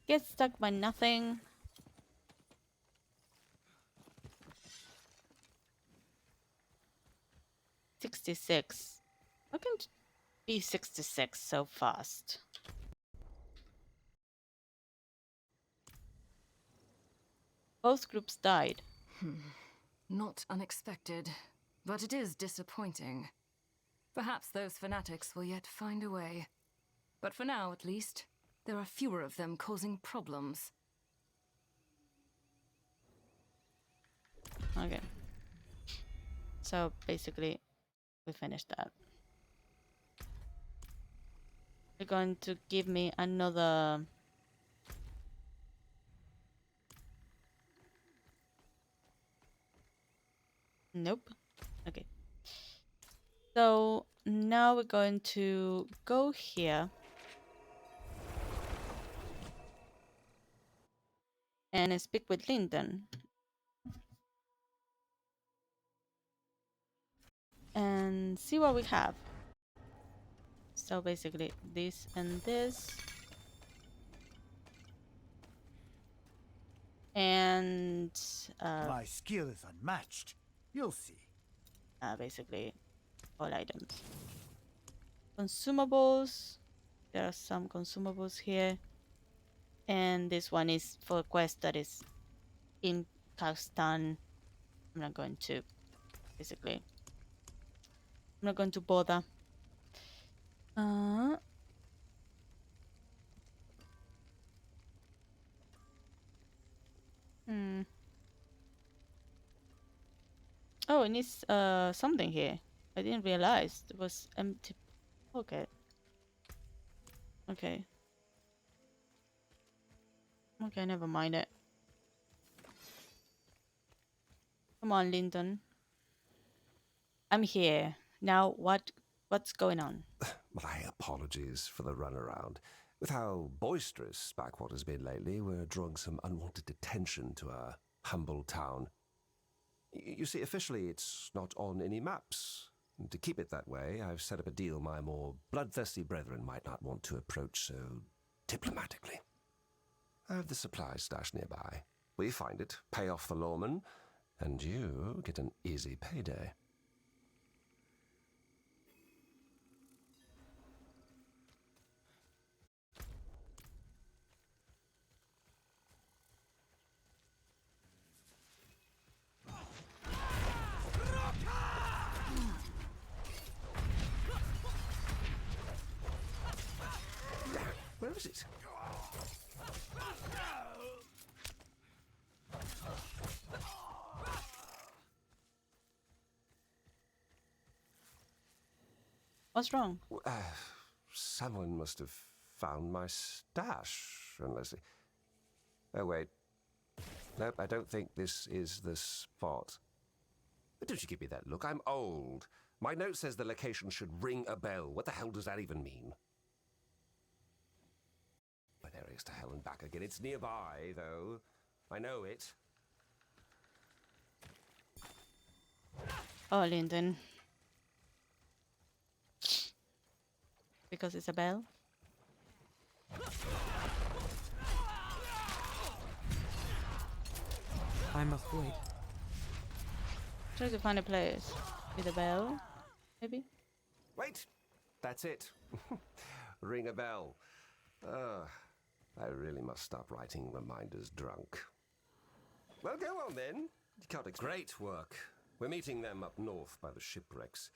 Get stuck by nothing. $66. How can it be 66 so fast? Both groups died. Not unexpected, but it is disappointing. Perhaps those fanatics will yet find a way. But for now, at least, there are fewer of them causing problems. Okay. So basically, we finished that. You're going to give me another... Nope. Okay. So now we're going to go here. And speak with Lyndon. And see what we have. So basically this and this. And my skill is unmatched. You'll see. Basically all items. Consumables. There are some consumables here. And this one is for a quest that is in Kazakhstan. I'm not going to, basically. I'm not going to bother. Oh, it needs something here. I didn't realize it was empty pocket. Okay. Okay, never mind it. Come on, Lyndon. I'm here. Now what's going on? My apologies for the runaround. With how boisterous Backwater's been lately, we're drawing some unwanted attention to our humble town. You see, officially it's not on any maps. And to keep it that way, I've set up a deal my more bloodthirsty brethren might not want to approach so diplomatically. I have the supplies stashed nearby. We find it, pay off the lawman, And you get an easy payday. Where is it? What's wrong? Someone must have found my stash, unless... Oh, wait. Nope, I don't think this is the spot. But don't you give me that look. I'm old. My note says the location should ring a bell. What the hell does that even mean? But there it is, to hell and back again. It's nearby, though. I know it. Oh, Lyndon. Because it's a bell? I must wait. Try to find a place with a bell, maybe? Wait! That's it. Ring a bell. I really must stop writing reminders drunk. Well, go on then. You can't Great work. We're meeting them up north by the shipwrecks.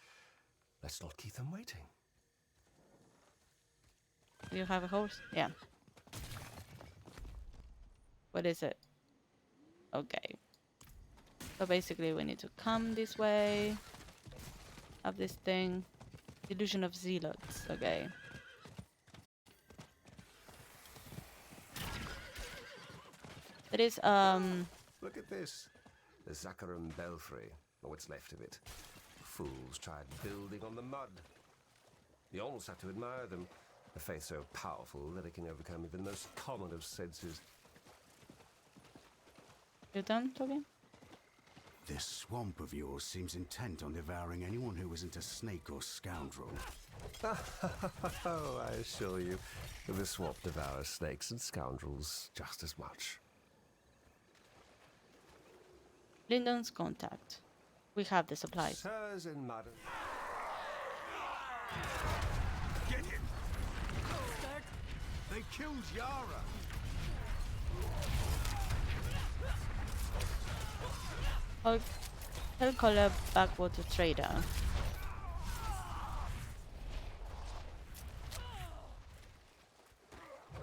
Let's not keep them waiting. Do you have a horse? Yeah. What is it? Okay. So basically we need to come this way. Have this thing. Illusion of zealots. Okay. It is Look at this. The Zakarum Belfry, or what's left of it. Fools tried building on the mud. You almost have to admire them. A faith so powerful that it can overcome even the most common of senses. You done talking? This swamp of yours seems intent on devouring anyone who isn't a snake or scoundrel. Oh, I assure you, the swamp devours snakes and scoundrels just as much. Lyndon's contact. We have the supplies. Sirs and madam. Get him! They killed Yara! Oh, I'll call a backwater trader.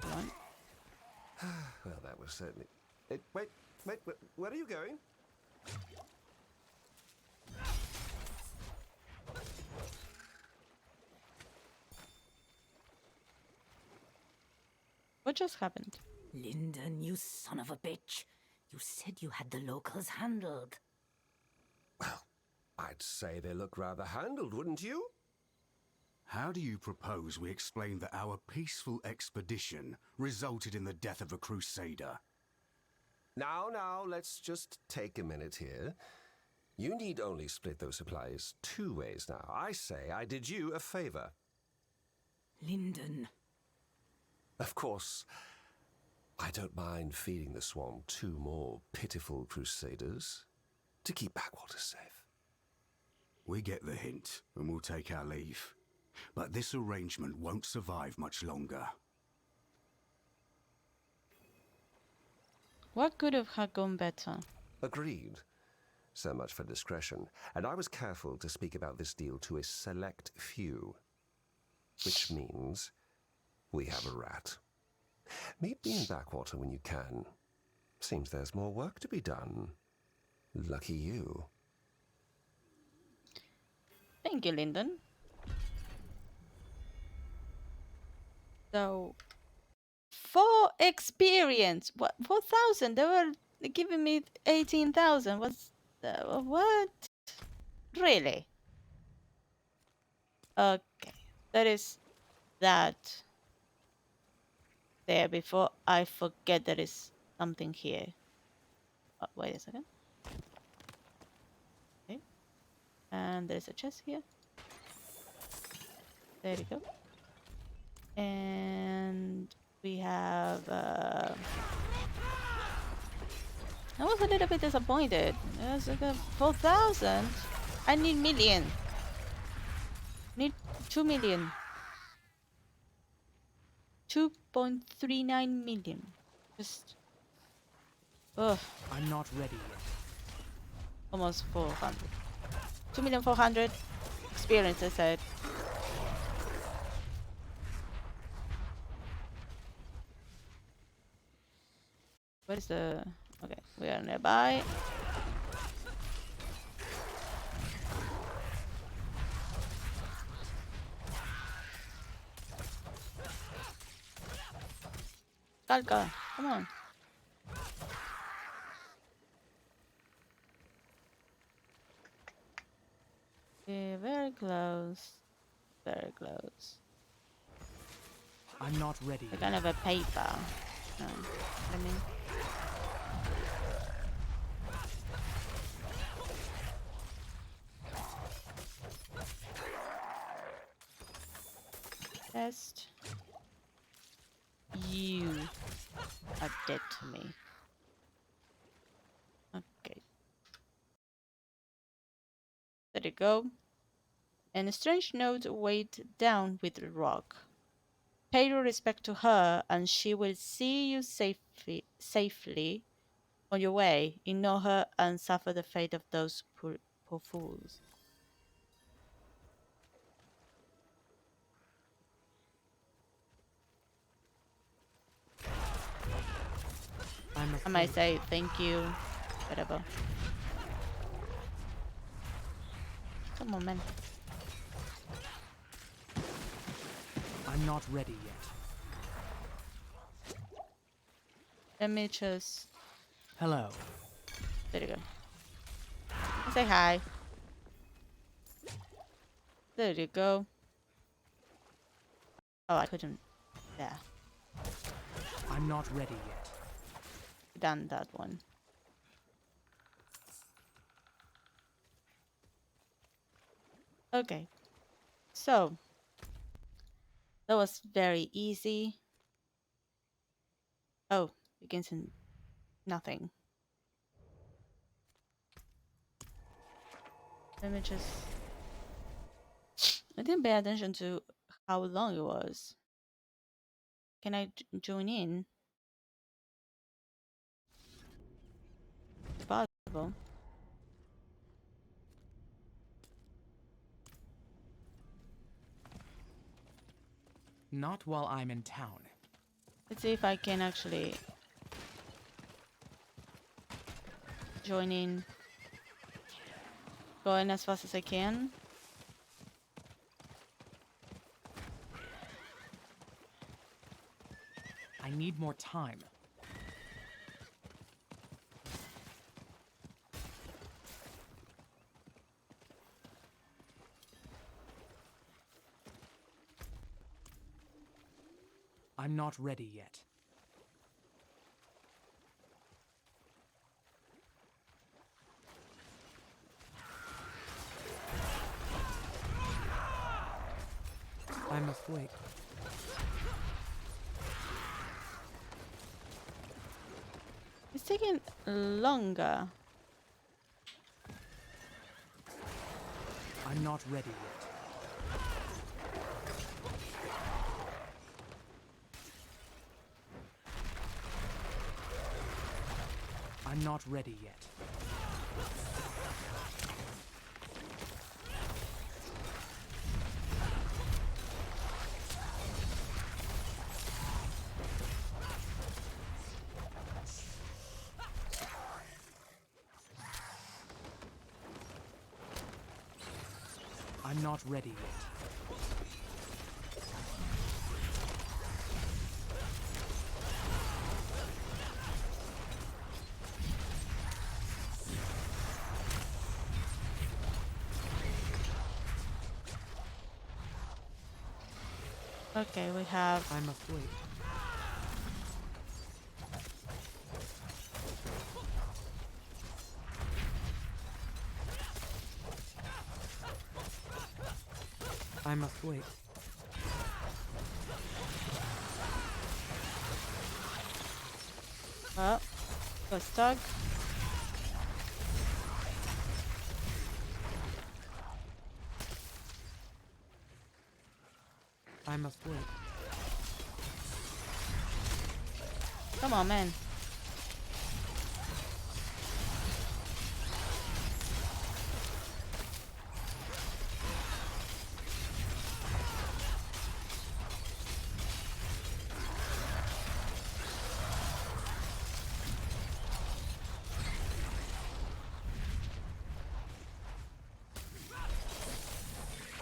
One. Well, that was certainly... wait, where are you going? What just happened? Lyndon, you son of a bitch. You said you had the locals handled. Well, I'd say they look rather handled, wouldn't you? How do you propose we explain that our peaceful expedition resulted in the death of a crusader? Now, let's just take a minute here. You need only split those supplies 2 ways now. I say I did you a favor. Lyndon. Of course, I don't mind feeding the swamp 2 more pitiful crusaders to keep Backwater safe. We get the hint, and we'll take our leave. But this arrangement won't survive much longer. What could have gone better? Agreed. So much for discretion. And I was careful to speak about this deal to a select few. Which means we have a rat. Meet me in Backwater when you can. Seems there's more work to be done. Lucky you. Thank you, Lyndon. So, 4 experience. What? 4,000? They were giving me 18,000. What's what? Really? Okay, that is that. There before I forget there is something here. Oh, wait a second. Okay, and there's a chest here. There we go. And we have I was a little bit disappointed. It was like a 4,000. I need million. Need 2 million. 2.39 million. Just. Ugh. I'm not ready yet. Almost 400. 2,400,000 experience, I said. What is the... Okay, we are nearby. Kalka, come on. Okay, very close. Very close. I'm not ready They're yet. kind of a paper. No, I mean... Test. You are dead to me. Okay. There you go. And a strange note weighed down with the rock. Pay your respect to her, and she will see you safely on your way. Ignore her and suffer the fate of those poor fools. I might say thank you, whatever. Come on, man. I'm not ready yet. Let me just... Hello. There you go. Say hi. There you go. Oh, I couldn't. Yeah. I'm not ready yet. Done that one. Okay. So, that was very easy. Oh, begins in nothing. Let me just... I didn't pay attention to how long it was. Can I join in? It's possible. Not while I'm in town. Let's see if I can actually join in. Going as fast as I can. I need more time. I'm not ready yet. I must wait. It's taking longer. I'm not ready yet. I'm not ready yet. I'm not ready yet. Okay, we have... I must wait. I must wait. Well, got stuck. I must wait. Come on, man.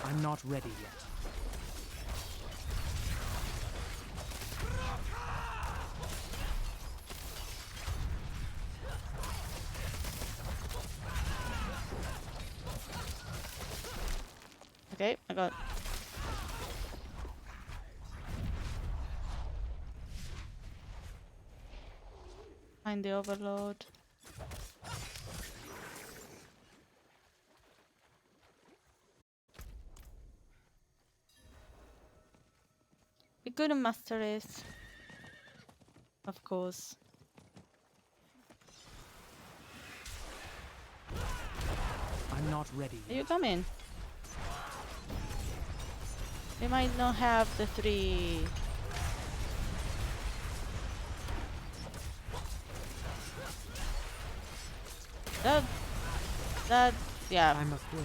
I'm not ready yet. Okay, I got. Find the overload. We couldn't master it. Of course. I'm not ready Are yet. you coming? We might not have the 3. That, yeah. I must wait.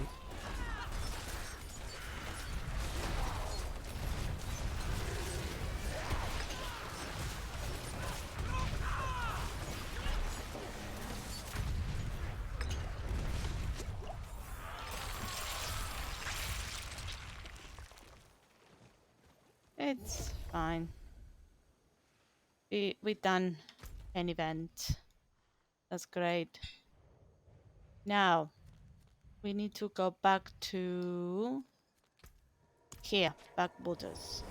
It's fine. We done an event. That's great. Now we need to go back to here, backwaters.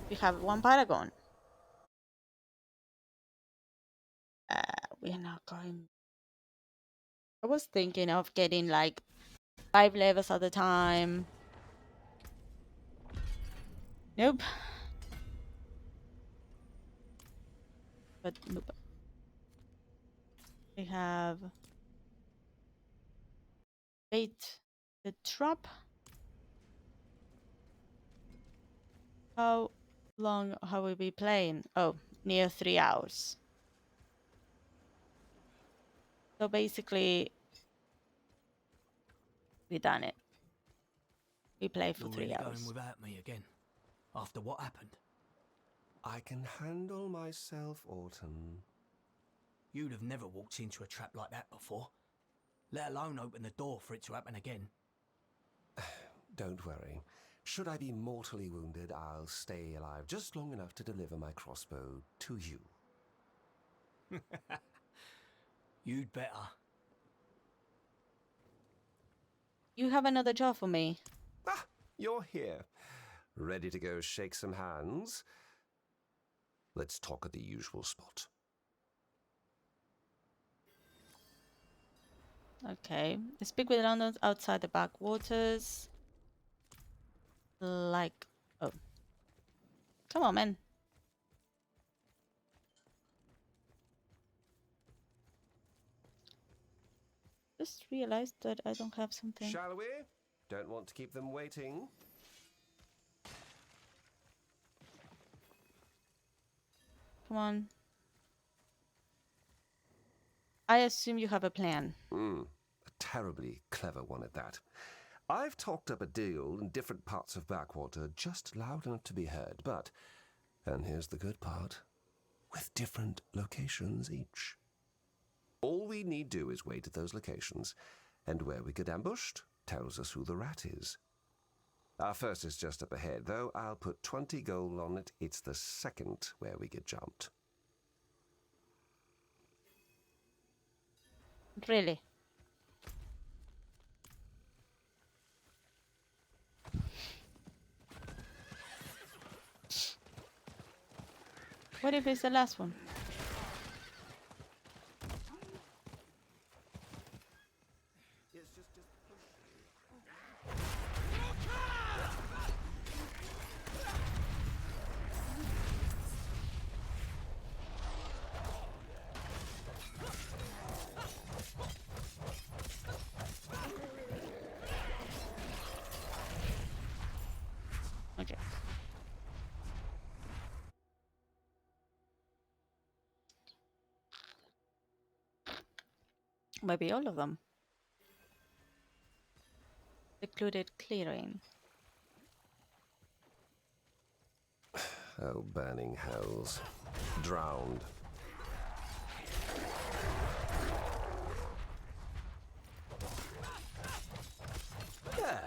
We have 1 paragon. We're not going. I was thinking of getting like 5 levels at a time. Nope. But nope. We have bait the trap. How long have we been playing? Oh, near 3 hours. So basically, we done it. We play for You're 3 really hours. going without me again? After what happened? I can handle myself, Autumn. You'd have never walked into a trap like that before, let alone open the door for it to happen again. Don't worry. Should I be mortally wounded, I'll stay alive just long enough to deliver my crossbow to you. You'd better. You have another job for me. Ah, you're here. Ready to go shake some hands? Let's talk at the usual spot. Okay. Speak with London outside the backwaters. Like, oh. Come on, man. Just realized that I don't have something. Shall we? Don't want to keep them waiting. Come on. I assume you have a plan. A terribly clever one at that. I've talked up a deal in different parts of Backwater just loud enough to be heard, but, and here's the good part, with different locations each. All we need do is wait at those locations, and where we get ambushed tells us who the rat is. Our first is just up ahead, though I'll put 20 gold on it. It's the second where we get jumped. Really? What if it's the last one? Okay. Maybe all of them. Secluded clearing. Oh, burning hells. Drowned. Yeah,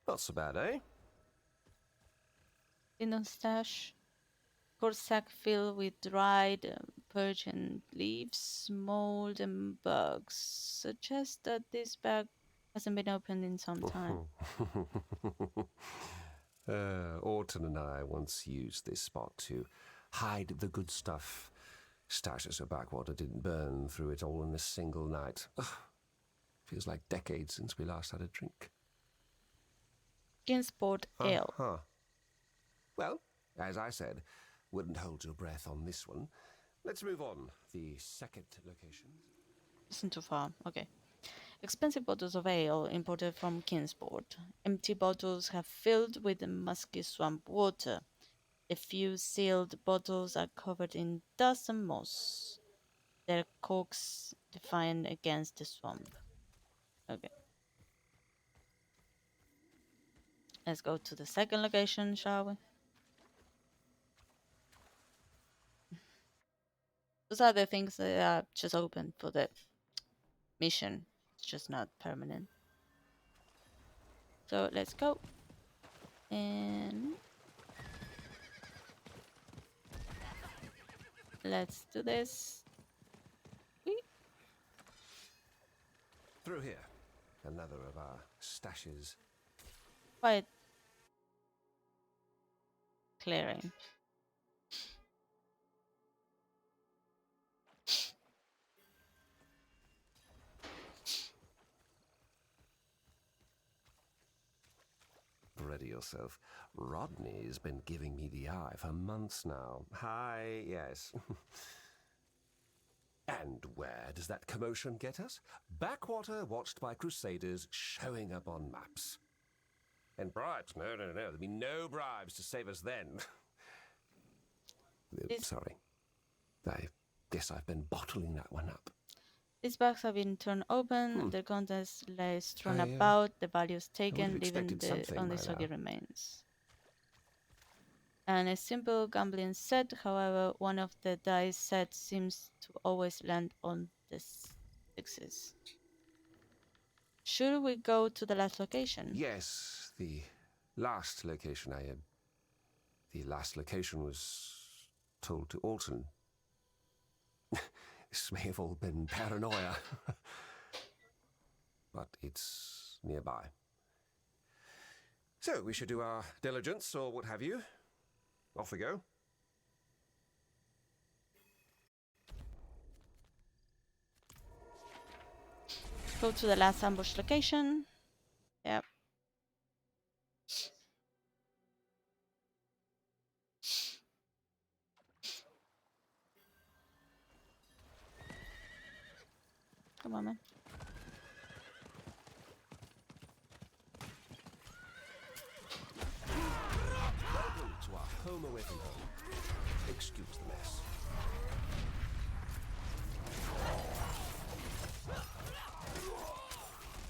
not so bad, eh? Lindon stash. Coarse sack filled with dried purgent leaves, mold, and bugs. Suggests that this bag hasn't been opened in some time. Orton and I once used this spot to hide the good stuff. Stashes of backwater didn't burn through it all in a single night. Ugh, feels like decades since we last had a drink. Kingsport Ale. Huh. Well, as I said, wouldn't hold your breath on this one. Let's move on. The second location. Isn't too far. Okay. Expensive bottles of ale imported from Kingsport. Empty bottles have filled with the musky swamp water. A few sealed bottles are covered in dust and moss. Their corks defiant against the swamp. Okay. Let's go to the second location, shall we? Those are the things that are just open for the mission. It's just not permanent. So let's go. And let's do this. Through here. Another of our stashes. Quite clearing. Ready yourself. Rodney's been giving me the eye for months now. Hi, yes. And where does that commotion get us? Backwater watched by crusaders showing up on maps. And bribes? No. There'll be no bribes to save us then. Sorry. I guess I've been bottling that one up. These bags have been torn open, the contents lay strewn I about, the values would taken, have leaving expected the something only by soggy now. remains. And a simple gambling set, however, one of the dice sets seems to always land on the sixes. Should we go to the last location? Yes, the last location was told to Alton. This may have all been paranoia. But it's nearby. So we should do our diligence or what have you. Off we go. Go to the last ambush location. Yep. Come on, man. Welcome to our home away from home. Excuse the mess.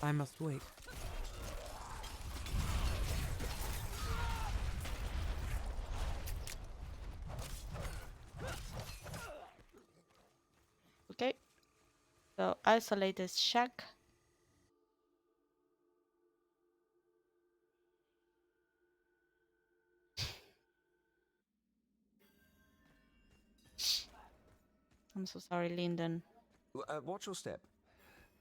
I must wait. Okay. So isolate this shack. I'm so sorry, Lyndon. Watch your step.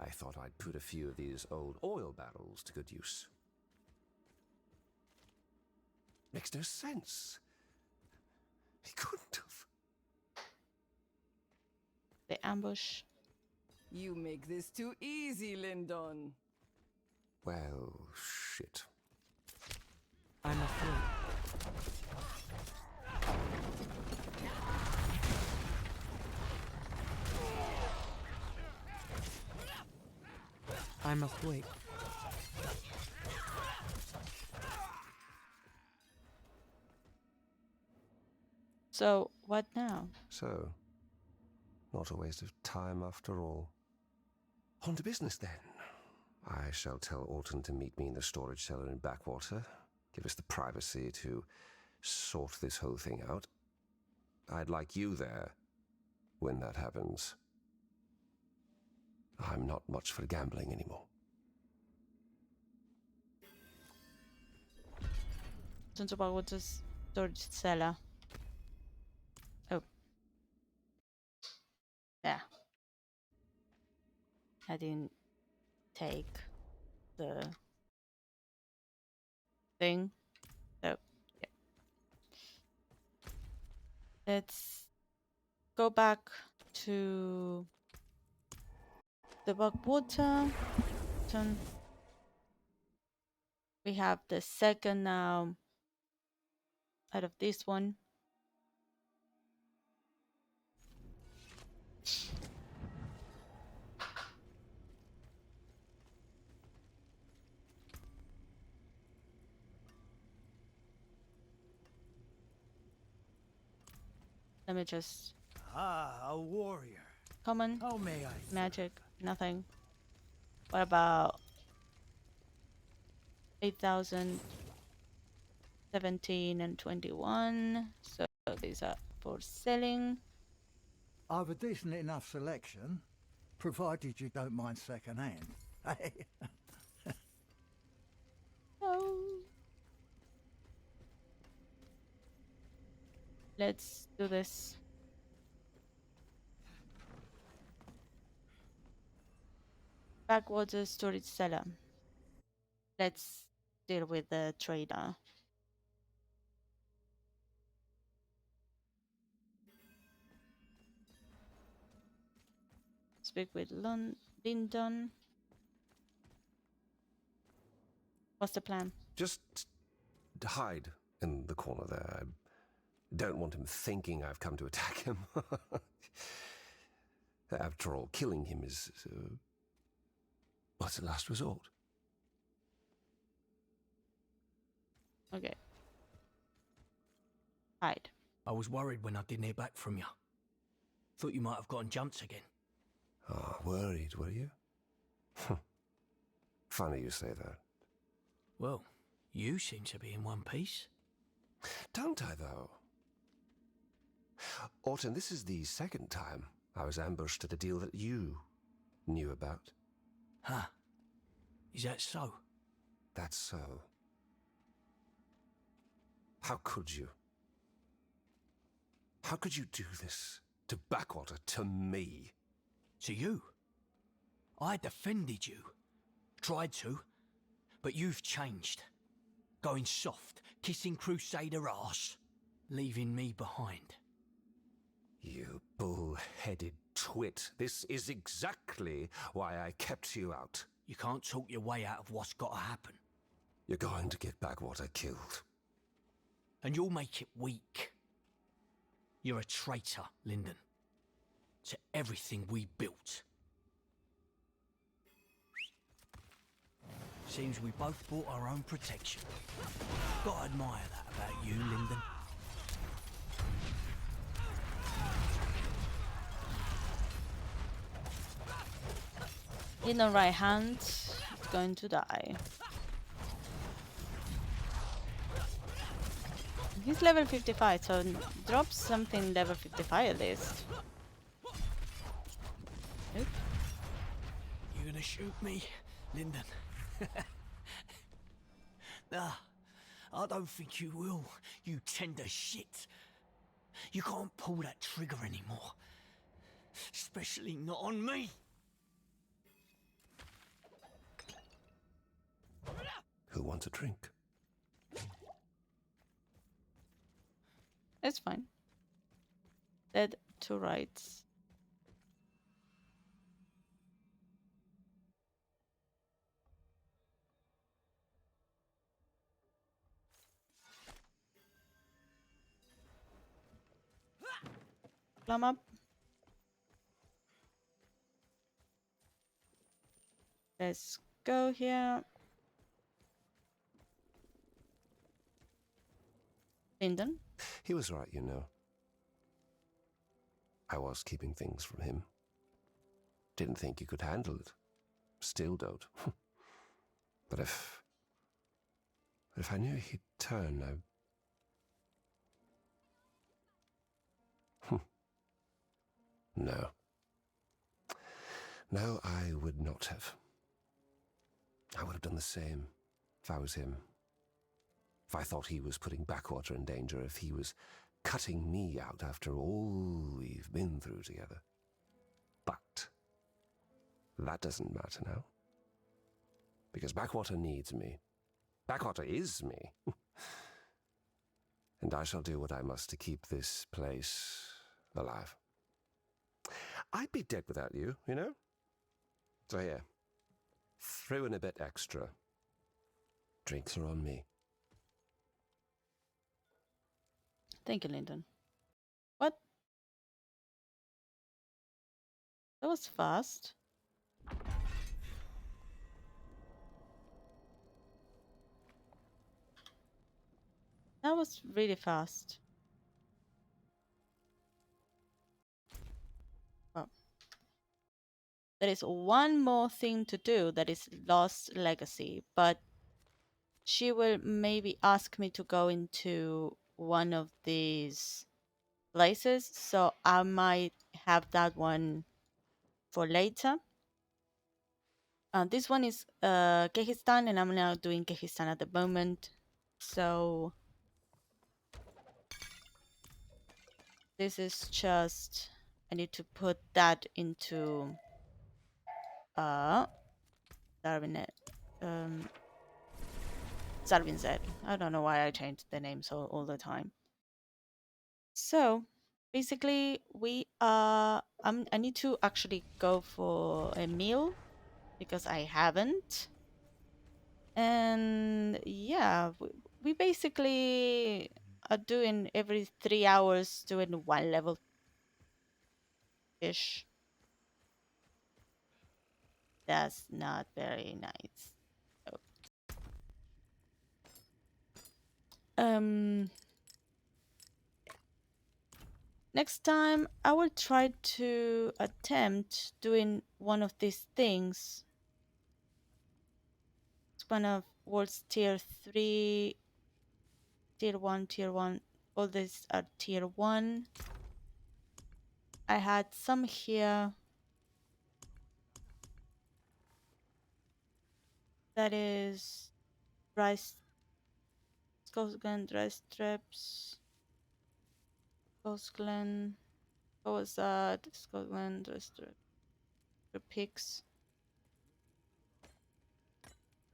I thought I'd put a few of these old oil barrels to good use. Makes no sense. He couldn't have. The ambush. You make this too easy, Lyndon. Well, shit. I must wait. I must wait. So, what now? So, not a waste of time after all. On to business then. I shall tell Alton to meet me in the storage cellar in Backwater. Give us the privacy to sort this whole thing out. I'd like you there when that happens. I'm not much for gambling anymore. Don't know about what this storage cellar. Oh. Yeah. I didn't take the thing. So, yeah. Let's go back to the Backwater. We have the second now out of this one. Let me just... Ah, a warrior. Common. How may I Magic. Nothing. What about 8,017 and 21? So these are for selling. I've a decent enough selection, provided you don't mind second hand. Hey. Oh. Let's do this. Backwater storage cellar. Let's deal with the trader. Speak with Lyndon. What's the plan? Just hide in the corner there. I don't want him thinking I've come to attack him. After all, killing him is... what's the last resort? Okay. Hide. I was worried when I didn't hear back from you. Thought you might have gotten jumped again. Ah, worried, were you? Funny you say that. Well, you seem to be in one piece. Don't I, though? Alton, this is the second time I was ambushed at a deal that you knew about. Huh. Is that so? That's so. How could you? How could you do this to Backwater, to me? To you? I defended you. Tried to. But you've changed. Going soft, kissing Crusader arse, leaving me behind. You bull-headed twit. This is exactly why I kept you out. You can't talk your way out of what's got to happen. You're going to get Backwater killed. And you'll make it weak. You're a traitor, Lyndon. To everything we built. Seems we both bought our own protection. Gotta admire that about you, Lyndon. In the right hand, it's going to die. He's level 55, so drop something level 55 at least. Nope. You gonna shoot me, Lyndon? Nah, I don't think you will, you tender shit. You can't pull that trigger anymore. Especially not on me. Who wants a drink? It's fine. Dead to rights. Climb up. Let's go here. Lyndon? He was right, you know. I was keeping things from him. Didn't think you could handle it. still don't. But if I knew he'd turn, No. No, I would not have. I would have done the same if I was him. If I thought he was putting Backwater in danger, if he was cutting me out after all we've been through together. But that doesn't matter now. Because Backwater needs me. Backwater is me. And I shall do what I must to keep this place alive. I'd be dead without you, you know? So here, throw in a bit extra. Drinks are on me. Thank you, Lyndon. What? That was fast. That was really fast. Well, there is one more thing to do that is Lost Legacy, but she will maybe ask me to go into one of these places, so I might have that one for later. This one is Kyrgyzstan, and I'm now doing Kyrgyzstan at the moment. So this is just, I need to put that into Darwinet. Sarvin Z. I don't know why I changed the names all the time. So basically, I need to actually go for a meal because I haven't. And yeah, we basically are doing every 3 hours doing one level ish. That's not very nice. So, next time I will try to attempt doing one of these things. It's one of world's tier 3, tier 1, tier 1. All these are tier 1. I had some here that is rice, Scotland, rice strips, Scotland. What was that? Scotland, rice strips, pigs.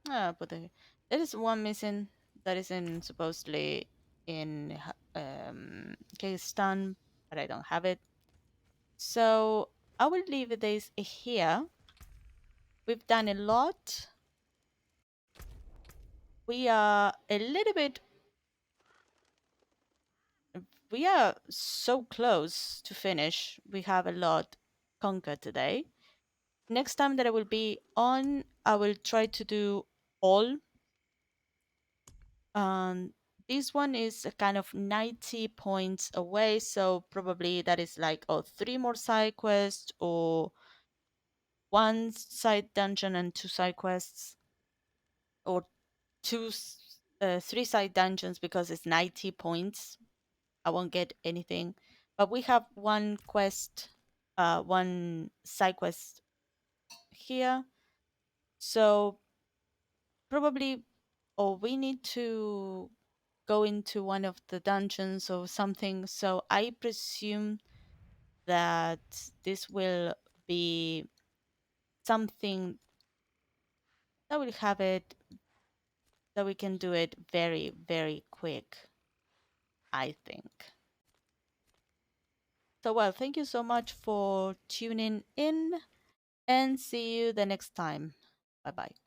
But there is one missing that is in supposedly in Kyrgyzstan, but I don't have it. So I will leave this here. We've done a lot. We are a little bit. We are so close to finish. We have a lot conquered today. Next time that I will be on, I will try to do all. This one is a kind of 90 points away, so probably that is like 3 more side quests or 1 side dungeon and 2 side quests, or 3 side dungeons because it's 90 points. I won't get anything, but we have 1 quest, 1 side quest here, so probably, or we need to go into one of the dungeons or something. So I presume that this will be something that will have it, that we can do it very, very quick, I think. So, well, thank you so much for tuning in and see you the next time. Bye bye.